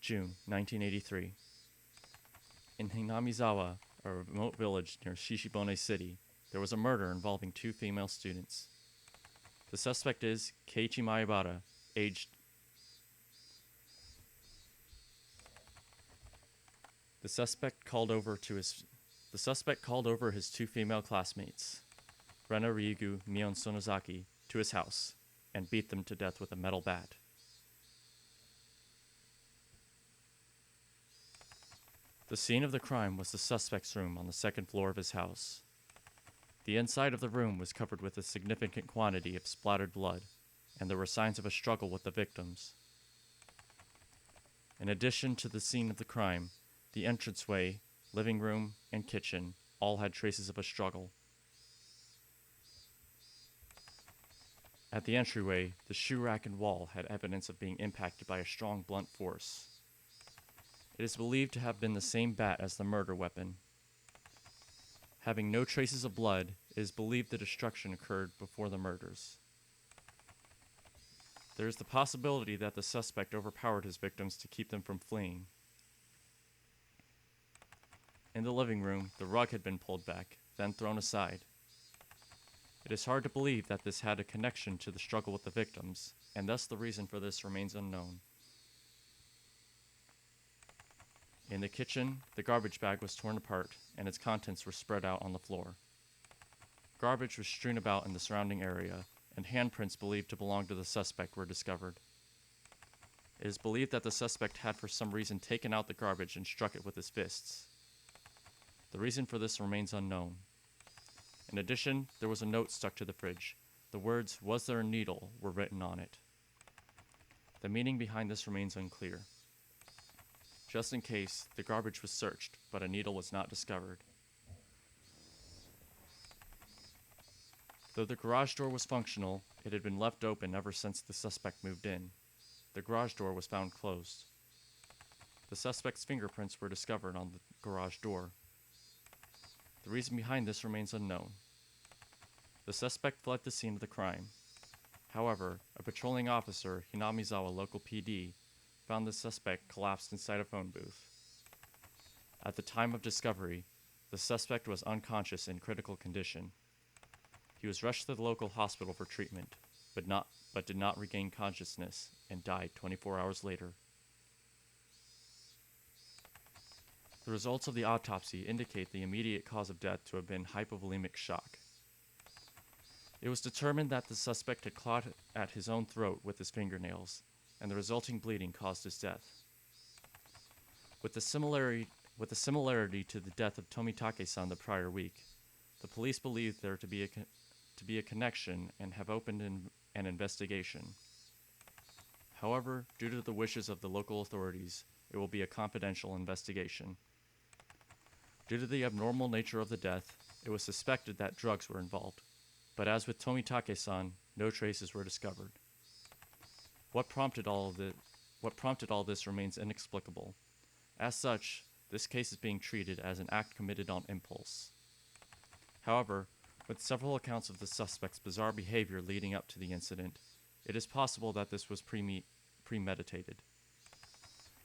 June 1983. In Hinamizawa, a remote village near Shishibone City, there was a murder involving 2 female students. The suspect is Keiichi Maibara, aged... The suspect called over his 2 female classmates, Rena Ryugu, Mion Sonozaki, to his house and beat them to death with a metal bat. The scene of the crime was the suspect's room on the 2nd floor of his house. The inside of the room was covered with a significant quantity of splattered blood, and there were signs of a struggle with the victims. In addition to the scene of the crime, the entranceway, living room, and kitchen all had traces of a struggle. At the entryway, the shoe rack and wall had evidence of being impacted by a strong blunt force. It is believed to have been the same bat as the murder weapon. Having no traces of blood, it is believed the destruction occurred before the murders. There is the possibility that the suspect overpowered his victims to keep them from fleeing. In the living room, the rug had been pulled back, then thrown aside. It is hard to believe that this had a connection to the struggle with the victims, and thus the reason for this remains unknown. In the kitchen, the garbage bag was torn apart, and its contents were spread out on the floor. Garbage was strewn about in the surrounding area, and handprints believed to belong to the suspect were discovered. It is believed that the suspect had for some reason taken out the garbage and struck it with his fists. The reason for this remains unknown. In addition, there was a note stuck to the fridge. The words, "Was there a needle?" were written on it. The meaning behind this remains unclear. Just in case, the garbage was searched, but a needle was not discovered. Though the garage door was functional, it had been left open ever since the suspect moved in. The garage door was found closed. The suspect's fingerprints were discovered on the garage door. The reason behind this remains unknown. The suspect fled the scene of the crime. However, a patrolling officer, Hinamizawa Local PD, found the suspect collapsed inside a phone booth. At the time of discovery, the suspect was unconscious in critical condition. He was rushed to the local hospital for treatment, but did not regain consciousness and died 24 hours later. The results of the autopsy indicate the immediate cause of death to have been hypovolemic shock. It was determined that the suspect had clawed at his own throat with his fingernails, and the resulting bleeding caused his death. With the similarity to the death of Tomitake-san the prior week, the police believed there to be a connection and have opened an investigation. However, due to the wishes of the local authorities, it will be a confidential investigation. Due to the abnormal nature of the death, it was suspected that drugs were involved, but as with Tomitake-san, no traces were discovered. What prompted all this remains inexplicable. As such, this case is being treated as an act committed on impulse. However, with several accounts of the suspect's bizarre behavior leading up to the incident, it is possible that this was premeditated.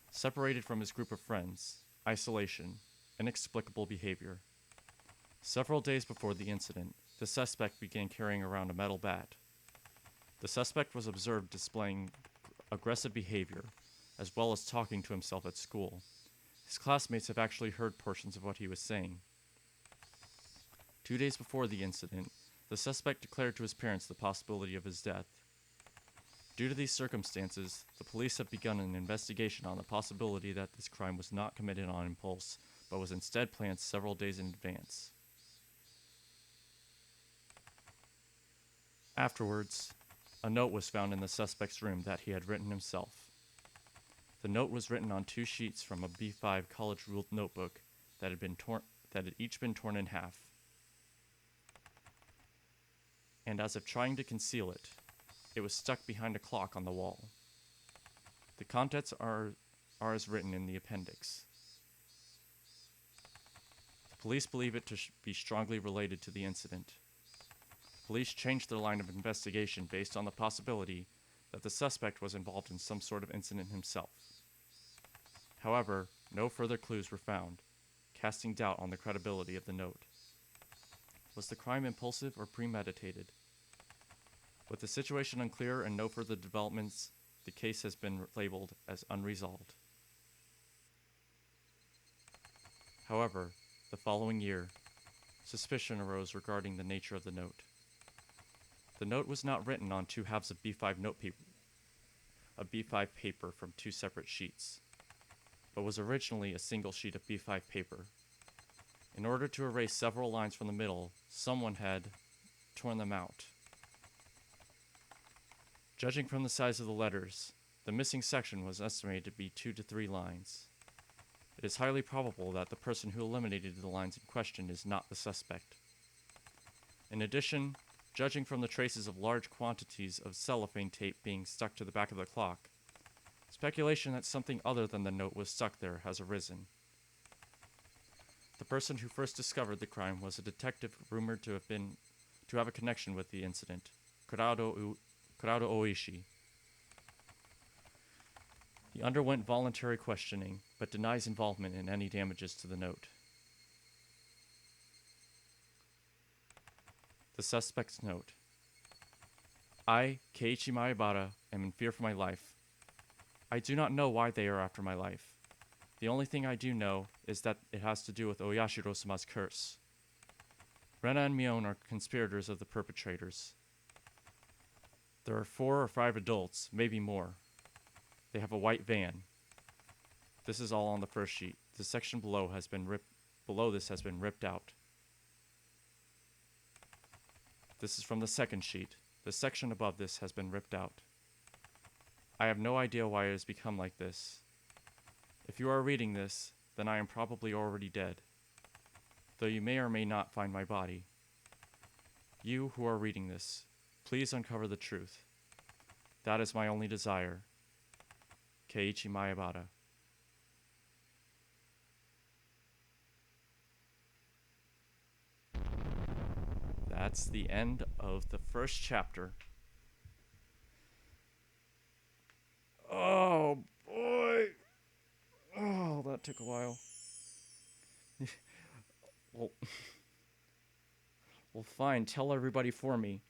Separated from his group of friends, isolation, inexplicable behavior. Several days before the incident, the suspect began carrying around a metal bat. The suspect was observed displaying aggressive behavior, as well as talking to himself at school. His classmates have actually heard portions of what he was saying. 2 days before the incident, the suspect declared to his parents the possibility of his death. Due to these circumstances, the police have begun an investigation on the possibility that this crime was not committed on impulse, but was instead planned several days in advance. Afterwards, a note was found in the suspect's room that he had written himself. The note was written on 2 sheets from a B5 college-ruled notebook that had each been torn in half. And as if trying to conceal it, it was stuck behind a clock on the wall. The contents are as written in the appendix. The police believe it to be strongly related to the incident. Police changed their line of investigation based on the possibility that the suspect was involved in some sort of incident himself. However, no further clues were found, casting doubt on the credibility of the note. Was the crime impulsive or premeditated? With the situation unclear and no further developments, the case has been labeled as unresolved. However, the following year, suspicion arose regarding the nature of the note. The note was not written on 2 halves of B5 paper from 2 separate sheets, but was originally a single sheet of B5 paper. In order to erase several lines from the middle, someone had torn them out. Judging from the size of the letters, the missing section was estimated to be 2 to 3 lines. It is highly probable that the person who eliminated the lines in question is not the suspect. In addition, Judging from the traces of large quantities of cellophane tape being stuck to the back of the clock, speculation that something other than the note was stuck there has arisen. The person who first discovered the crime was a detective rumored to have a connection with the incident, Kurado Oishi. He underwent voluntary questioning, but denies involvement in any damages to the note. The suspect's note. I, Keiichi Maebara, am in fear for my life. I do not know why they are after my life. The only thing I do know is that it has to do with Oyashiro-sama's curse. Rena and Mion are conspirators of the perpetrators. There are 4 or 5 adults, maybe more. They have a white van. This is all on the first sheet. The section below this has been ripped out. This is from the second sheet. The section above this has been ripped out. I have no idea why it has become like this. If you are reading this, then I am probably already dead, though you may or may not find my body. You who are reading this, please uncover the truth. That is my only desire. Keiichi Maebara. That's the end of the first chapter. Oh boy. Oh, that took a while. well, fine. Tell everybody for me.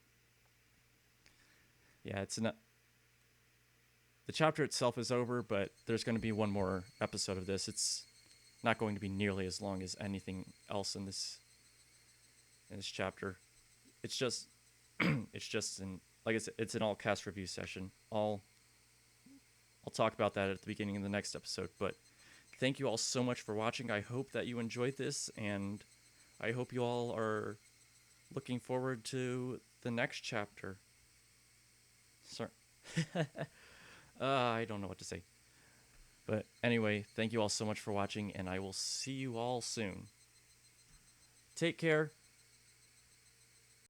Yeah, it's not. The chapter itself is over, but there's going to be one more episode of this. It's not going to be nearly as long as anything else in this chapter. It's just, like I said, it's an all cast review session. I'll talk about that at the beginning of the next episode. But thank you all so much for watching. I hope that you enjoyed this, and I hope you all are looking forward to the next chapter. Sorry. I don't know what to say. But anyway, thank you all so much for watching, and I will see you all soon. Take care.